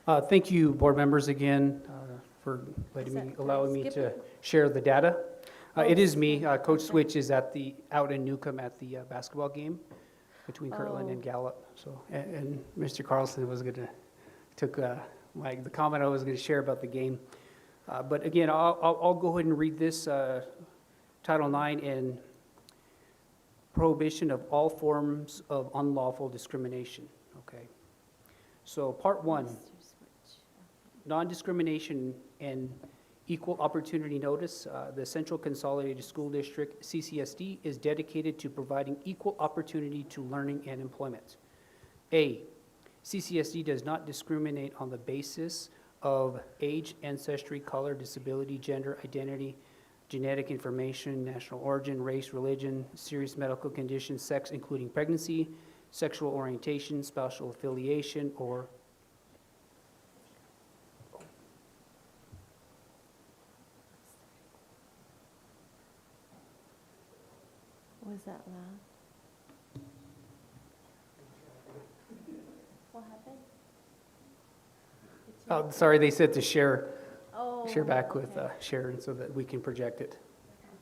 Speaker 11: read.
Speaker 4: Thank you, board members, again, for allowing me to share the data. It is me. Coach Switch is out in Newcomb at the basketball game between Kirtland and Gallup. So, and Mr. Carlson took the comment I was going to share about the game. But again, I'll go ahead and read this, Title IX and prohibition of all forms of unlawful discrimination, okay? So Part 1, non-discrimination and equal opportunity notice. The Central Consolidated School District, CCSD, is dedicated to providing equal opportunity to learning and employment. A, CCSD does not discriminate on the basis of age, ancestry, color, disability, gender, identity, genetic information, national origin, race, religion, serious medical condition, sex, including pregnancy, sexual orientation, spousal affiliation, or
Speaker 11: Was that loud? What happened?
Speaker 4: oh, sorry, they said to share back
Speaker 11: Oh,
Speaker 4: with
Speaker 11: okay.
Speaker 4: Sharon so that we can project it.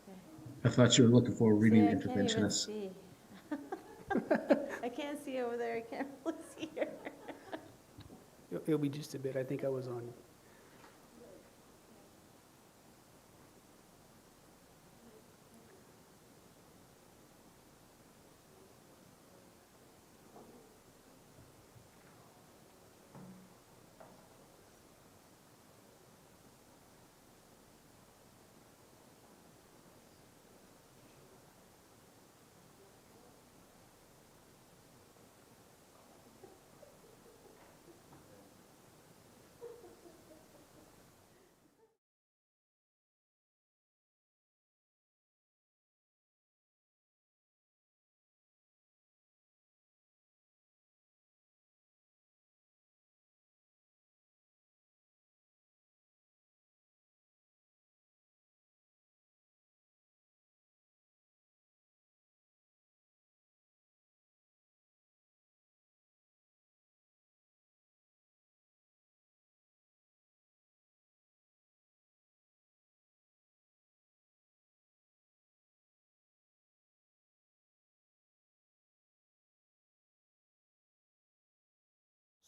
Speaker 11: Okay.
Speaker 3: I thought you were looking for a reading
Speaker 11: See, I can't even
Speaker 3: interventionist.
Speaker 11: see. I can't see over there. I can't really see here.
Speaker 4: It'll be just a bit. I think I was on.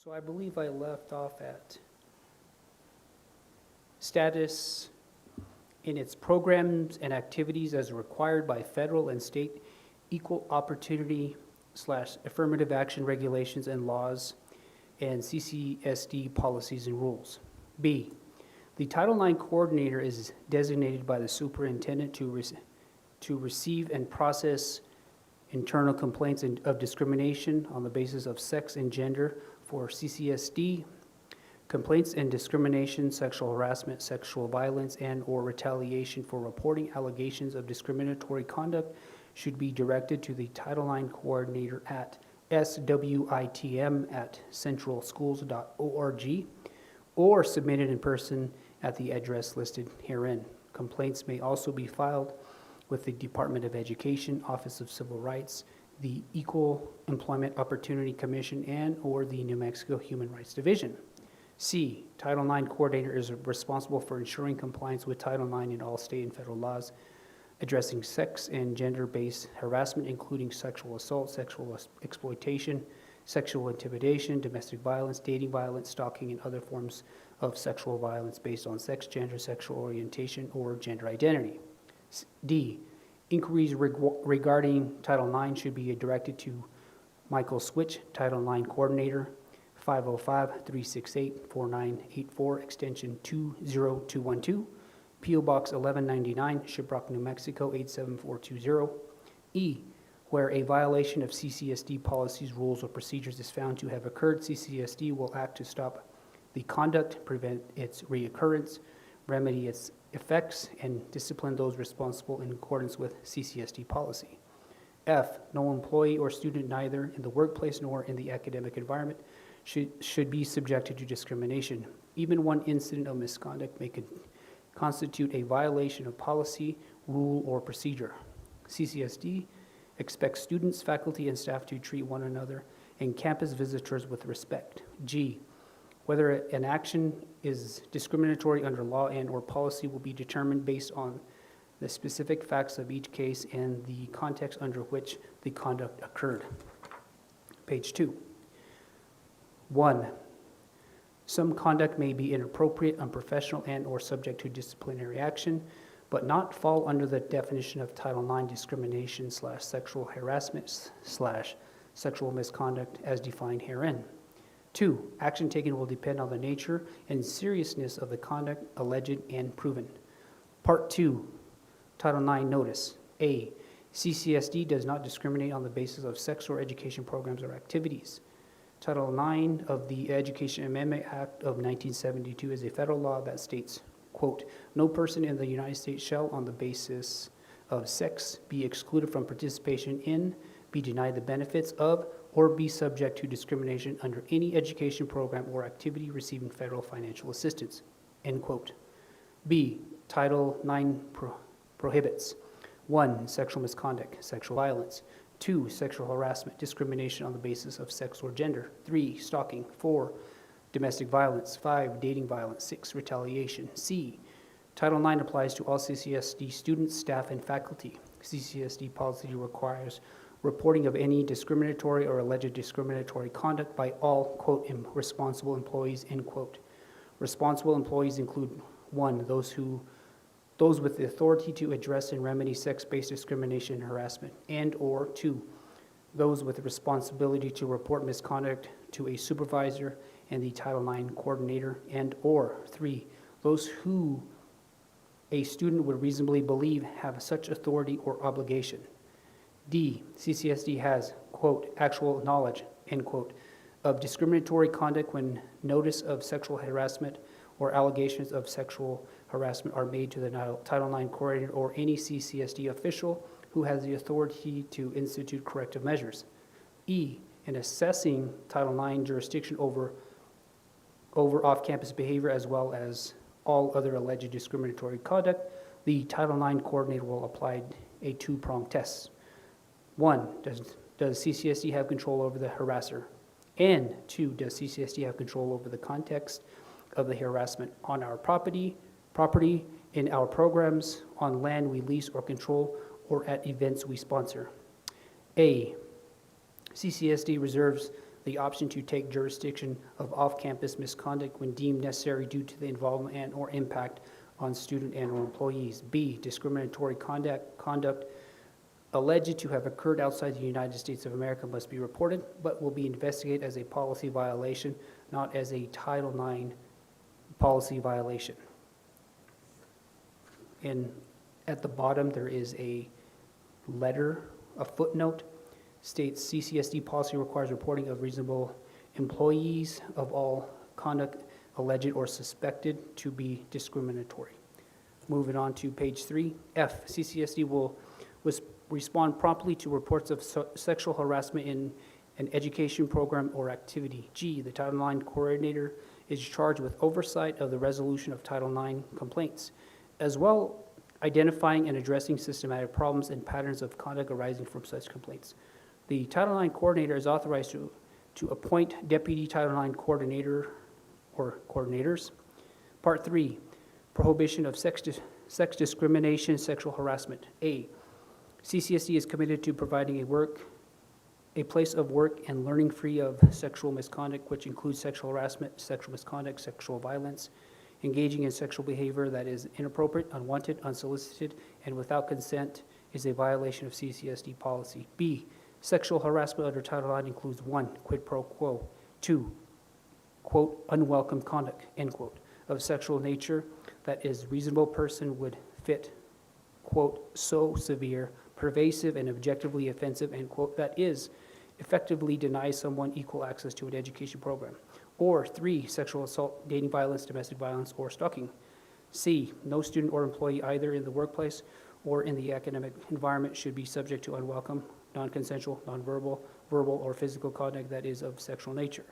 Speaker 4: So I believe I left off at status in its programs and activities as required by federal and state equal opportunity / affirmative action regulations and laws and CCSD policies and rules. B, the Title IX coordinator is designated by the superintendent to receive and process internal complaints of discrimination on the basis of sex and gender for CCSD, complaints and discrimination, sexual harassment, sexual violence, and/or retaliation for reporting allegations of discriminatory conduct should be directed to the Title IX coordinator at switm@centralschools.org or submitted in person at the address listed herein. Complaints may also be filed with the Department of Education, Office of Civil Rights, the Equal Employment Opportunity Commission, and/or the New Mexico Human Rights Division. C, Title IX coordinator is responsible for ensuring compliance with Title IX in all state and federal laws addressing sex and gender-based harassment, including sexual assault, sexual exploitation, sexual intimidation, domestic violence, dating violence, stalking, and other forms of sexual violence based on sex, gender, sexual orientation, or gender identity. D, inquiries regarding Title IX should be directed to Michael Switch, Title IX Coordinator, 505-368-4984, extension 20212, P.O. Box 1199, Shiprock, New Mexico 87420. E, where a violation of CCSD policies, rules, or procedures is found to have occurred, CCSD will act to stop the conduct, prevent its reoccurrence, remedy its effects, and discipline those responsible in accordance with CCSD policy. F, no employee or student, neither in the workplace nor in the academic environment, should be subjected to discrimination. Even one incident of misconduct may constitute a violation of policy, rule, or procedure. CCSD expects students, faculty, and staff to treat one another and campus visitors with respect. G, whether an action is discriminatory under law and/or policy will be determined based on the specific facts of each case and the context under which the conduct occurred. Page 2. 1. Some conduct may be inappropriate, unprofessional, and/or subject to disciplinary action, but not fall under the definition of Title IX discrimination/sexual harassment/sexual misconduct as defined herein. 2. Action taken will depend on the nature and seriousness of the conduct alleged and proven. Part 2, Title IX notice. A, CCSD does not discriminate on the basis of sex or education programs or activities. Title IX of the Education Amendment Act of 1972 is a federal law that states, quote, no person in the United States shall, on the basis of sex, be excluded from participation in, be denied the benefits of, or be subject to discrimination under any education program or activity receiving federal financial assistance, end quote. B, Title IX prohibits 1. Sexual misconduct, sexual violence. 2. Sexual harassment, discrimination on the basis of sex or gender. 3. Stalking. 4. Domestic violence. 5. Dating violence. 6. Retaliation. C. Title IX applies to all CCSD students, staff, and faculty. CCSD policy requires reporting of any discriminatory or alleged discriminatory conduct by all, quote, responsible employees, end quote. Responsible employees include 1. Those with the authority to address and remedy sex-based discrimination and harassment, and/or 2, those with the responsibility to report misconduct to a supervisor and the Title IX coordinator, and/or 3, those who a student would reasonably believe have such authority or obligation. D, CCSD has, quote, actual knowledge, end quote, of discriminatory conduct when notice of sexual harassment or allegations of sexual harassment are made to the Title IX coordinator or any CCSD official who has the authority to institute corrective measures. E, in assessing Title IX jurisdiction over off-campus behavior as well as all other alleged discriminatory conduct, the Title IX coordinator will apply a two-pronged test. 1, does CCSD have control over the harasser? And 2, does CCSD have control over the context of the harassment on our property, in our programs, on land we lease or control, or at events we sponsor? A, CCSD reserves the option to take jurisdiction of off-campus misconduct when deemed necessary due to the involvement and or impact on student and or employees. B, discriminatory conduct alleged to have occurred outside the United States of America must be reported, but will be investigated as a policy violation, not as a Title IX policy violation. And at the bottom, there is a letter, a footnote, states CCSD policy requires reporting of reasonable employees of all conduct alleged or suspected to be discriminatory. Moving on to page 3, F, CCSD respond promptly to reports of sexual harassment in an education program or activity. G, the Title IX coordinator is charged with oversight of the resolution of Title IX complaints, as well identifying and addressing systematic problems and patterns of conduct arising from such complaints. The Title IX coordinator is authorized to appoint deputy Title IX coordinator or coordinators. Part 3, prohibition of sex discrimination, sexual harassment. A, CCSD is committed to providing a place of work and learning free of sexual misconduct, which includes sexual harassment, sexual misconduct, sexual violence, engaging in sexual behavior that is inappropriate, unwanted, unsolicited, and without consent is a violation of CCSD policy. B, sexual harassment under Title IX includes 1, quid pro quo, 2, quote, unwelcome conduct, end quote, of sexual nature that is reasonable person would fit, quote, so severe, pervasive, and objectively offensive, end quote, that is effectively denies someone equal access to an education program. Or 3, sexual assault, dating violence, domestic violence, or stalking. C, no student or employee either in the workplace or in the academic environment should be subject to unwelcome, non-consensual, non-verbal, verbal, or physical conduct that is of sexual nature.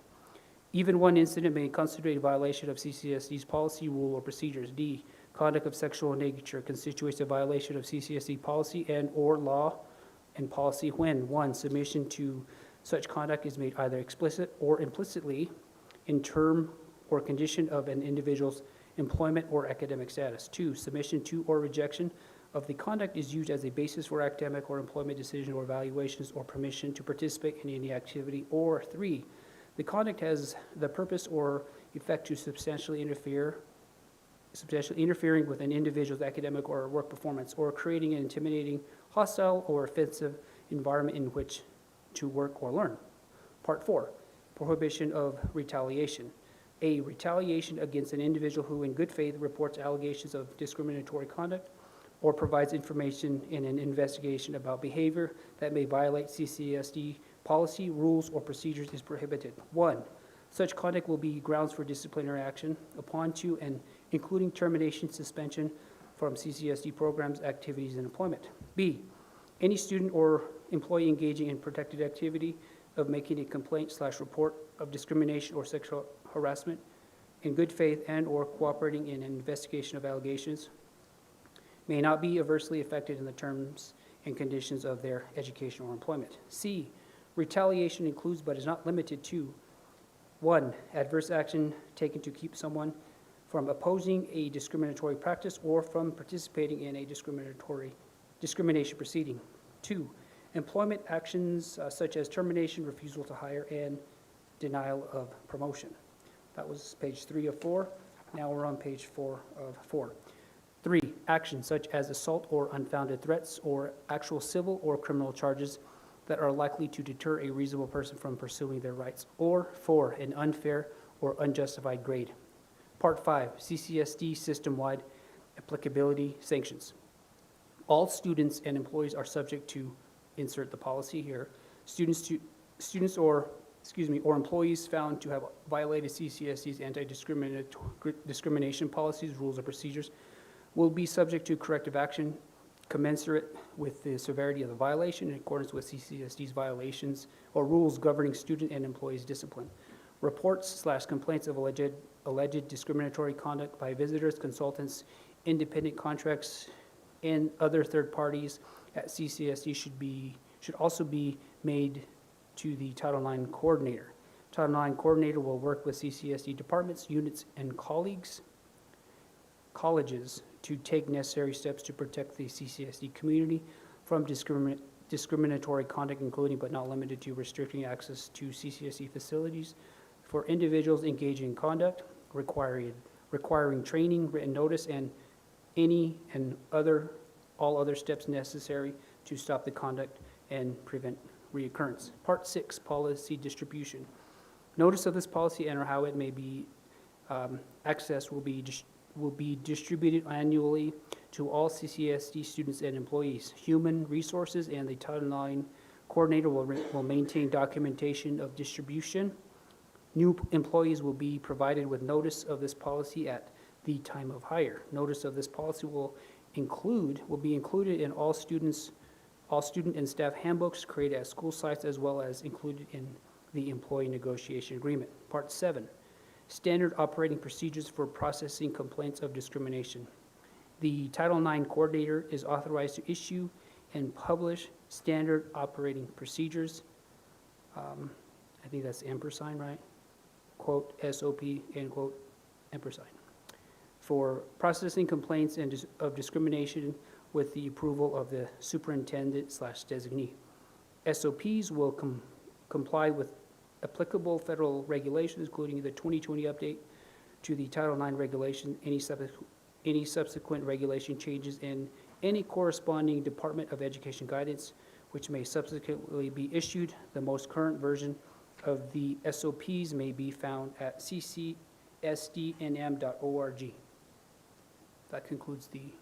Speaker 4: Even one incident may constitute a violation of CCSD's policy, rule, or procedures. D, conduct of sexual nature constitutes a violation of CCSD policy and or law and policy when 1, submission to such conduct is made either explicit or implicitly in term or condition of an individual's employment or academic status. 2, submission to or rejection of the conduct is used as a basis for academic or employment decision or evaluations or permission to participate in any activity. Or 3, the conduct has the purpose or effect to substantially interfering with an individual's academic or work performance, or creating an intimidating, hostile, or offensive environment in which to work or learn. Part 4, prohibition of retaliation. A, retaliation against an individual who in good faith reports allegations of discriminatory conduct or provides information in an investigation about behavior that may violate CCSD policy, rules, or procedures is prohibited. 1, such conduct will be grounds for disciplinary action upon to and including termination, suspension from CCSD programs, activities, and employment. B, any student or employee engaging in protected activity of making a complaint/report of discrimination or sexual harassment in good faith and or cooperating in an investigation of allegations may not be adversely affected in the terms and conditions of their education or employment. C, retaliation includes but is not limited to 1, adverse action taken to keep someone from opposing a discriminatory practice or from participating in a discrimination proceeding. 2, employment actions such as termination, refusal to hire, and denial of promotion. That was page 3 of 4. Now we're on page 4 of 4. 3, actions such as assault or unfounded threats or actual civil or criminal charges that are likely to deter a reasonable person from pursuing their rights. Or 4, an unfair or unjustified grade. Part 5, CCSD system-wide applicability sanctions. All students and employees are subject to, insert the policy here, students or employees found to have violated CCSD's anti-discrimination policies, rules, or procedures will be subject to corrective action commensurate with the severity of the violation in accordance with CCSD's violations or rules governing student and employees' discipline. Reports/complaints of alleged discriminatory conduct by visitors, consultants, independent contracts, and other third parties at CCSD should also be made to the Title IX coordinator. Title IX coordinator will work with CCSD departments, units, and colleges to take necessary steps to protect the CCSD community from discriminatory conduct, including but not limited to restricting access to CCSD facilities for individuals engaging in conduct, requiring training, written notice, and all other steps necessary to stop the conduct and prevent reoccurrence. Part 6, policy distribution. Notice of this policy and or how it may be accessed will be distributed annually to all CCSD students and employees. Human Resources and the Title IX coordinator will maintain documentation of distribution. New employees will be provided with notice of this policy at the time of hire. Notice of this policy will be included in all students' All student and staff handbooks created at school sites as well as included in the employee negotiation agreement. Part 7, standard operating procedures for processing complaints of discrimination. The Title IX coordinator is authorized to issue and publish standard operating procedures. I think that's ampersand, right? Quote, SOP, end quote, ampersand. For processing complaints of discrimination with the approval of the superintendent/designee. SOPs will comply with applicable federal regulations, including the 2020 update to the Title IX regulation, any subsequent regulation changes, and any corresponding Department of Education guidance, which may subsequently be issued. The most current version of the SOPs may be found at ccsdnm.org. That concludes the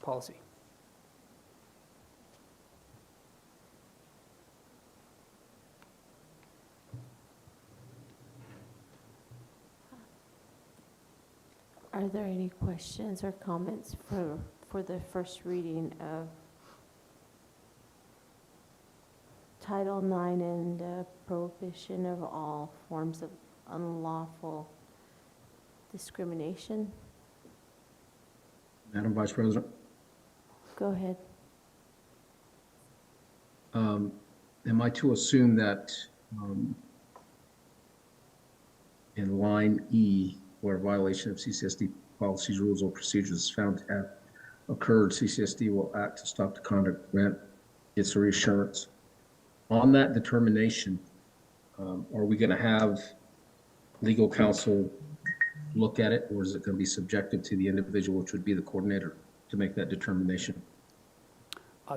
Speaker 4: policy.
Speaker 11: Are there any questions or comments for the first reading of Title IX and prohibition of all forms of unlawful discrimination?
Speaker 3: Madam Vice President,
Speaker 11: Go ahead.
Speaker 3: am I to assume that in line E, where violation of CCSD policies, rules, or procedures is found to have occurred, CCSD will act to stop the conduct, grant its reassurance? On that determination, are we going to have legal counsel look at it, or is it going to be subjective to the individual, which would be the coordinator, to make that determination?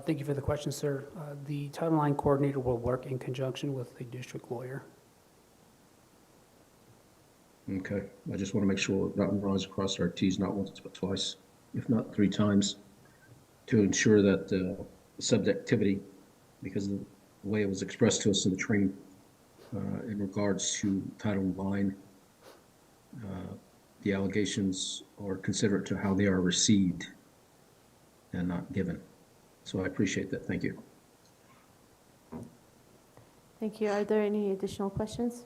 Speaker 4: Thank you for the question, sir. The Title IX coordinator will work in conjunction with the district lawyer.
Speaker 3: Okay, I just want to make sure we're dotting I's across our T's, not once but twice, if not 3 times, to ensure that subjectivity, because of the way it was expressed to us in the training in regards to Title IX, the allegations are considerate to how they are received and not given. So I appreciate that. Thank you.
Speaker 11: Thank you. Are there any additional questions?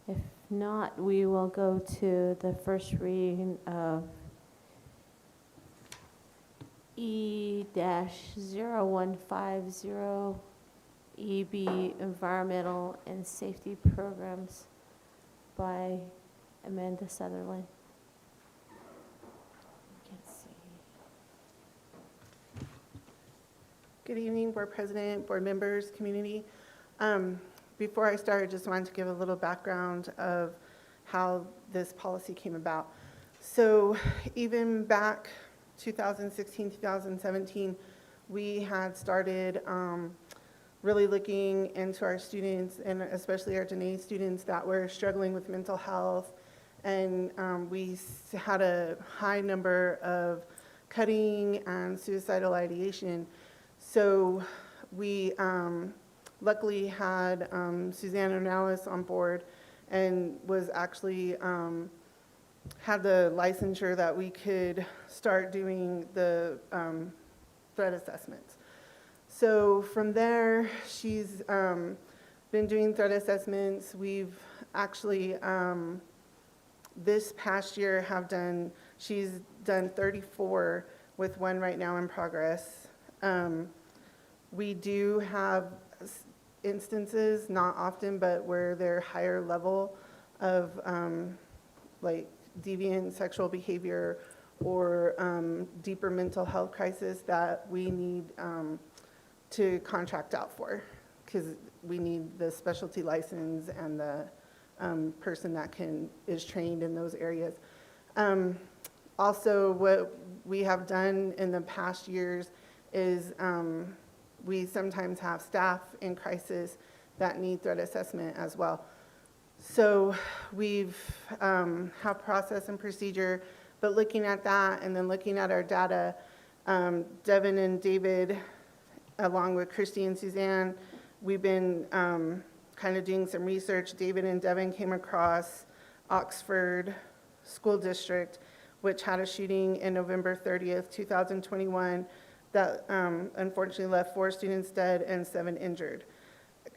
Speaker 11: If not, we will go to the first reading of E-0150 EB Environmental and Safety Programs by Amanda Sutherland. Can't see.
Speaker 7: Good evening, Board President, Board members, community. Before I start, I just wanted to give a little background of how this policy came about. So even back 2016, 2017, we had started really looking into our students, and especially our Dene students that were struggling with mental health. And we had a high number of cutting and suicidal ideation. So we luckily had Suzanne Ornelas on board, and was actually had the licensure that we could start doing the threat assessments. So from there, she's been doing threat assessments. We've actually this past year she's done 34 with one right now in progress. We do have instances, not often, but where they're higher level of like deviant sexual behavior or deeper mental health crisis that we need to contract out for, because we need the specialty license and the person that is trained in those areas. Also, what we have done in the past years is we sometimes have staff in crisis that need threat assessment as well. So we've have process and procedure, but looking at that and then looking at our data, Devin and David, along with Christy and Suzanne, we've been kind of doing some research. David and Devin came across Oxford School District, which had a shooting in November 30th, 2021, that unfortunately left 4 students dead and 7 injured.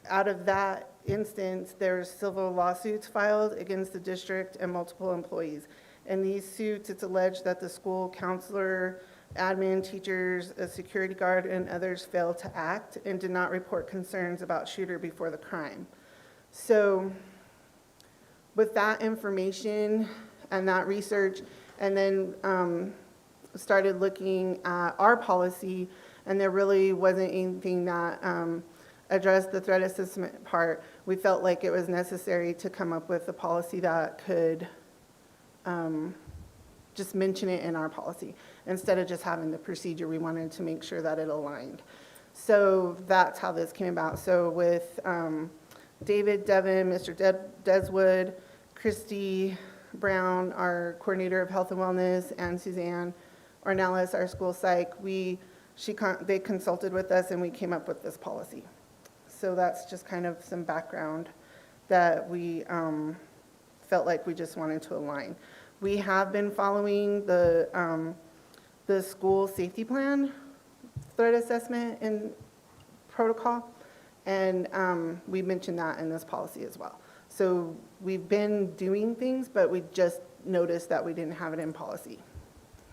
Speaker 7: Out of that instance, there's civil lawsuits filed against the district and multiple employees. In these suits, it's alleged that the school counselor, admin, teachers, a security guard, and others failed to act and did not report concerns about shooter before the crime. So with that information and that research, and then started looking at our policy, and there really wasn't anything that addressed the threat assessment part, we felt like it was necessary to come up with a policy that could just mention it in our policy. Instead of just having the procedure, we wanted to make sure that it aligned. So that's how this came about. So with David, Devin, Mr. Deswood, Christy Brown, our coordinator of health and wellness, and Suzanne Ornelas, our school psych, they consulted with us and we came up with this policy. So that's just kind of some background that we felt like we just wanted to align. We have been following the school safety plan, threat assessment and protocol, and we mentioned that in this policy as well. So we've been doing things, but we just noticed that we didn't have it in policy.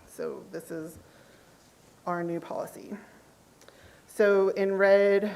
Speaker 7: So this is our new policy. So in red,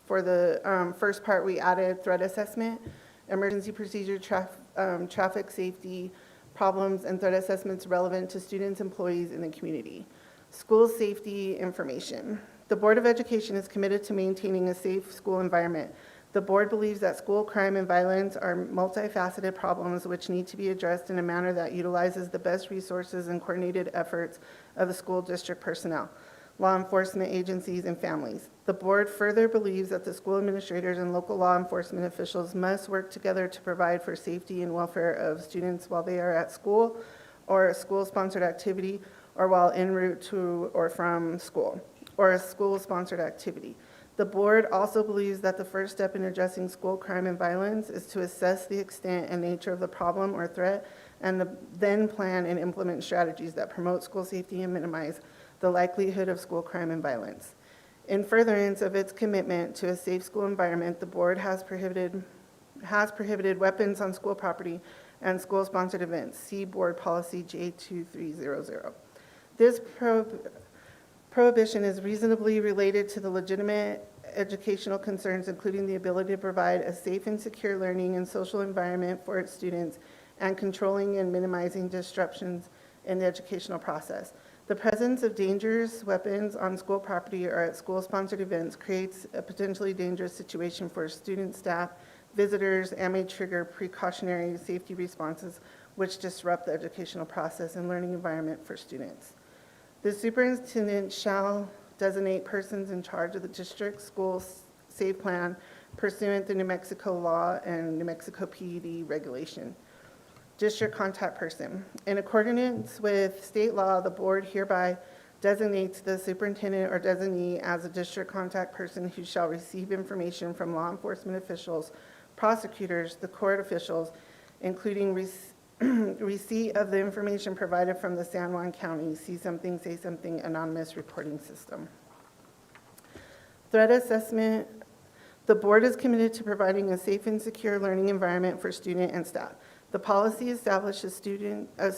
Speaker 7: for the first part, we added threat assessment, emergency procedure, traffic safety, problems and threat assessments relevant to students, employees, and the community. School safety information. The Board of Education is committed to maintaining a safe school environment. The board believes that school crime and violence are multifaceted problems which need to be addressed in a manner that utilizes the best resources and coordinated efforts of the school district personnel, law enforcement agencies, and families. The board further believes that the school administrators and local law enforcement officials must work together to provide for safety and welfare of students while they are at school or a school-sponsored activity, or while en route to or from school, or a school-sponsored activity. The board also believes that the first step in addressing school crime and violence is to assess the extent and nature of the problem or threat, and then plan and implement strategies that promote school safety and minimize the likelihood of school crime and violence. In furtherance of its commitment to a safe school environment, the board has prohibited weapons on school property and school-sponsored events. See Board Policy J2300. This prohibition is reasonably related to the legitimate educational concerns, including the ability to provide a safe and secure learning and social environment for its students, and controlling and minimizing disruptions in the educational process. The presence of dangerous weapons on school property or at school-sponsored events creates a potentially dangerous situation for students, staff, visitors, and may trigger precautionary safety responses which disrupt the educational process and learning environment for students. The superintendent shall designate persons in charge of the district school safe plan pursuant to New Mexico law and New Mexico PED regulation. District contact person. In accordance with state law, the board hereby designates the superintendent or designee as a district contact person who shall receive information from law enforcement officials, prosecutors, the court officials, including receipt of the information provided from the San Juan County See Something, Say Something anonymous reporting system. Threat assessment. The board is committed to providing a safe and secure learning environment for student and staff. The policy establishes a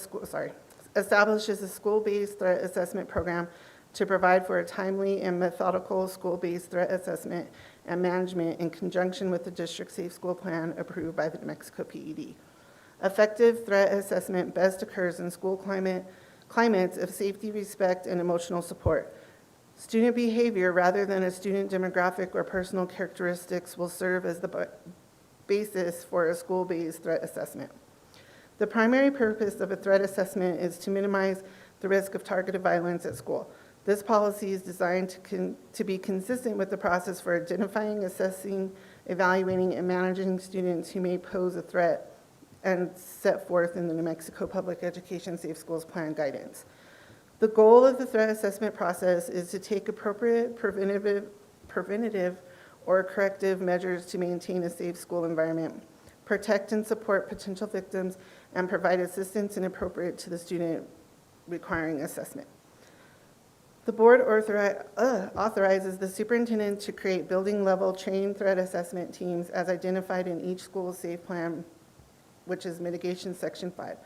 Speaker 7: school-based threat assessment program to provide for a timely and methodical school-based threat assessment and management in conjunction with the district safe school plan approved by the New Mexico PED. Effective threat assessment best occurs in school climates of safety, respect, and emotional support. Student behavior, rather than a student demographic or personal characteristics, will serve as the basis for a school-based threat assessment. The primary purpose of a threat assessment is to minimize the risk of targeted violence at school. This policy is designed to be consistent with the process for identifying, assessing, evaluating, and managing students who may pose a threat and set forth in the New Mexico Public Education Safe Schools Plan guidance. The goal of the threat assessment process is to take appropriate preventative or corrective measures to maintain a safe school environment, protect and support potential victims, and provide assistance and appropriate to the student requiring assessment. The board authorizes the superintendent to create building-level chain threat assessment teams as identified in each school's SAFE plan, which is mitigation section 5.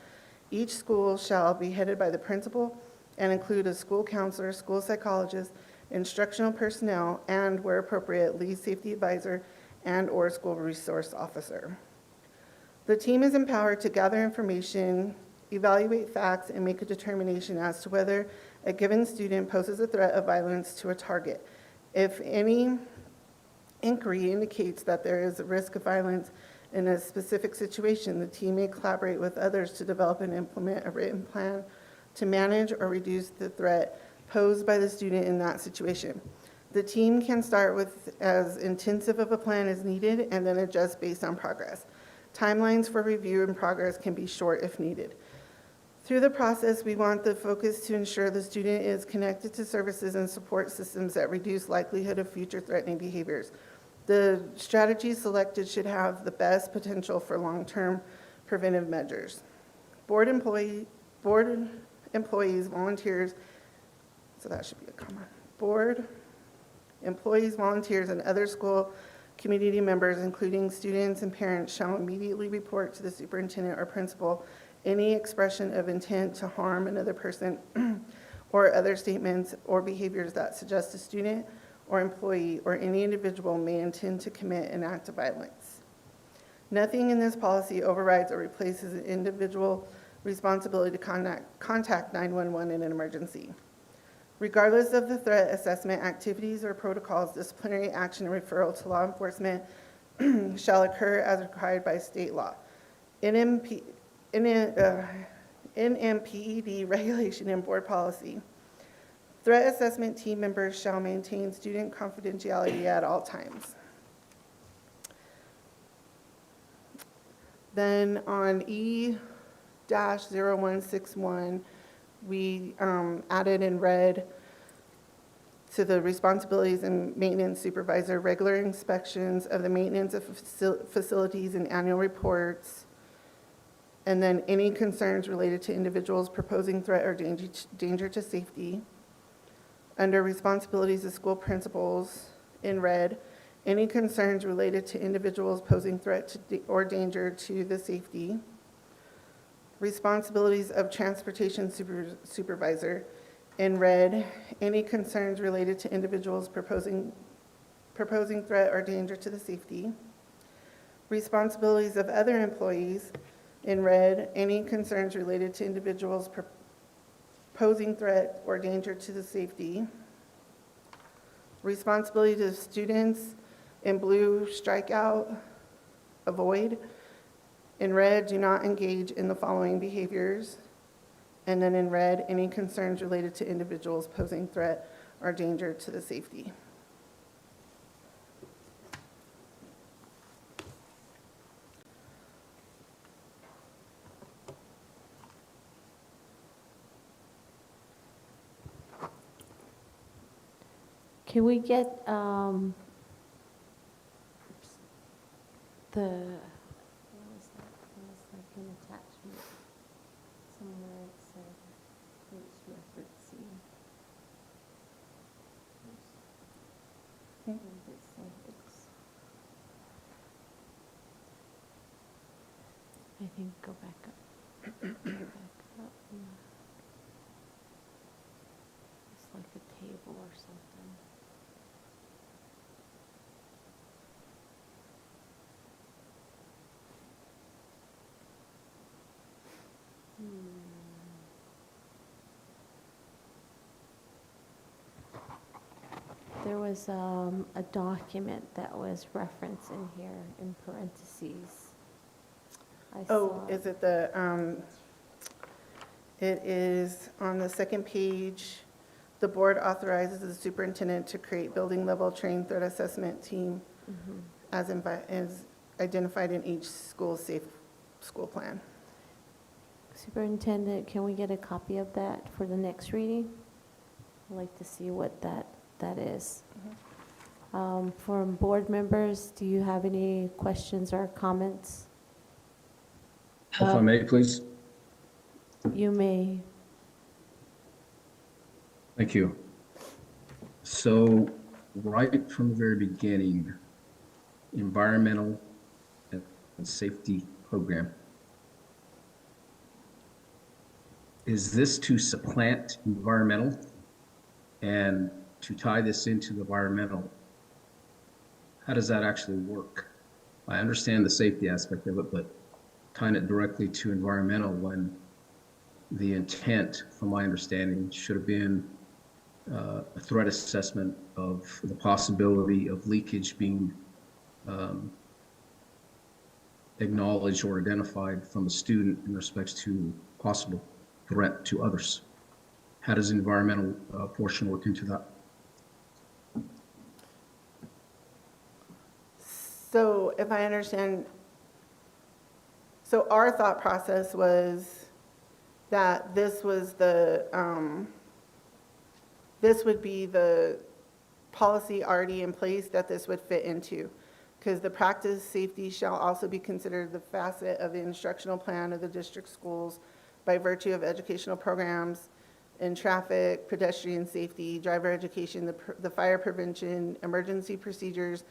Speaker 7: Each school shall be headed by the principal and include a school counselor, school psychologist, instructional personnel, and, where appropriate, lead safety advisor and/or school resource officer. The team is empowered to gather information, evaluate facts, and make a determination as to whether a given student poses a threat of violence to a target. If any inquiry indicates that there is a risk of violence in a specific situation, the team may collaborate with others to develop and implement a written plan to manage or reduce the threat posed by the student in that situation. The team can start with as intensive of a plan as needed and then adjust based on progress. Timelines for review and progress can be short if needed. Through the process, we want the focus to ensure the student is connected to services and support systems that reduce likelihood of future threatening behaviors. The strategies selected should have the best potential for long-term preventive measures. Board employees, volunteers, so that should be a comma. Board employees, volunteers, and other school community members, including students and parents, shall immediately report to the superintendent or principal any expression of intent to harm another person or other statements or behaviors that suggest a student or employee or any individual may intend to commit an act of violence. Nothing in this policy overrides or replaces an individual responsibility to contact 911 in an emergency. Regardless of the threat assessment activities or protocols, disciplinary action and referral to law enforcement shall occur as required by state law. NMPED regulation and board policy. Threat assessment team members shall maintain student confidentiality at all times. Then on E-0161, we added in red to the responsibilities and maintenance supervisor, regular inspections of the maintenance of facilities and annual reports, and then any concerns related to individuals proposing threat or danger to safety. Under responsibilities of school principals, in red, any concerns related to individuals posing threat to or danger to the safety. Responsibilities of transportation supervisor, in red, any concerns related to individuals proposing threat or danger to the safety. Responsibilities of other employees, in red, any concerns related to individuals posing threat or danger to the safety. Responsibilities of students, in blue, strike out, avoid. In red, do not engage in the following behaviors. And then in red, any concerns related to individuals posing threat or danger to the safety.
Speaker 11: Can we get the, what was that? It was like an attachment somewhere it said it was referencing. What did it say? I think go back up. Go back up. It's like a table or something. There was a document that was referenced in here in parentheses. I
Speaker 7: Oh,
Speaker 11: saw
Speaker 7: is it the, it is on the second page. The board authorizes the superintendent to create building-level trained threat assessment team as identified in each school's safe school plan.
Speaker 11: Superintendent, can we get a copy of that for the next reading? I'd like to see what that is. For board members, do you have any questions or comments?
Speaker 3: If I may, please.
Speaker 11: You may.
Speaker 3: Thank you. So right from the very beginning, environmental and safety program. Is this to supplant environmental? And to tie this into the environmental, how does that actually work? I understand the safety aspect of it, but tying it directly to environmental when the intent, from my understanding, should have been a threat assessment of the possibility of leakage being acknowledged or identified from a student in respects to possible threat to others. How does the environmental portion work into that?
Speaker 7: So if I understand, so our thought process was that this was this would be the policy already in place that this would fit into. Because the practice safety shall also be considered the facet of the instructional plan of the district schools by virtue of educational programs in traffic, pedestrian safety, driver education, the fire prevention, emergency procedures.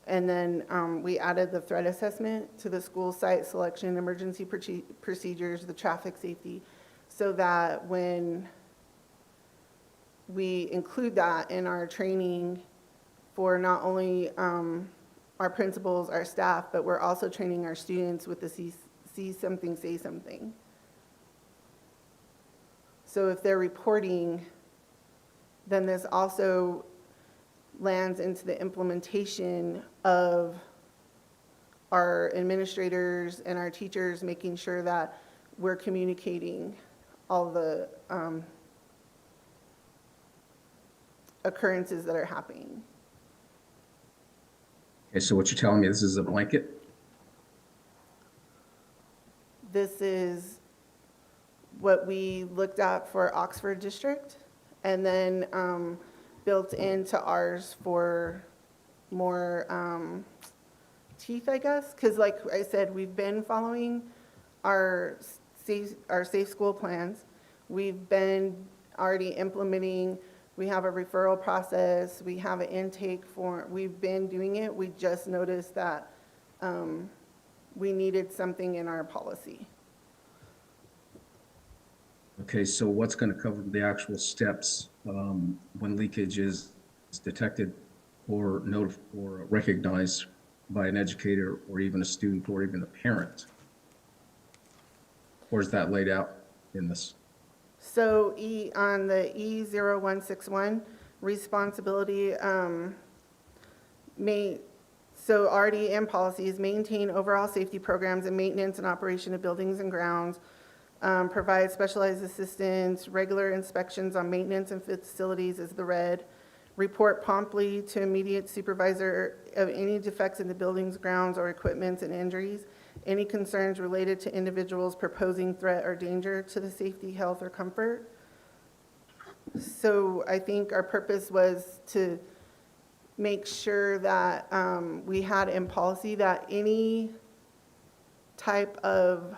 Speaker 7: And then we added the threat assessment to the school site selection, emergency procedures, the traffic safety, so that when we include that in our training for not only our principals, our staff, but we're also training our students with the see something, say something. So if they're reporting, then this also lands into the implementation of our administrators and our teachers, making sure that we're communicating all the occurrences that are happening.
Speaker 3: Okay, so what you're telling me, this is a blanket?
Speaker 7: This is what we looked at for Oxford District, and then built into ours for more teeth, I guess. Because like I said, we've been following our safe school plans. We've been already implementing, we have a referral process, we have an intake form, we've been doing it. We just noticed that we needed something in our policy.
Speaker 3: Okay, so what's going to cover the actual steps when leakage is detected or recognized by an educator or even a student or even a parent? Or is that laid out in this?
Speaker 7: So on the E0161, responsibility so already in policies, maintain overall safety programs and maintenance and operation of buildings and grounds, provide specialized assistance, regular inspections on maintenance and facilities is the red, report promptly to immediate supervisor of any defects in the buildings, grounds, or equipment and injuries, any concerns related to individuals proposing threat or danger to the safety, health, or comfort. So I think our purpose was to make sure that we had in policy that any type of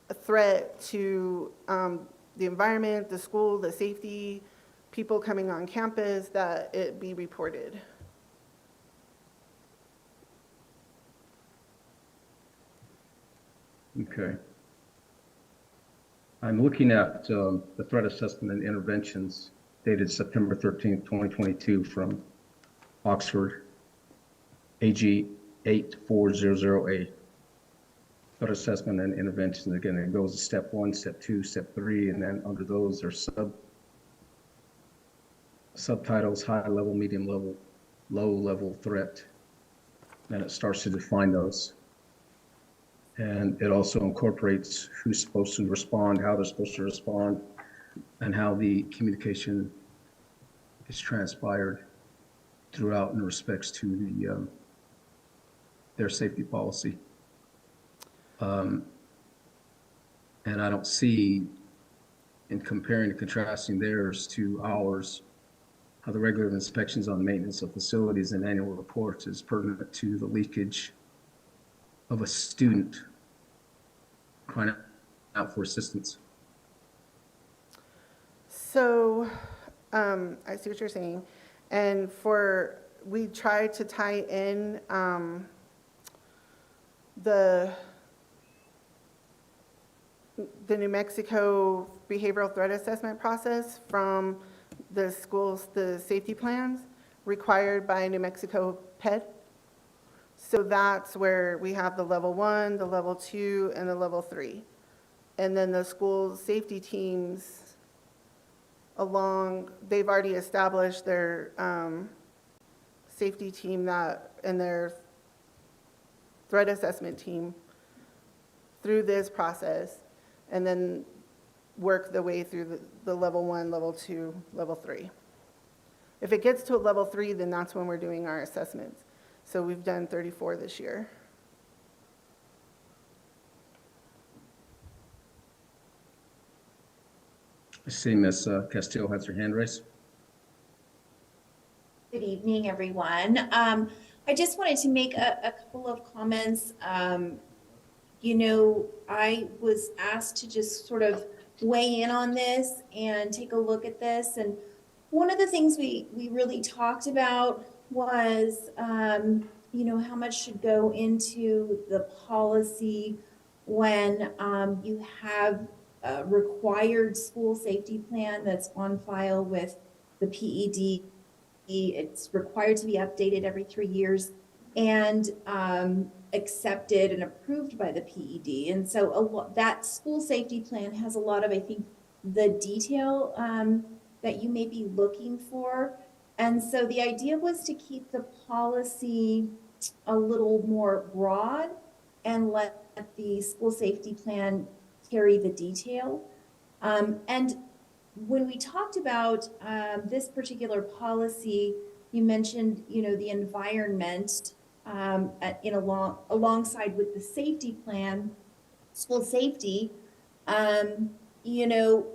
Speaker 7: a threat to the environment, the school, the safety, people coming on campus, that it be reported.
Speaker 3: Okay. I'm looking at the threat assessment and interventions dated September 13th, 2022 from Oxford, AG 8400A. Threat assessment and interventions, again, it goes to step 1, step 2, step 3, and then under those are subtitles, high level, medium level, low level threat. And it starts to define those. And it also incorporates who's supposed to respond, how they're supposed to respond, and how the communication is transpired throughout in respects to their safety policy. And I don't see, in comparing and contrasting theirs to ours, how the regular inspections on maintenance of facilities and annual reports is pertinent to the leakage of a student crying out for assistance.
Speaker 7: So, I see what you're saying. And we try to tie in, the New Mexico behavioral threat assessment process from the schools, the safety plans required by New Mexico PED. So that's where we have the level 1, the level 2, and the level 3. And then the school safety teams they've already established their safety team and their threat assessment team through this process, and then work the way through the level 1, level 2, level 3. If it gets to a level 3, then that's when we're doing our assessments. So we've done 34 this year.
Speaker 3: I see Ms. Castillo has her hand raised.
Speaker 14: Good evening, everyone. I just wanted to make a couple of comments. You know, I was asked to just sort of weigh in on this and take a look at this. And one of the things we really talked about was, you know, how much should go into the policy when you have a required school safety plan that's on file with the PED. It's required to be updated every 3 years and accepted and approved by the PED. And so that school safety plan has a lot of, I think, the detail that you may be looking for. And so the idea was to keep the policy a little more broad and let the school safety plan carry the detail. And when we talked about this particular policy, you mentioned, you know, the environment alongside with the safety plan, school safety. You know,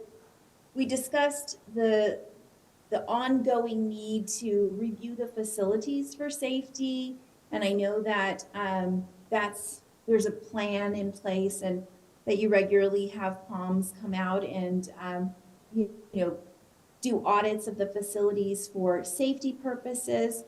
Speaker 14: we discussed the ongoing need to review the facilities for safety, and I know that there's a plan in place, and that you regularly have POMs come out and you know, do audits of the facilities for safety purposes.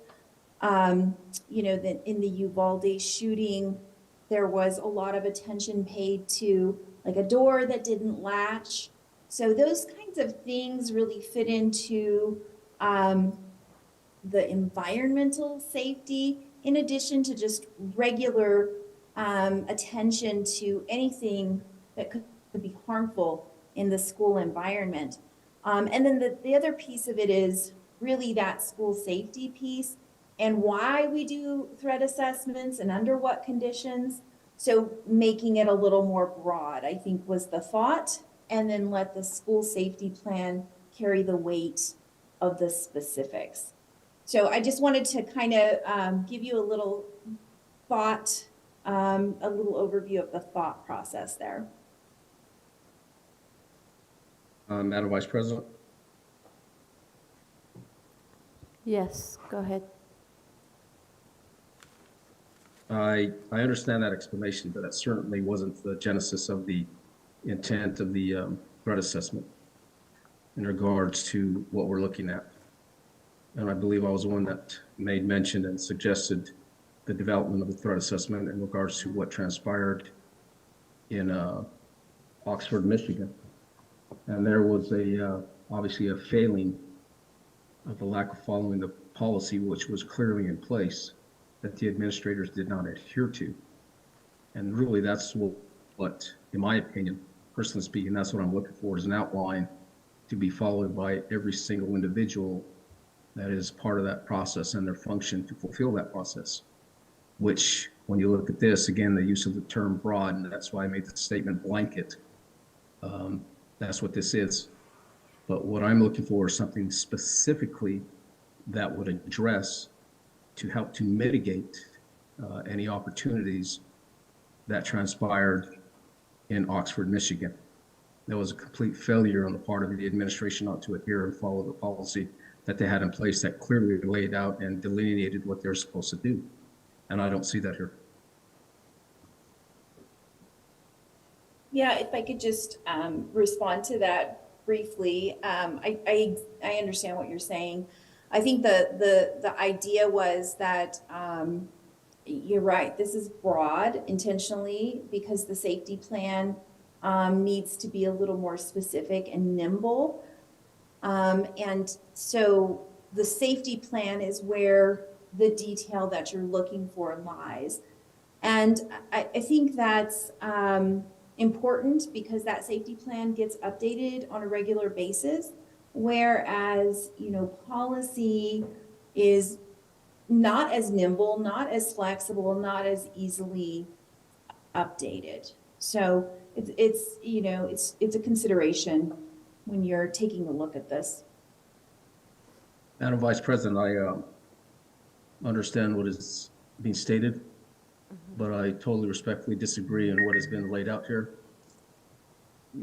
Speaker 14: You know, that in the Uvalde shooting, there was a lot of attention paid to like a door that didn't latch. So those kinds of things really fit into the environmental safety, in addition to just regular attention to anything that could be harmful in the school environment. And then the other piece of it is really that school safety piece and why we do threat assessments and under what conditions. So making it a little more broad, I think, was the thought, and then let the school safety plan carry the weight of the specifics. So I just wanted to kind of give you a little thought, a little overview of the thought process there.
Speaker 3: Madam Vice President?
Speaker 11: Yes, go ahead.
Speaker 3: I understand that explanation, but that certainly wasn't the genesis of the intent of the threat assessment in regards to what we're looking at. And I believe I was the one that made mention and suggested the development of the threat assessment in regards to what transpired in Oxford, Michigan. And there was obviously a failing of the lack of following the policy, which was clearly in place, that the administrators did not adhere to. And really that's what, in my opinion, personally speaking, that's what I'm looking for, is an outline to be followed by every single individual that is part of that process and their function to fulfill that process. Which, when you look at this, again, the use of the term broad, and that's why I made the statement blanket. That's what this is. But what I'm looking for is something specifically that would address to help to mitigate any opportunities that transpired in Oxford, Michigan. There was a complete failure on the part of the administration not to adhere and follow the policy that they had in place that clearly laid out and delineated what they're supposed to do. And I don't see that here.
Speaker 14: Yeah, if I could just respond to that. briefly. I understand what you're saying. I think the idea was that, you're right, this is broad intentionally because the safety plan needs to be a little more specific and nimble. And so the safety plan is where the detail that you're looking for lies. And I think that's important because that safety plan gets updated on a regular basis, whereas, policy is not as nimble, not as flexible, not as easily updated. So it's a consideration when you're taking a look at this.
Speaker 3: Madam Vice President, I understand what is being stated, but I totally respectfully disagree on what has been laid out here.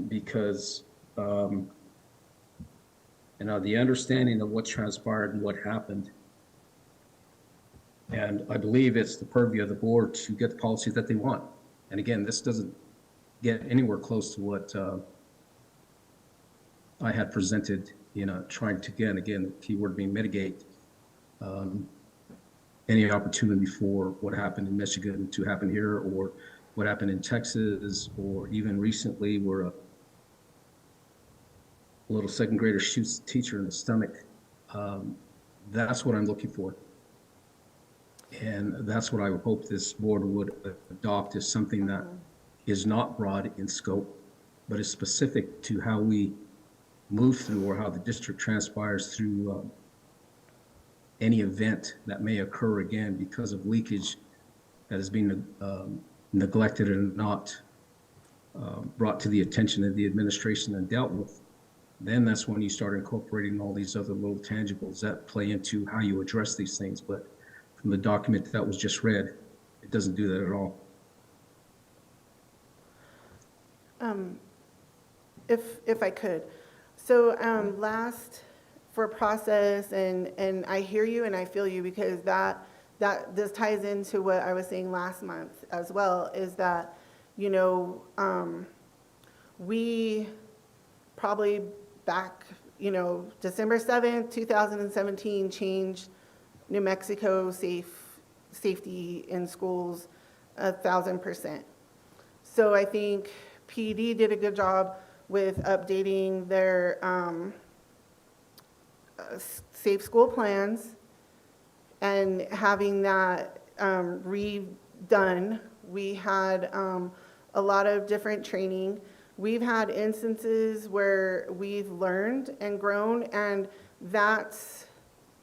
Speaker 3: Because, the understanding of what transpired and what happened, and I believe it's the purview of the board to get the policy that they want. And again, this doesn't get anywhere close to what I had presented, trying to, again, the keyword being mitigate any opportunity for what happened in Michigan to happen here, or what happened in Texas, or even recently where a little second grader shoots the teacher in the stomach. That's what I'm looking for. And that's what I would hope this board would adopt, is something that is not broad in scope, but is specific to how we move through, or how the district transpires through any event that may occur again because of leakage that is being neglected and not brought to the attention of the administration and dealt with. Then that's when you start incorporating all these other little tangibles that play into how you address these things. But from the document that was just read, it doesn't do that at all.
Speaker 7: If I could. So last, for process, and I hear you and I feel you, because that this ties into what I was saying last month as well, is that, we probably back, December 7th, 2017 changed New Mexico safety in schools 1,000%. So I think PD did a good job with updating their safe school plans and having that redone. We had a lot of different training. We've had instances where we've learned and grown, and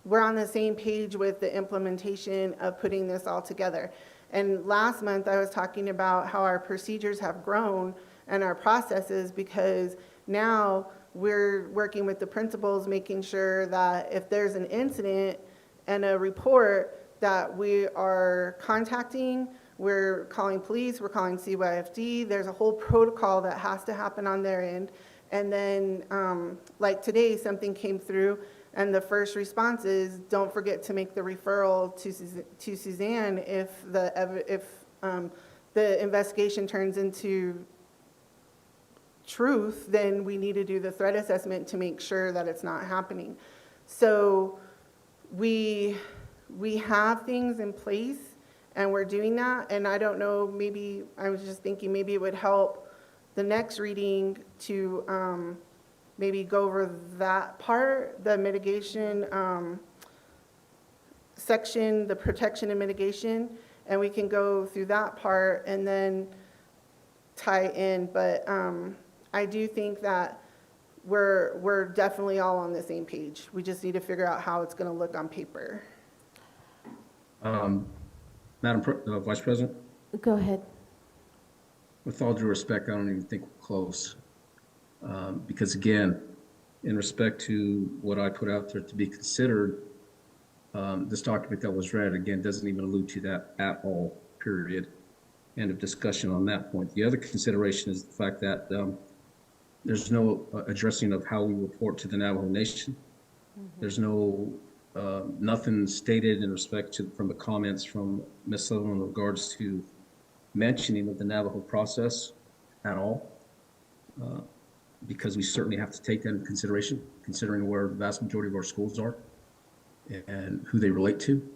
Speaker 7: we're on the same page with the implementation of putting this all together. And last month I was talking about how our procedures have grown and our processes, because now we're working with the principals, making sure that if there's an incident and a report that we are contacting, we're calling police, we're calling CYFD. There's a whole protocol that has to happen on their end. And then like today, something came through, and the first response is, don't forget to make the referral to Suzanne if the investigation turns into truth, then we need to do the threat assessment to make sure that it's not happening. So we have things in place, and we're doing that. And I don't know, maybe, I was just thinking maybe it would help the next reading to maybe go over that part, the mitigation section, the protection and mitigation, and we can go through that part and then tie in. But I do think that we're definitely all on the same page. We just need to figure out how it's going to look on paper.
Speaker 3: Madam Vice President?
Speaker 11: Go ahead.
Speaker 3: With all due respect, I don't even think we're close. Because again, in respect to what I put out there to be considered, this document that was read, again, doesn't even allude to that at all, period. End of discussion on that point. The other consideration is the fact that there's no addressing of how we report to the Navajo Nation. There's no nothing stated in respect to, from the comments from Ms. Sutherland in regards to mentioning of the Navajo process at all. because we certainly have to take that into consideration, considering where the vast majority of our schools are and who they relate to.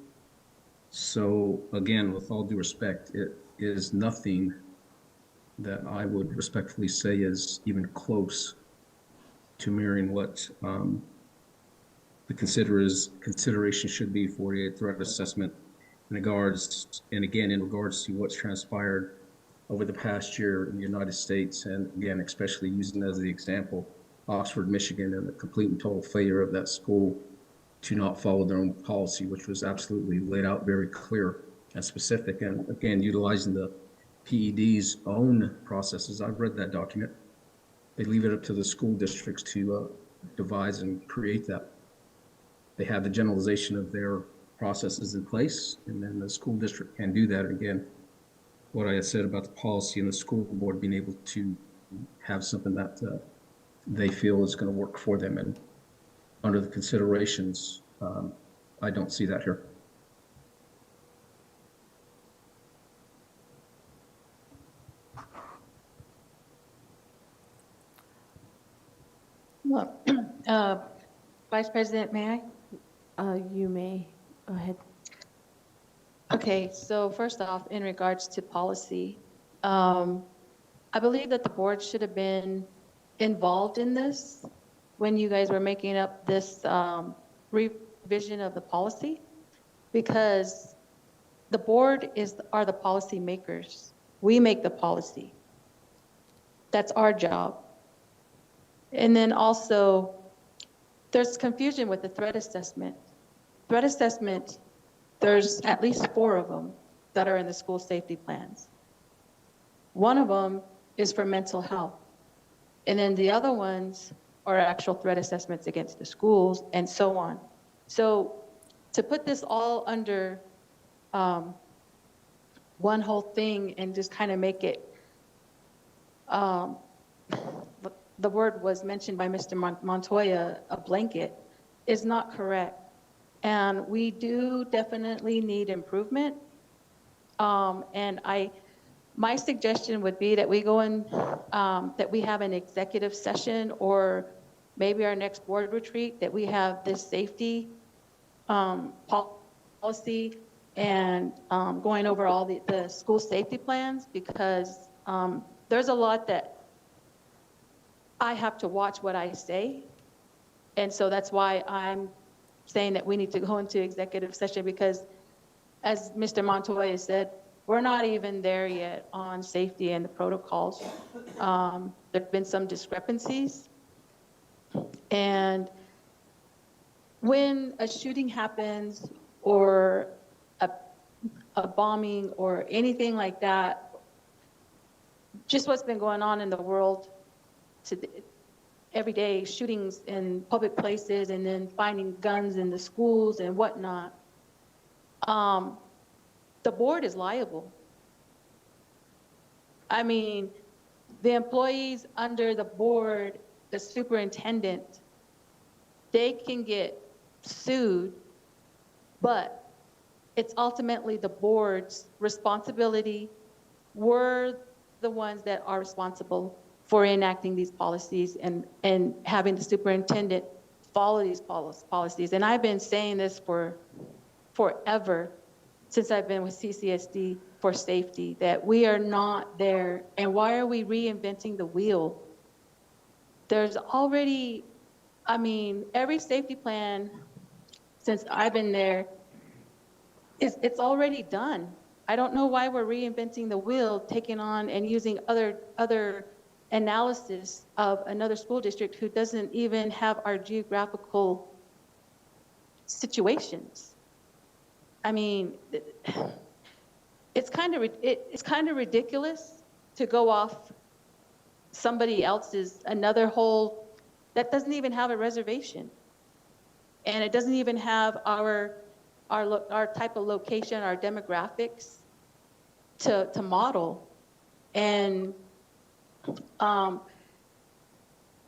Speaker 3: So again, with all due respect, it is nothing that I would respectfully say is even close to mirroring what the consideration should be for a threat assessment in regards, and again, in regards to what's transpired over the past year in the United States, and again, especially using as the example, Oxford, Michigan, and the complete and total failure of that school to not follow their own policy, which was absolutely laid out very clear and specific. And again, utilizing the PED's own processes. I've read that document. They leave it up to the school districts to devise and create that. They have the generalization of their processes in place, and then the school district can do that. Again, what I had said about the policy and the school board being able to have something that they feel is going to work for them and under the considerations, I don't see that here.
Speaker 13: Well, Vice President, may I?
Speaker 11: You may, go ahead.
Speaker 13: Okay, so first off, in regards to policy, I believe that the board should have been involved in this when you guys were making up this revision of the policy, because the board are the policy makers. We make the policy. That's our job. And then also, there's confusion with the threat assessment. Threat assessment, there's at least 4 of them that are in the school safety plans. One of them is for mental health. And then the other ones are actual threat assessments against the schools and so on. So to put this all under one whole thing and just kind of make it, the word was mentioned by Mr. Montoya, a blanket, is not correct. And we do definitely need improvement. And my suggestion would be that we go in, that we have an executive session, or maybe our next board retreat, that we have this safety policy and going over all the school safety plans, because there's a lot that I have to watch what I say. And so that's why I'm saying that we need to go into executive session, because as Mr. Montoya said, we're not even there yet on safety and the protocols. There've been some discrepancies. And when a shooting happens, or a bombing or anything like that, just what's been going on in the world every day, shootings in public places and then finding guns in the schools and whatnot, the board is liable. I mean, the employees under the board, the superintendent, they can get sued, but it's ultimately the board's responsibility. We're the ones that are responsible for enacting these policies and having the superintendent follow these policies. And I've been saying this for forever, since I've been with CCSD for safety, that we are not there. And why are we reinventing the wheel? There's already, I mean, every safety plan since I've been there, it's already done. I don't know why we're reinventing the wheel, taking on and using other analysis of another school district who doesn't even have our geographical situations. I mean, it's kind of ridiculous to go off somebody else's, another whole, that doesn't even have a reservation. And it doesn't even have our type of location, our demographics to model. And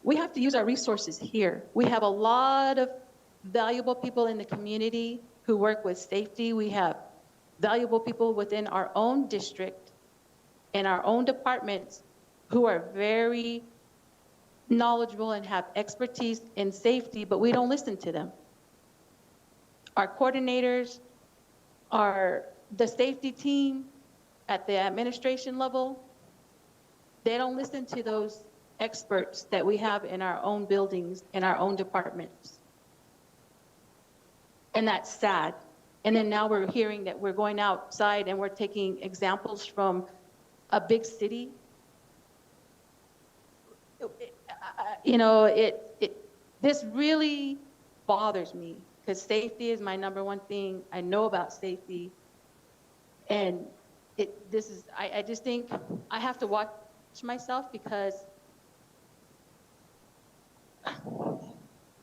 Speaker 13: we have to use our resources here. We have a lot of valuable people in the community who work with safety. We have valuable people within our own district and our own departments who are very, knowledgeable and have expertise in safety, but we don't listen to them. Our coordinators, the safety team at the administration level, they don't listen to those experts that we have in our own buildings, in our own departments. And that's sad. And then now we're hearing that we're going outside and we're taking examples from a big city. You know, this really bothers me because safety is my number one thing. I know about safety. And I just think I have to watch myself because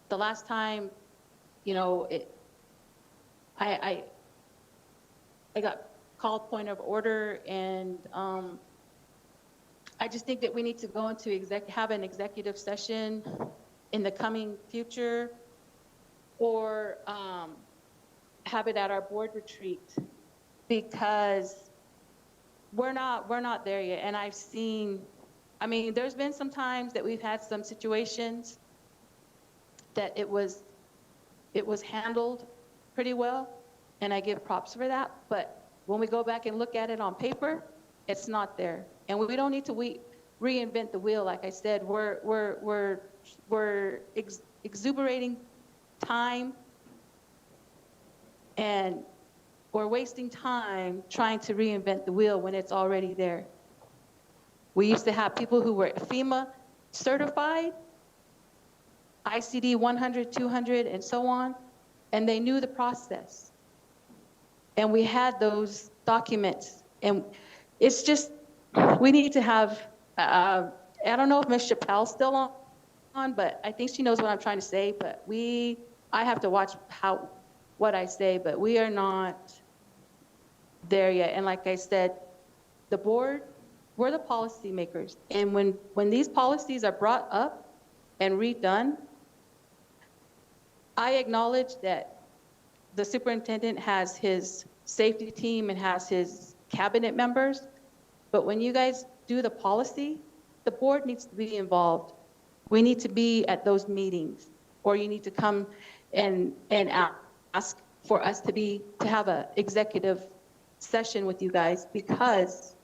Speaker 13: the last time, you know, I got called point of order, and I just think that we need to go into have an executive session in the coming future, or have it at our board retreat, because we're not there yet. And I've seen, I mean, there's been some times that we've had some situations that it was handled pretty well, and I give props for that. But when we go back and look at it on paper, it's not there. And we don't need to reinvent the wheel. Like I said, we're exuberating time, and we're wasting time trying to reinvent the wheel when it's already there. We used to have people who were FEMA certified, ICD 100, 200, and so on, and they knew the process. And we had those documents. And it's just, we need to have, I don't know if Ms. Chappelle's still on, but I think she knows what I'm trying to say. But I have to watch what I say, but we are not there yet. And like I said, the board, we're the policy makers. And when these policies are brought up and redone, I acknowledge that the superintendent has his safety team and has his cabinet members, but when you guys do the policy, the board needs to be involved. We need to be at those meetings, or you need to come and ask for us to have an executive session with you guys, because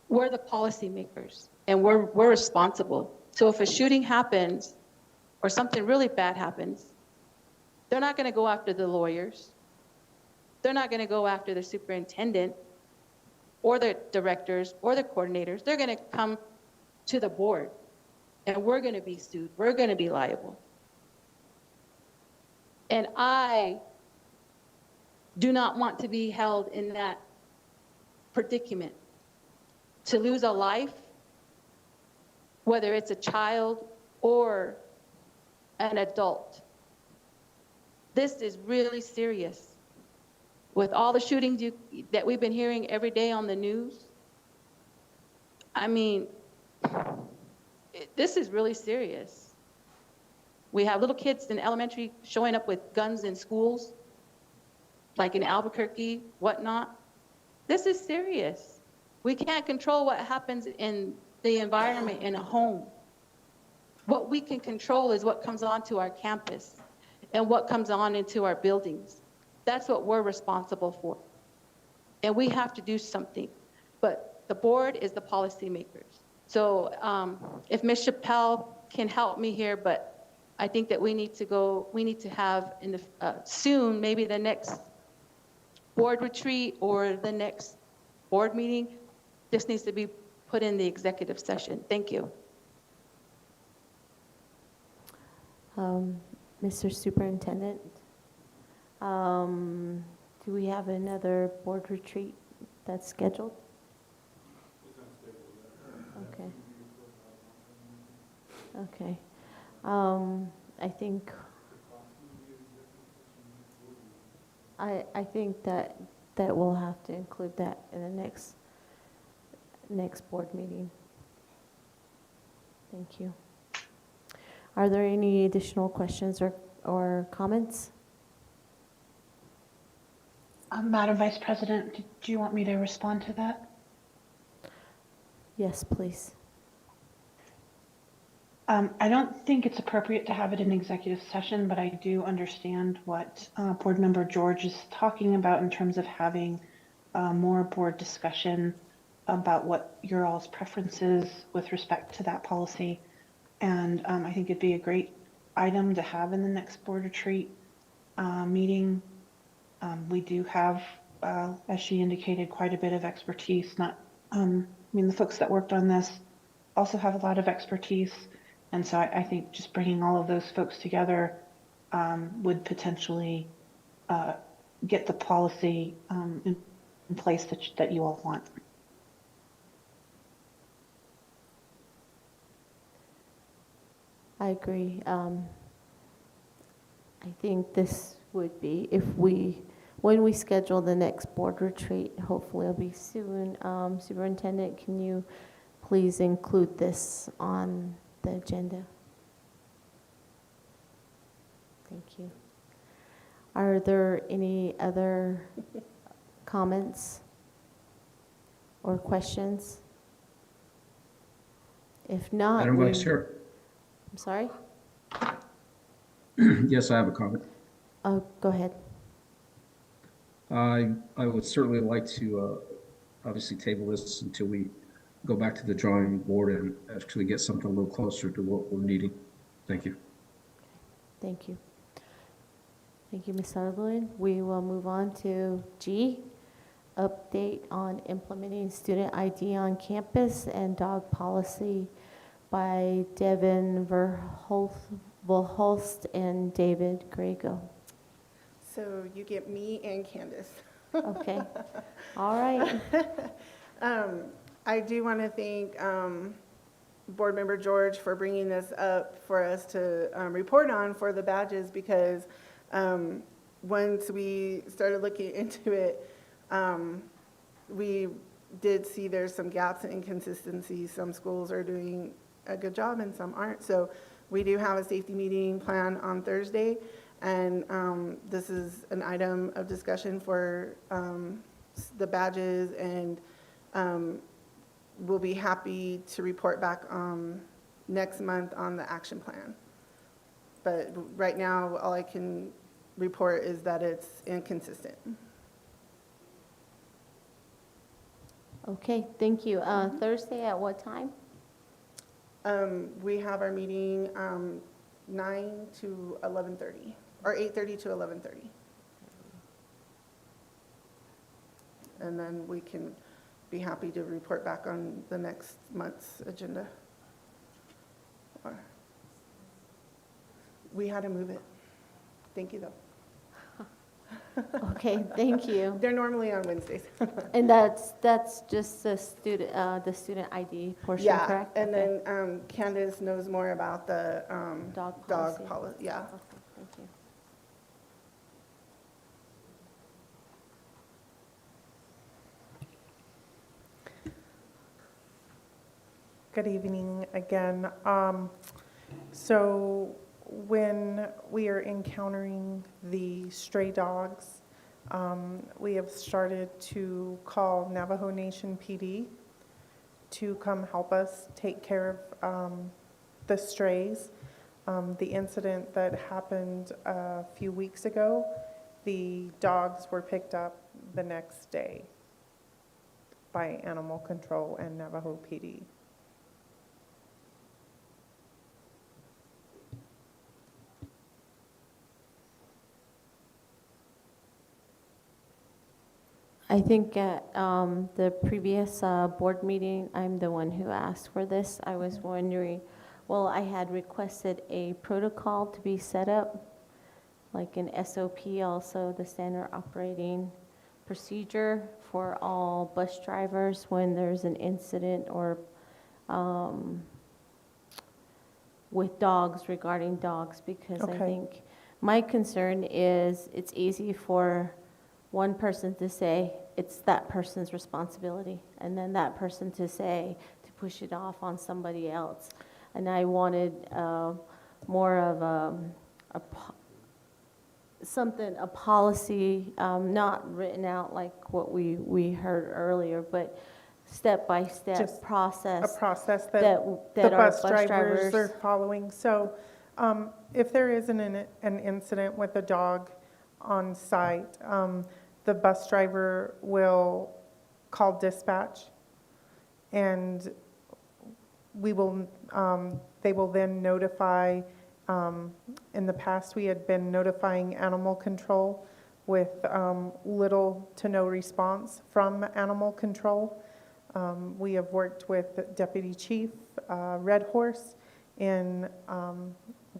Speaker 13: we're the policy makers and we're responsible. So if a shooting happens or something really bad happens, they're not going to go after the lawyers. They're not going to go after the superintendent or the directors or the coordinators. They're going to come to the board, and we're going to be sued. We're going to be liable. And I do not want to be held in that predicament, to lose a life, whether it's a child or an adult. This is really serious. With all the shootings that we've been hearing every day on the news, I mean, this is really serious. We have little kids in elementary showing up with guns in schools, like in Albuquerque, whatnot. This is serious. We can't control what happens in the environment in a home. What we can control is what comes onto our campus and what comes on into our buildings. That's what we're responsible for. And we have to do something. But the board is the policymakers. So if Ms. Chappelle can help me here, but I think that we need to have in the soon, maybe the next board retreat or the next board meeting, this needs to be put in the executive session. Thank you.
Speaker 11: Mr. Superintendent, do we have another board retreat that's scheduled? Okay. Okay. I think that we'll have to include that in the next board meeting. Thank you. Are there any additional questions or comments?
Speaker 15: Madam Vice President, do you want me to respond to that?
Speaker 11: Yes, please.
Speaker 15: I don't think it's appropriate to have it in executive session, but I do understand what Board Member George is talking about in terms of having more board discussion about what your all's preferences with respect to that policy. And I think it'd be a great item to have in the next board retreat meeting. We do have, as she indicated, quite a bit of expertise. The folks that worked on this also have a lot of expertise. And so I think just bringing all of those folks together would potentially get the policy in place that you all want.
Speaker 11: I agree. I think this would be, when we schedule the next board retreat, hopefully it'll be soon. Superintendent, can you please include this on the agenda? Thank you. Are there any other comments or questions? If not,
Speaker 3: Madam Vice Chair.
Speaker 11: I'm sorry?
Speaker 3: Yes, I have a comment.
Speaker 11: Go ahead.
Speaker 3: I would certainly like to obviously table this until we go back to the drawing board and actually get something a little closer to what we're needing. Thank you.
Speaker 11: Thank you. Thank you, Ms. Sutherland. We will move on to G, update on implementing student ID on campus and dog policy by Devin Verholst and David Grego.
Speaker 7: So you get me and Candace.
Speaker 11: Okay. All right.
Speaker 7: I do want to thank Board Member George for bringing this up for us to report on for the badges, because once we started looking into it, we did see there's some gaps and inconsistencies. Some schools are doing a good job and some aren't. So we do have a safety meeting planned on Thursday, and this is an item of discussion for the badges, and we'll be happy to report back next month on the action plan. But right now, all I can report is that it's inconsistent.
Speaker 11: Okay, thank you. Thursday at what time?
Speaker 7: We have our meeting 9 to 11:30, or 8:30 to 11:30. And then we can be happy to report back on the next month's agenda. We had to move it. Thank you, though.
Speaker 11: Okay, thank you.
Speaker 7: They're normally on Wednesdays.
Speaker 11: And that's just the student ID portion,
Speaker 7: Yeah,
Speaker 11: correct?
Speaker 7: and
Speaker 11: Okay.
Speaker 7: then Candace knows more about the
Speaker 11: Dog
Speaker 7: dog
Speaker 11: policy.
Speaker 7: policy. Yeah.
Speaker 11: Okay, thank you.
Speaker 7: Good evening again. So when we are encountering the stray dogs, we have started to call Navajo Nation PD to come help us take care of the strays. The incident that happened a few weeks ago, the dogs were picked up the next day by Animal Control and Navajo PD.
Speaker 11: I think at the previous board meeting, I'm the one who asked for this. I was wondering, well, I had requested a protocol to be set up, like an SOP also, the standard operating procedure for all bus drivers when there's an incident or with dogs, regarding dogs, because I think my concern is it's easy for one person to say it's that person's responsibility, and then that person to say, to push it off on somebody else. And I wanted more of a policy, not written out like what we heard earlier, but step-by-step
Speaker 7: Just
Speaker 11: process
Speaker 7: a process
Speaker 11: that
Speaker 7: the
Speaker 11: our
Speaker 7: bus drivers are following. So if there is an incident with a dog on site, the bus driver will call dispatch, and we will, they will then notify, in the past, we had been notifying animal control with little to no response from animal control. We have worked with Deputy Chief Red Horse in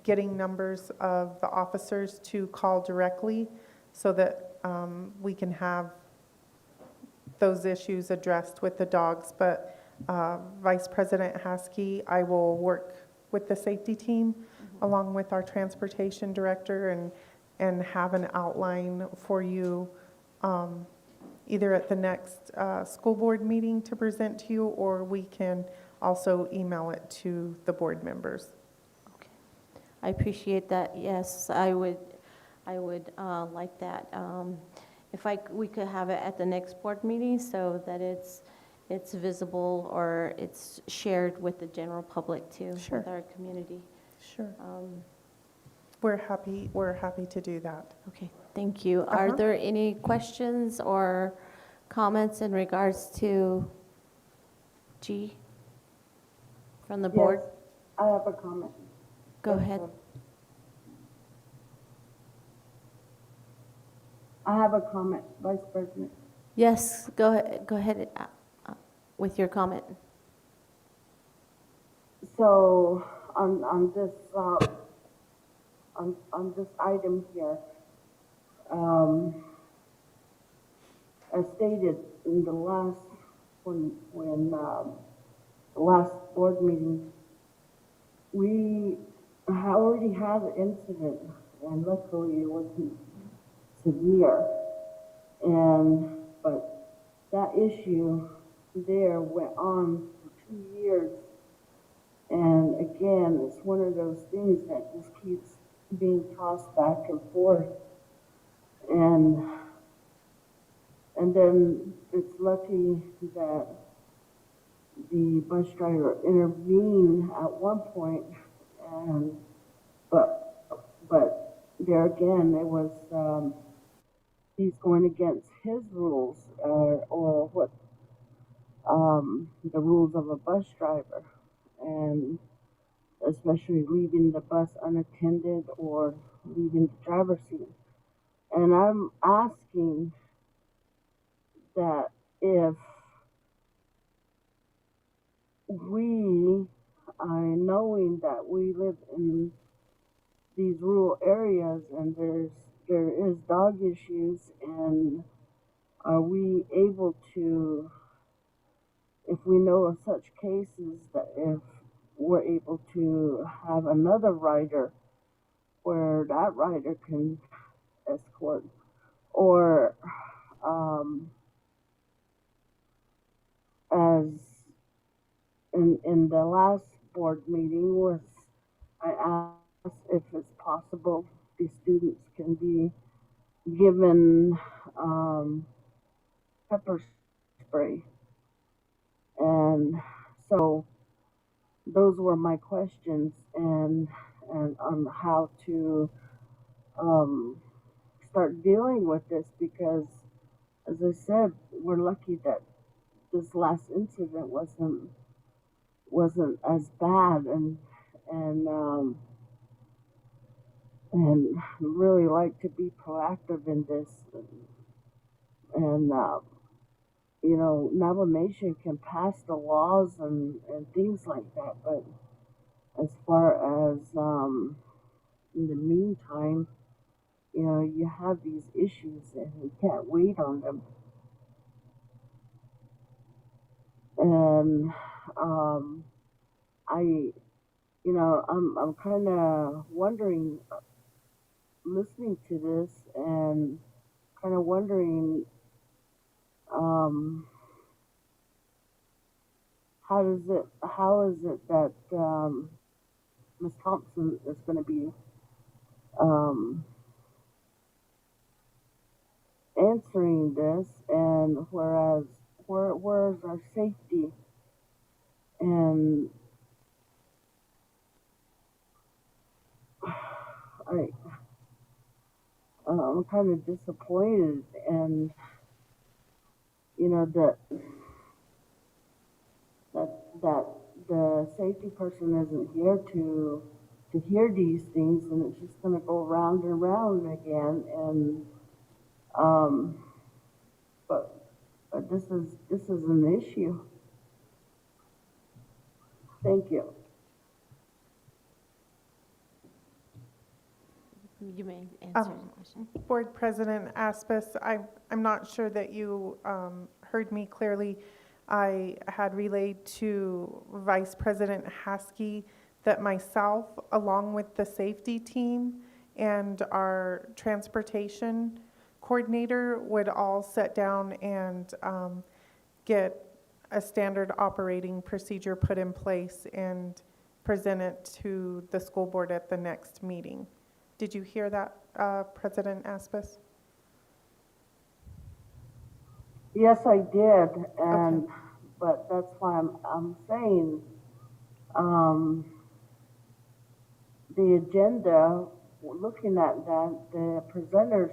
Speaker 7: getting numbers of the officers to call directly so that we can have those issues addressed with the dogs. But Vice President Haskey, I will work with the safety team along with our transportation director and have an outline for you either at the next school board meeting to present to you, or we can also email it to the board members.
Speaker 11: Okay. I appreciate that. Yes, I would like that. If we could have it at the next board meeting so that it's visible or it's shared with the general public too,
Speaker 7: Sure.
Speaker 11: with our community.
Speaker 7: Sure. We're happy to do that.
Speaker 11: Okay, thank you. Are there any questions or comments in regards to G from the board?
Speaker 5: Yes, I have a comment.
Speaker 11: Go ahead.
Speaker 5: I have a comment, Vice President.
Speaker 11: Yes, go ahead with your comment.
Speaker 5: So on this item here, as stated in the last the last board meeting, we already had an incident, and luckily it wasn't severe. But that issue there went on for 2 years. And again, it's one of those things that just keeps being tossed back and forth. And then it's lucky that the bus driver intervened at one point, but there again, it was he's going against his rules or what the rules of a bus driver, and especially leaving the bus unattended or leaving the driver's seat. And I'm asking that if we, knowing that we live in these rural areas and there is dog issues, and are we able to, if we know of such cases, that if we're able to have another rider where that rider can escort, or as in the last board meeting was, I asked if it's possible the students can be given pepper spray. And so those were my questions, and on how to start dealing with this, because as I said, we're lucky that this last incident wasn't as bad, and really like to be proactive in this, and you know, Navajo Nation can pass the laws and things like that, but as far as in the meantime, you know, you have these issues and you can't wait on them. And you know, I'm kind of wondering, listening to this, and kind of wondering how is it that Ms. Thompson is going to be answering this, and whereas where's our safety? And I'm kind of disappointed, and you know that the safety person isn't here to hear these things, and it's just going to go round and round again. And um, but this is an issue. Thank you.
Speaker 11: You may answer the question.
Speaker 7: Board President Aspis, I'm not sure that you heard me clearly. I had relayed to Vice President Haskey that myself, along with the safety team and our transportation coordinator, would all sit down and get a standard operating procedure put in place and present it to the school board at the next meeting. Did you hear that, President Aspis?
Speaker 5: Yes, I did, and but that's why I'm saying the agenda. Looking at that, the presenters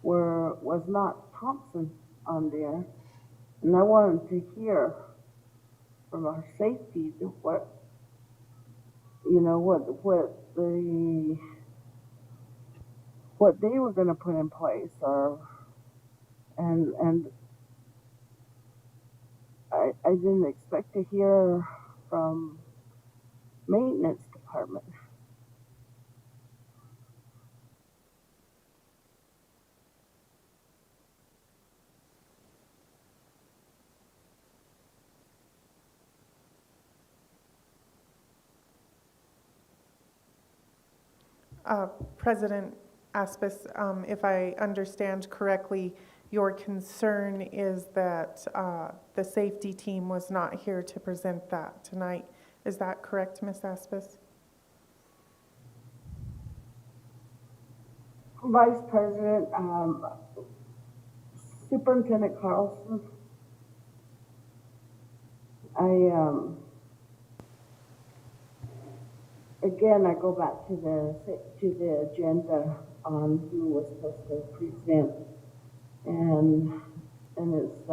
Speaker 5: was not Thompson on there, and I wanted to hear from our safety what what they were going to put in place, or and I didn't expect to hear from maintenance department.
Speaker 7: President Aspis, if I understand correctly, your concern is that the safety team was not here to present that tonight. Is that correct, Ms. Aspis?
Speaker 5: Vice President, Superintendent Carlson, again, I go back to the agenda on who was supposed to present, and it's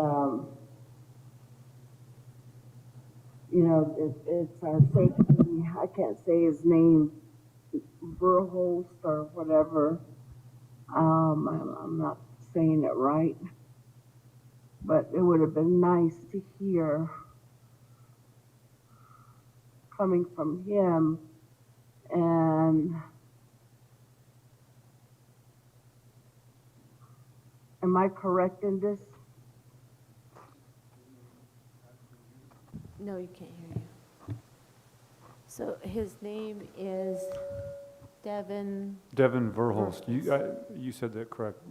Speaker 5: it's our safety. I can't say his name, Verholst or whatever. I'm not saying it right, but it would have been nice to hear coming from him. And am I correct in this?
Speaker 11: No, you can't hear you. So his name is Devin
Speaker 6: Verhulst. You said that correct,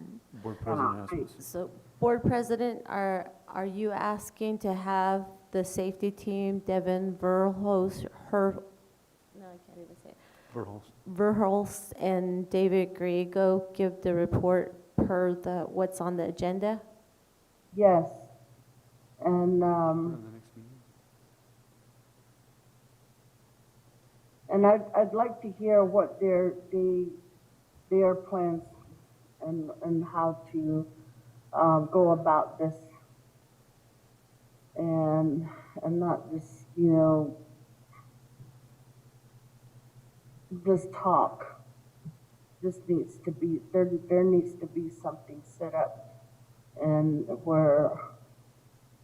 Speaker 6: Board President Aspis.
Speaker 11: So, Board President, are you asking to have the safety team, Devin Verhulst, no, I can't even say it. Verhulst and David Griego give the report per what's on the agenda?
Speaker 5: Yes, and I'd like to hear what their plans and how to go about this, and not just just talk. This needs to be there needs to be something set up, and where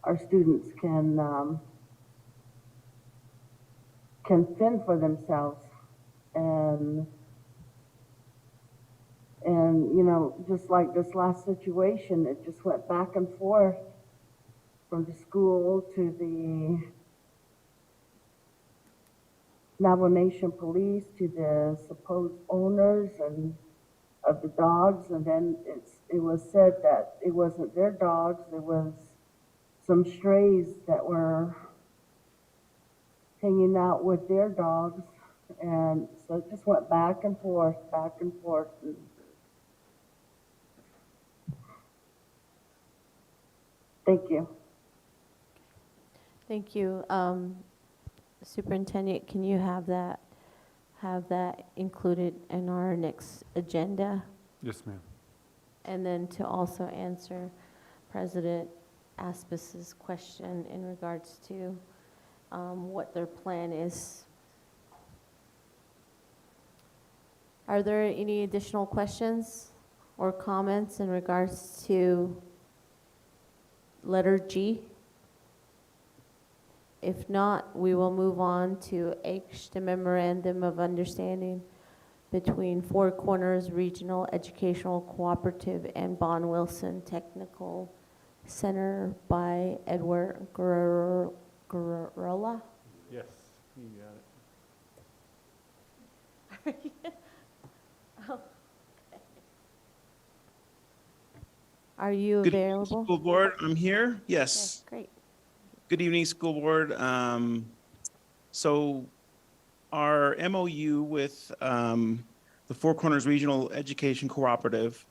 Speaker 5: our students can fend for themselves, and just like this last situation, it just went back and forth from the school to the Navajo Nation police to the supposed owners and of the dogs, and then it was said that it wasn't their dogs, there was some strays that were hanging out with their dogs, and so it just went back and forth, Thank you.
Speaker 11: Thank you. Superintendent, can you have that included in our next agenda?
Speaker 6: Yes, ma'am.
Speaker 11: And then to also answer President Aspas's question in regards to what their plan is. Are there any additional questions or comments in regards to letter G? If not, we will move on to H, the Memorandum of Understanding between Four Corners Regional Educational Cooperative and Bond Wilson Technical Center by Edward Guerrilla.
Speaker 6: Yes, you got it.
Speaker 11: Are you
Speaker 16: Good evening,
Speaker 11: available?
Speaker 16: School Board, I'm here.
Speaker 11: Yes,
Speaker 16: Yes.
Speaker 11: great.
Speaker 16: Good evening, School Board. So our MOU with the Four Corners Regional Education Cooperative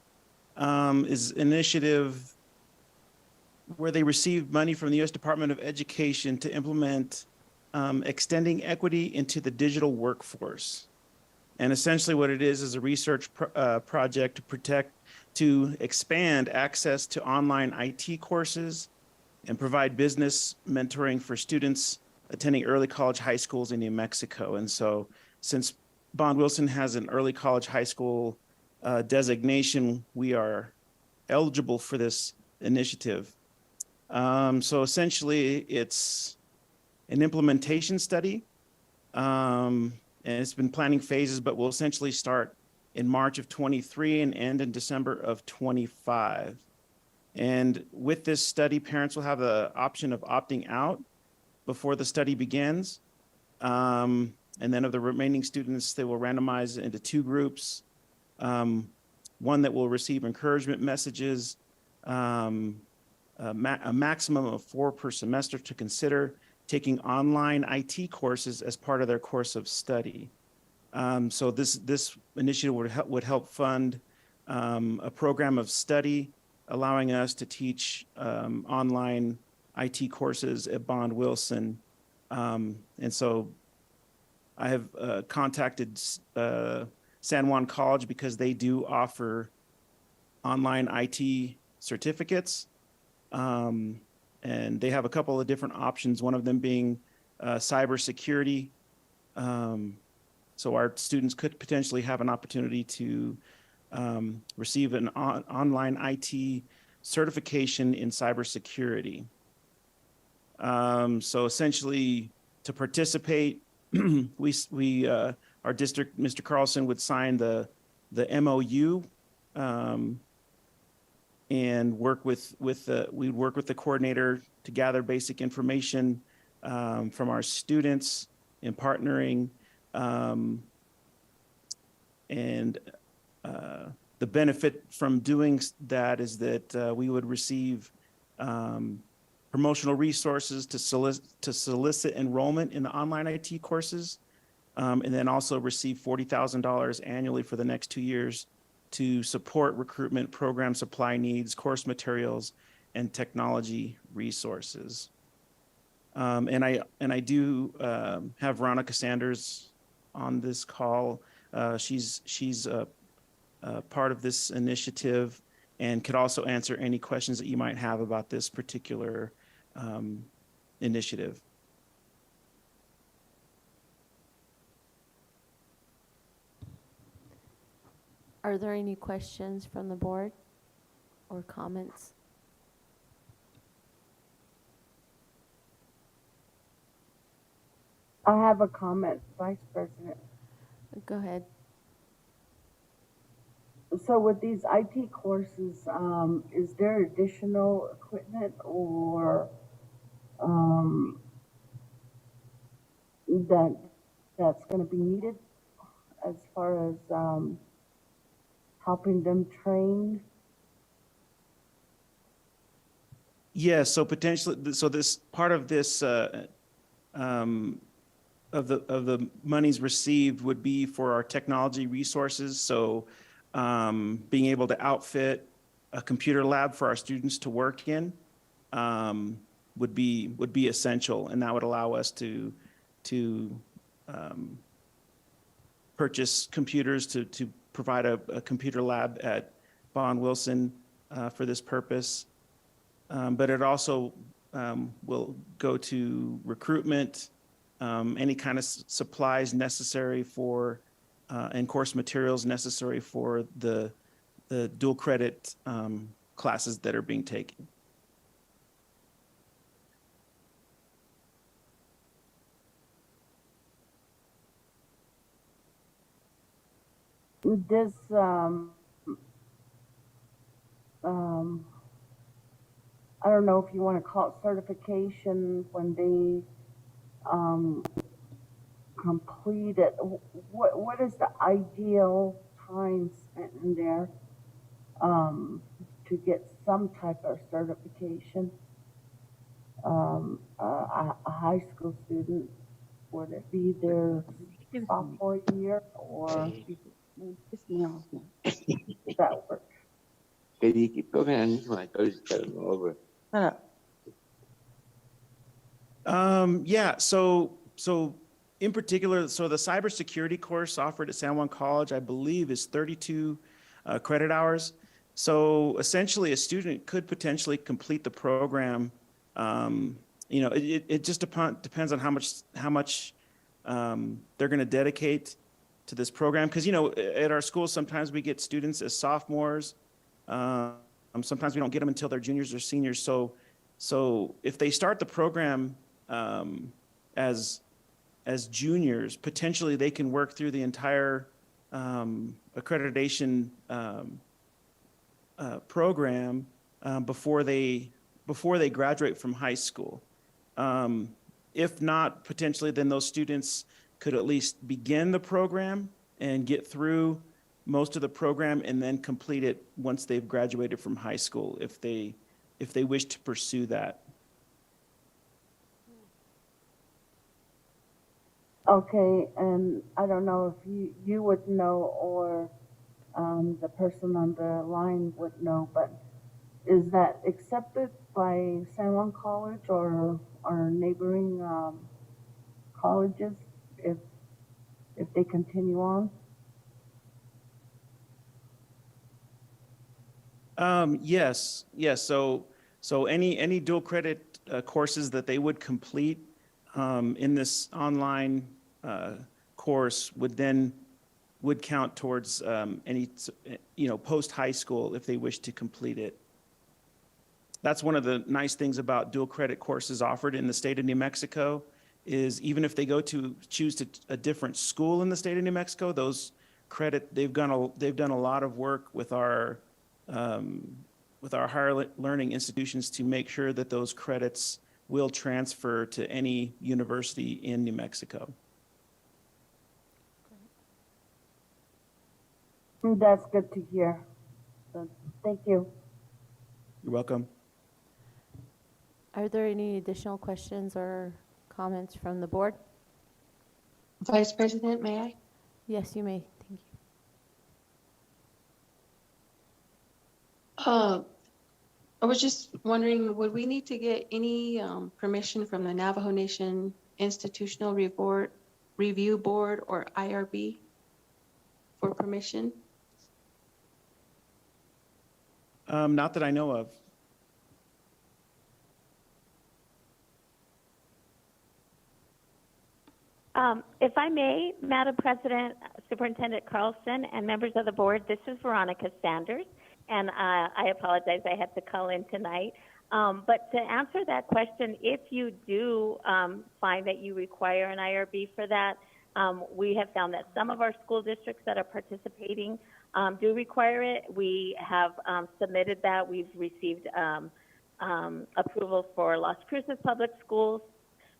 Speaker 16: is an initiative where they received money from the U.S. Department of Education to implement extending equity into the digital workforce. And essentially what it is a research project to expand access to online IT courses and provide business mentoring for students attending early college high schools in New Mexico. And so since Bond Wilson has an early college high school designation, we are eligible for this initiative. So essentially it's an implementation study. And it's been planning phases, but will essentially start in March of 23 and end in December of 25. And with this study, parents will have the option of opting out before the study begins. And then of the remaining students, they will randomize into two groups. One that will receive encouragement messages, a maximum of 4 per semester to consider taking online IT courses as part of their course of study. So this initiative would help fund a program of study, allowing us to teach online IT courses at Bond Wilson. And so I have contacted San Juan College because they do offer online IT certificates. And they have a couple of different options, one of them being cybersecurity. So our students could potentially have an opportunity to receive an online IT certification in cybersecurity. So essentially, to participate, our district, Mr. Carlson, would sign the MOU and work with we'd work with the coordinator to gather basic information from our students in partnering. And the benefit from doing that is that we would receive promotional resources to solicit enrollment in the online IT courses, and then also receive $40,000 annually for the next 2 years to support recruitment, program supply needs, course materials, and technology resources. And I do have Veronica Sanders on this call. She's part of this initiative and could also answer any questions that you might have about this particular initiative.
Speaker 11: Are there any questions from the board or comments?
Speaker 5: I have a comment, Vice President.
Speaker 11: Go ahead.
Speaker 5: So with these IT courses, is there additional equipment or that's going to be needed as far as helping them train?
Speaker 16: Yeah, so potentially, so this part of this of the monies received would be for our technology resources. So being able to outfit a computer lab for our students to work in, would be essential, and that would allow us to purchase computers to provide a computer lab at Bond Wilson for this purpose. But it also will go to recruitment, any kind of supplies necessary for, and course materials necessary for the dual credit classes that are being taken.
Speaker 5: This, I don't know if you want to call it certification when they complete it. What is the ideal time spent in there to get some type of certification? A high school student, would it be their sophomore year or does that work?
Speaker 16: Yeah, so in particular, so the cybersecurity course offered at San Juan College, I believe, is 32 credit hours. So essentially, a student could potentially complete the program. You know, it just depends on how much they're going to dedicate to this program. Because, you know, at our school, sometimes we get students as sophomores. Sometimes we don't get them until they're juniors or seniors. So if they start the program as juniors, potentially they can work through the entire accreditation program before they graduate from high school. If not, potentially then those students could at least begin the program and get through most of the program and then complete it once they've graduated from high school if they wish to pursue that.
Speaker 5: Okay, and I don't know if you would know or the person on the line would know, but is that accepted by San Juan College or neighboring colleges if they continue on?
Speaker 16: Yes. So any dual credit courses that they would complete in this online course would count towards any, you know, post high school if they wish to complete it. That's one of the nice things about dual credit courses offered in the state of New Mexico is even if they choose a different school in the state of New Mexico, they've done a lot of work with our higher learning institutions to make sure that those credits will transfer to any university in New Mexico.
Speaker 5: That's good to hear. So, thank you.
Speaker 16: You're welcome.
Speaker 11: Are there any additional questions or comments from the board?
Speaker 17: Vice President, may I?
Speaker 11: Yes, you may. Thank you.
Speaker 17: I was just wondering, would we need to get any permission from the Navajo Nation Institutional Review Board or IRB for permission?
Speaker 16: Not that I know of.
Speaker 18: If I may, Madam President, Superintendent Carlson, and members of the board, this is Veronica Sanders, and I apologize I had to call in tonight. But to answer that question, if you do find that you require an IRB for that, we have found that some of our school districts that are participating do require it. We have submitted that. We've received approval for Las Cruces Public Schools.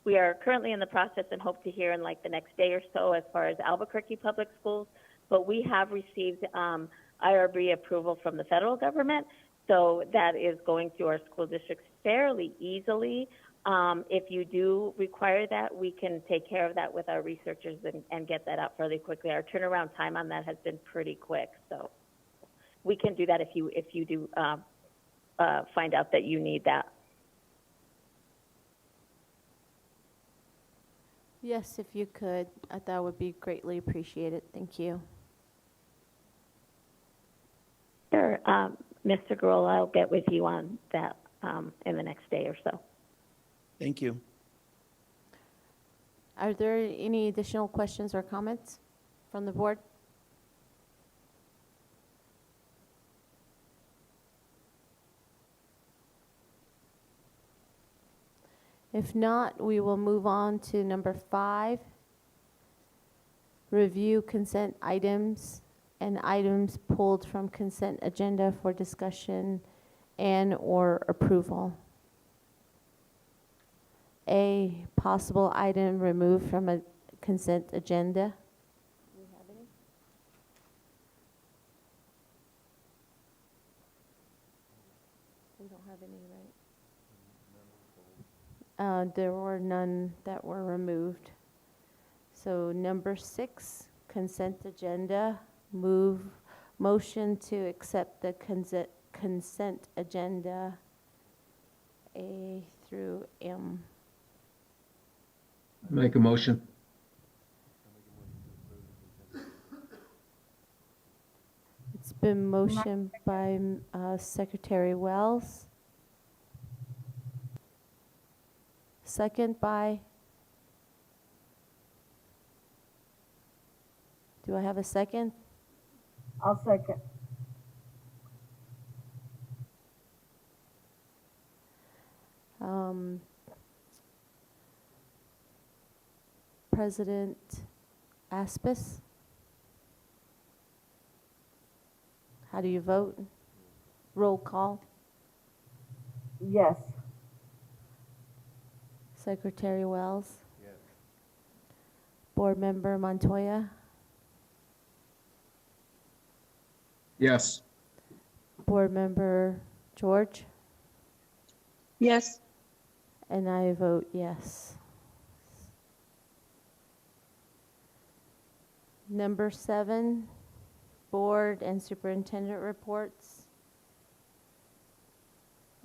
Speaker 18: We are currently in the process and hope to hear in like the next day or so as far as Albuquerque Public Schools. But we have received IRB approval from the federal government. So that is going through our school districts fairly easily. If you do require that, we can take care of that with our researchers and get that out fairly quickly. Our turnaround time on that has been pretty quick. So we can do that if you do find out that you need that.
Speaker 11: Yes, if you could, that would be greatly appreciated. Thank you.
Speaker 18: Sure. Mr. Girola, I'll get with you on that in the next day or so.
Speaker 16: Thank you.
Speaker 11: Are there any additional questions or comments from the board? If not, we will move on to number 5. Review consent items and items pulled from consent agenda for discussion and/or approval. A, possible item removed from a consent agenda. Do we have any? We don't have any, right? There were none that were removed. So number 6, consent agenda. Motion to accept the consent agenda A through M.
Speaker 3: Make a motion.
Speaker 11: It's been motioned by Secretary Wells. Second by, do I have a second?
Speaker 5: I'll second.
Speaker 11: President Aspis? How do you vote? Roll call.
Speaker 5: Yes.
Speaker 11: Secretary Wells?
Speaker 1: Yes.
Speaker 11: Board Member Montoya?
Speaker 3: Yes.
Speaker 11: Board Member George?
Speaker 17: Yes.
Speaker 11: And I vote yes. Number 7, board and superintendent reports.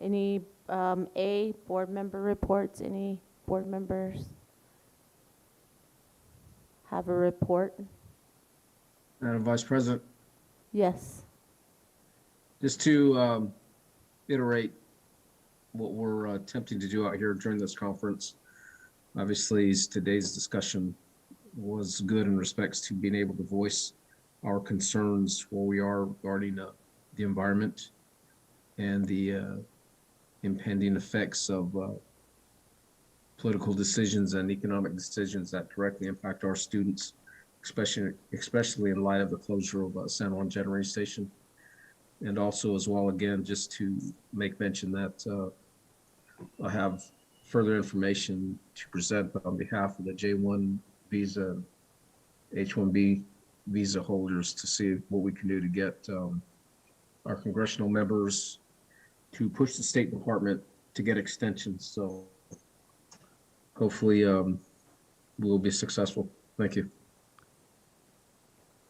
Speaker 11: Any A, board member reports, any board members have a report?
Speaker 3: Madam Vice President,
Speaker 11: Yes.
Speaker 3: just to iterate what we're attempting to do out here during this conference. Obviously, today's discussion was good in respects to being able to voice our concerns where we are regarding the environment and the impending effects of political decisions and economic decisions that directly impact our students, especially in light of the closure of San Juan Generating Station. And also as well, again, just to make mention that I have further information to present on behalf of the J1 visa, H1B visa holders to see what we can do to get our congressional members to push the State Department to get extensions. So hopefully we'll be successful. Thank you.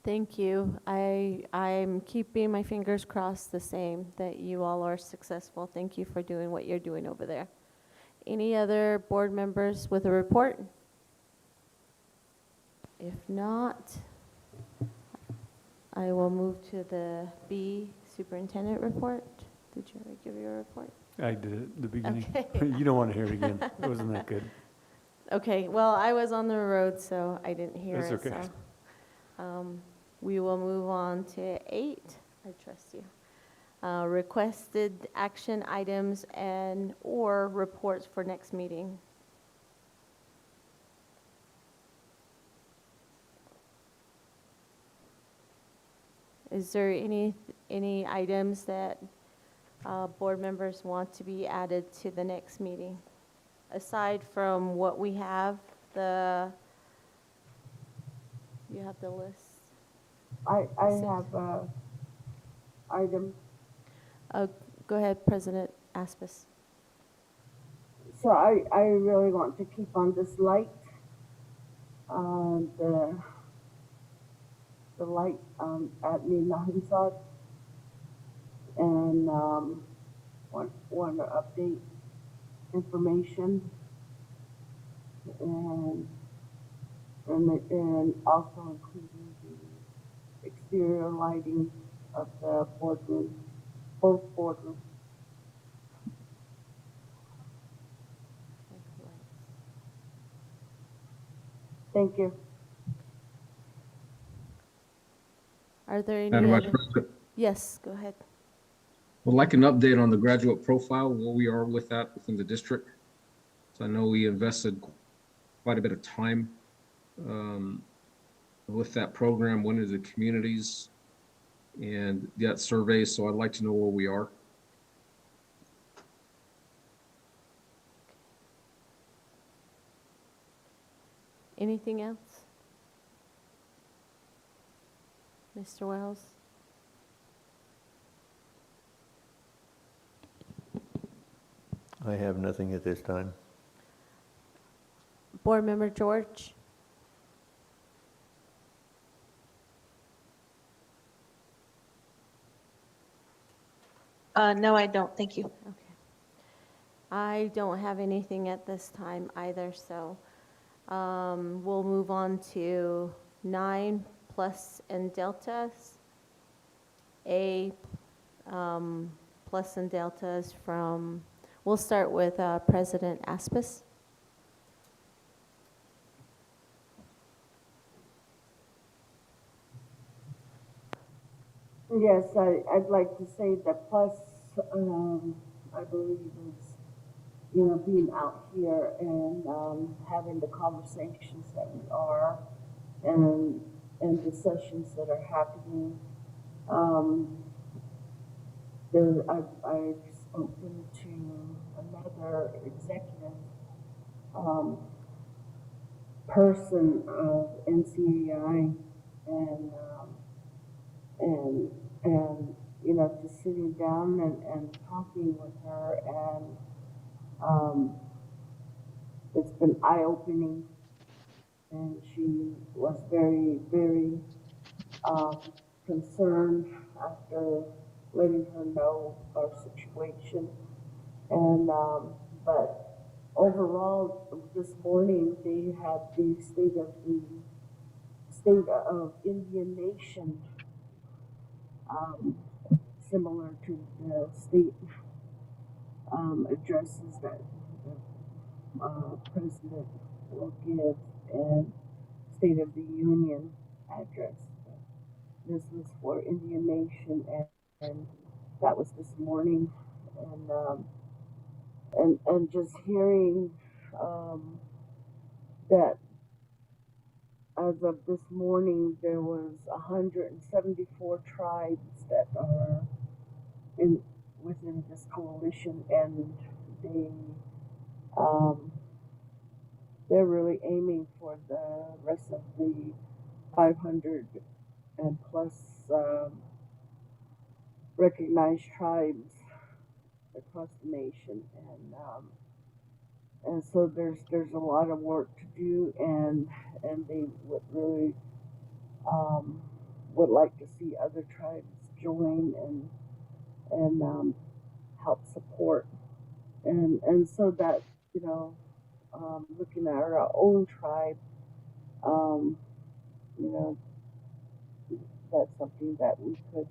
Speaker 11: Thank you. I'm keeping my fingers crossed the same, that you all are successful. Thank you for doing what you're doing over there. Any other board members with a report? If not, I will move to the B, superintendent report. Did you already give your report?
Speaker 6: I did it at the beginning.
Speaker 11: Okay.
Speaker 6: You don't want to hear it again. It wasn't that good.
Speaker 11: Okay, well, I was on the road, so I didn't hear
Speaker 6: That's
Speaker 11: it.
Speaker 6: okay.
Speaker 11: So, we will move on to 8. I trust you. Requested action items and/or reports for next meeting. Is there any items that board members want to be added to the next meeting? Aside from what we have, you have the list?
Speaker 5: I have a item.
Speaker 11: Go ahead, President Aspis.
Speaker 5: So I really want to keep on this light, the light at Mina Hinsad, and want to update information and and also including the exterior lighting of the boardroom, both boardrooms. Thank you.
Speaker 11: Are there any
Speaker 3: Madam Vice
Speaker 11: other?
Speaker 3: President,
Speaker 11: Yes, go ahead.
Speaker 3: would like an update on the graduate profile, where we are with that within the district. So I know we invested quite a bit of time with that program, went into the communities and got surveys. So I'd like to know where we are.
Speaker 11: Anything else? Mr. Wells?
Speaker 1: I have nothing at this time.
Speaker 11: Board Member George?
Speaker 13: No, I don't. Thank you.
Speaker 11: Okay. I don't have anything at this time either, so we'll move on to 9 plus and deltas. A plus and deltas from, we'll start with President Aspis.
Speaker 5: Yes, I'd like to say that plus, I believe is, being out here and having the conversations that we are, and the sessions that are happening. I've spoken to another executive person of NCAI, and and just sitting down and talking with her, and it's been eye-opening, and she was very, very concerned after letting her know our situation. And but overall, this morning they had the state of Indian Nation, similar to the state addresses that the president will give, and State of the Union address. This was for Indian Nation, and that was this morning, and just hearing that as of this morning there was 174 tribes that are within this coalition, and um, they're really aiming for the rest of the 500 and plus recognized tribes across the nation, and so there's a lot of work to do, and they would really would like to see other tribes join and help support, and so that looking at our own tribe, um, you know that's something that we could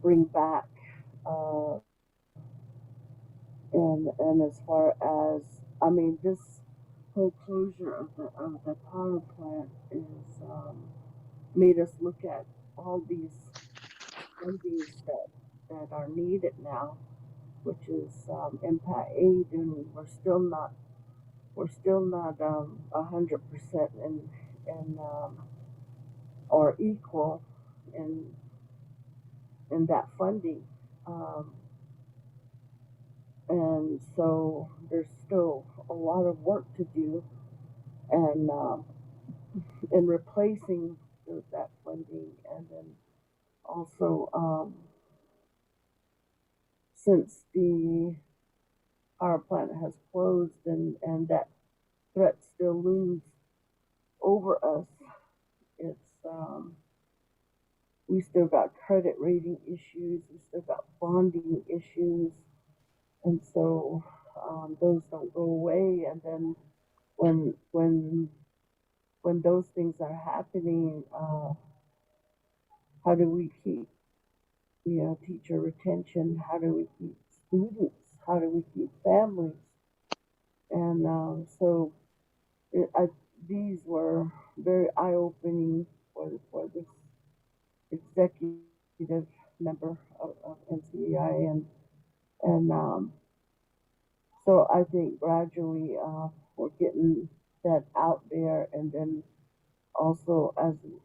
Speaker 5: bring back. Uh, and as far as, I mean, this whole closure of the power plant is made us look at all these fundings that are needed now, which is impact aid, and we're still not 100% in or equal in that funding. And so there's still a lot of work to do, and in replacing that funding, and then also since the power plant has closed, and that threat still looms over us, it's we still got credit rating issues, we still got bonding issues, and so those don't go away. And then when when those things are happening, how do we keep, teacher retention? How do we keep students? How do we keep families? And so these were very eye-opening for this executive member of NCEI, and so I think gradually we're getting that out there, and then also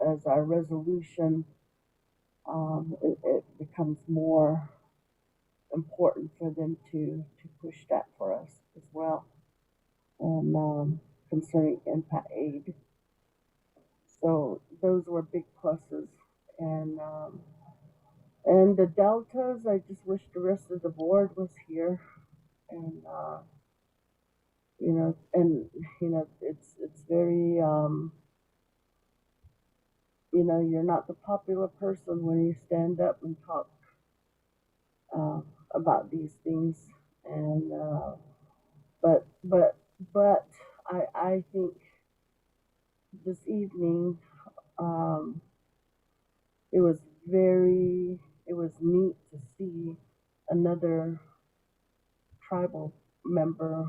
Speaker 5: as our resolution, it becomes more important for them to push that for us as well, and concerning impact aid. So those were big pluses, and the deltas. I just wish the rest of the board was here, and it's very you're not the popular person when you stand up and talk about these things, and but I think this evening it was neat to see another tribal member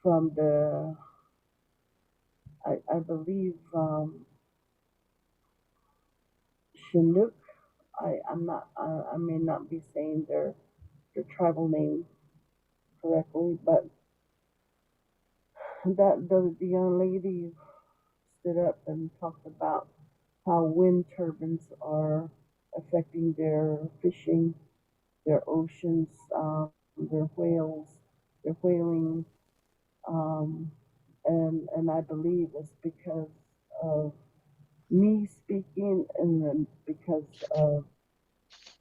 Speaker 5: from the I believe Chinook. I may not be saying their tribal name correctly, but that the young lady stood up and talked about how wind turbines are affecting their fishing, their oceans, their whales, their whaling, and I believe it's because of me speaking, and then because of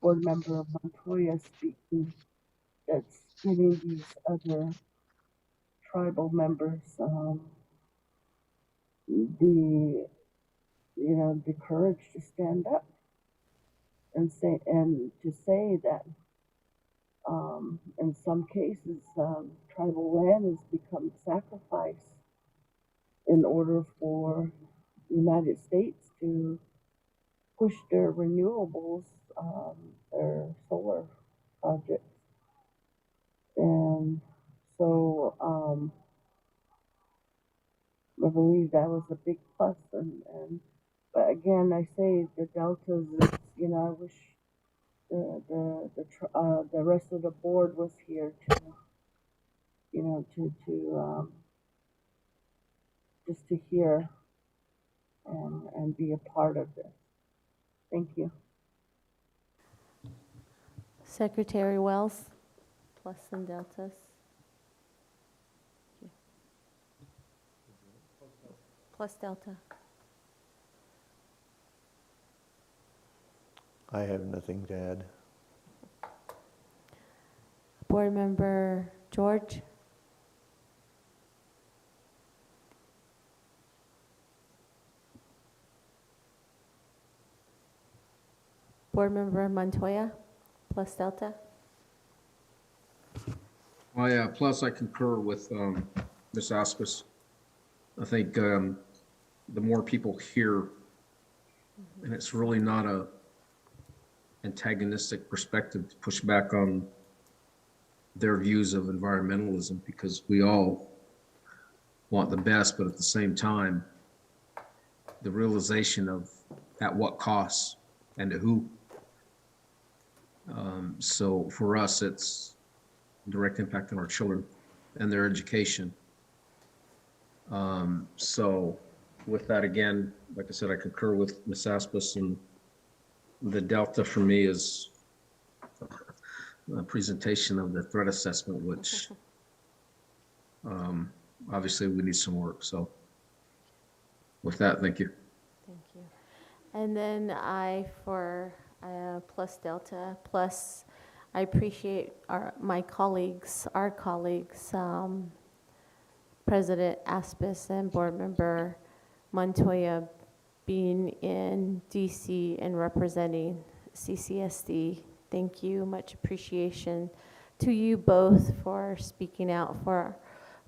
Speaker 5: board member Montoya speaking, that's giving these other tribal members the courage to stand up and to say that in some cases tribal land has become sacrificed in order for the United States to push their renewables, their solar projects. And so I believe that was a big plus. But again, I say the deltas is, I wish the rest of the board was here to, just to hear and be a part of this. Thank you.
Speaker 11: Secretary Wells, plus and deltas. Plus delta.
Speaker 1: I have nothing to add.
Speaker 11: Board Member George. Board Member Montoya, plus delta.
Speaker 3: Well, yeah, plus I concur with Ms. Aspis. I think the more people hear, and it's really not a antagonistic perspective to push back on their views of environmentalism, because we all want the best, but at the same time, the realization of at what cost and to who. So for us, it's direct impact on our children and their education. So with that, again, like I said, I concur with Ms. Aspis, and the delta for me is a presentation of the threat assessment, which obviously we need some work. So with that, thank you.
Speaker 11: Thank you. And then for plus delta, plus I appreciate our colleagues, President Aspis and Board Member Montoya being in DC and representing CCSD. Thank you, much appreciation to you both for speaking out for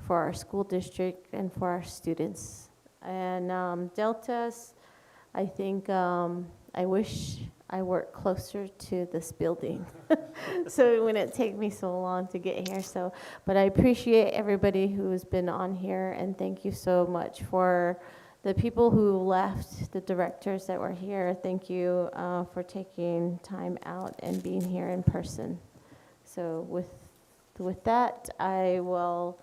Speaker 11: for our school district and for our students. And Deltas, I think I wish I worked closer to this building, so it wouldn't take me so long to get here. So, but I appreciate everybody who's been on here, and thank you so much for the people who left, the directors that were here. Thank you for taking time out and being here in person. So with that, I will.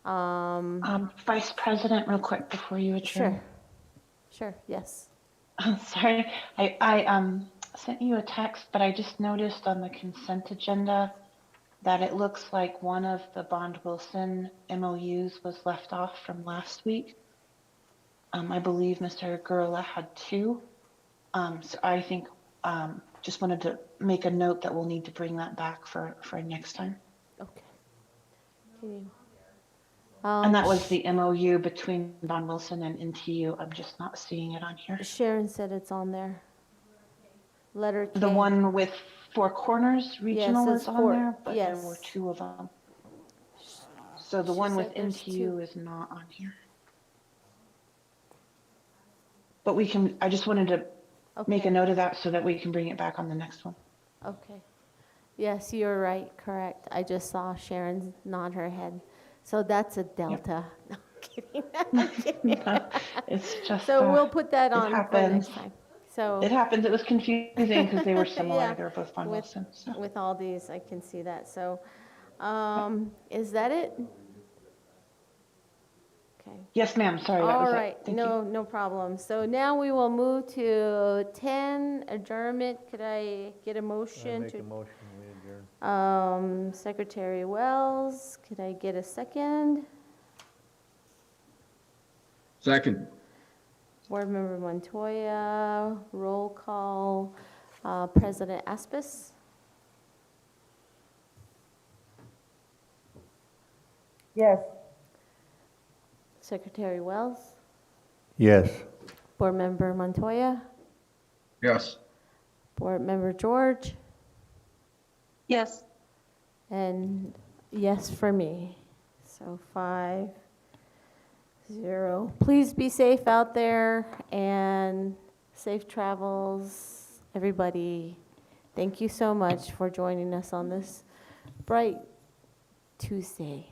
Speaker 15: Vice President, real quick before you adjourn.
Speaker 11: Sure, yes.
Speaker 15: Sorry, I sent you a text, but I just noticed on the consent agenda that it looks like one of the Bond Wilson MOUs was left off from last week. I believe Mr. Gurula had two. So I think just wanted to make a note that we'll need to bring that back for next time.
Speaker 11: Okay. Can you?
Speaker 15: And that was the MOU between Bond Wilson and NTU. I'm just not seeing it on here.
Speaker 11: Sharon said it's on there. Letter K.
Speaker 15: The one with Four Corners Regional
Speaker 11: Yes,
Speaker 15: is on there, but there
Speaker 11: yes.
Speaker 15: were two of them. So the one with
Speaker 11: said there's
Speaker 15: NTU
Speaker 11: two.
Speaker 15: is not on here. But we can, I just wanted to make a
Speaker 11: Okay.
Speaker 15: note of that so that we can bring it back on the next one.
Speaker 11: Okay. Yes, you're right, correct. I just saw Sharon nod her head. So that's a Delta. No, I'm kidding. I'm kidding.
Speaker 15: No, it's just.
Speaker 11: So we'll put that
Speaker 15: it
Speaker 11: on for
Speaker 15: happens.
Speaker 11: next time. So.
Speaker 15: It happens. It was confusing because they were similar.
Speaker 11: Yeah,
Speaker 15: They're both Bond Wilson. So.
Speaker 11: With all these, I can see that. So, is that it? Okay.
Speaker 15: Yes, ma'am. Sorry, that
Speaker 11: All
Speaker 15: was
Speaker 11: right,
Speaker 15: it. Thank you.
Speaker 11: no problem. So now we will move to 10, adjournment. Could I get a motion
Speaker 1: Make
Speaker 11: to?
Speaker 1: a motion, we adjourn.
Speaker 11: Secretary Wells, could I get a second?
Speaker 3: Second.
Speaker 11: Board Member Montoya, roll call. President Aspis?
Speaker 5: Yes.
Speaker 11: Secretary Wells?
Speaker 1: Yes.
Speaker 11: Board Member Montoya?
Speaker 3: Yes.
Speaker 11: Board Member George?
Speaker 17: Yes.
Speaker 11: And yes for me. So 5-0. Please be safe out there and safe travels, everybody. Thank you so much for joining us on this bright Tuesday.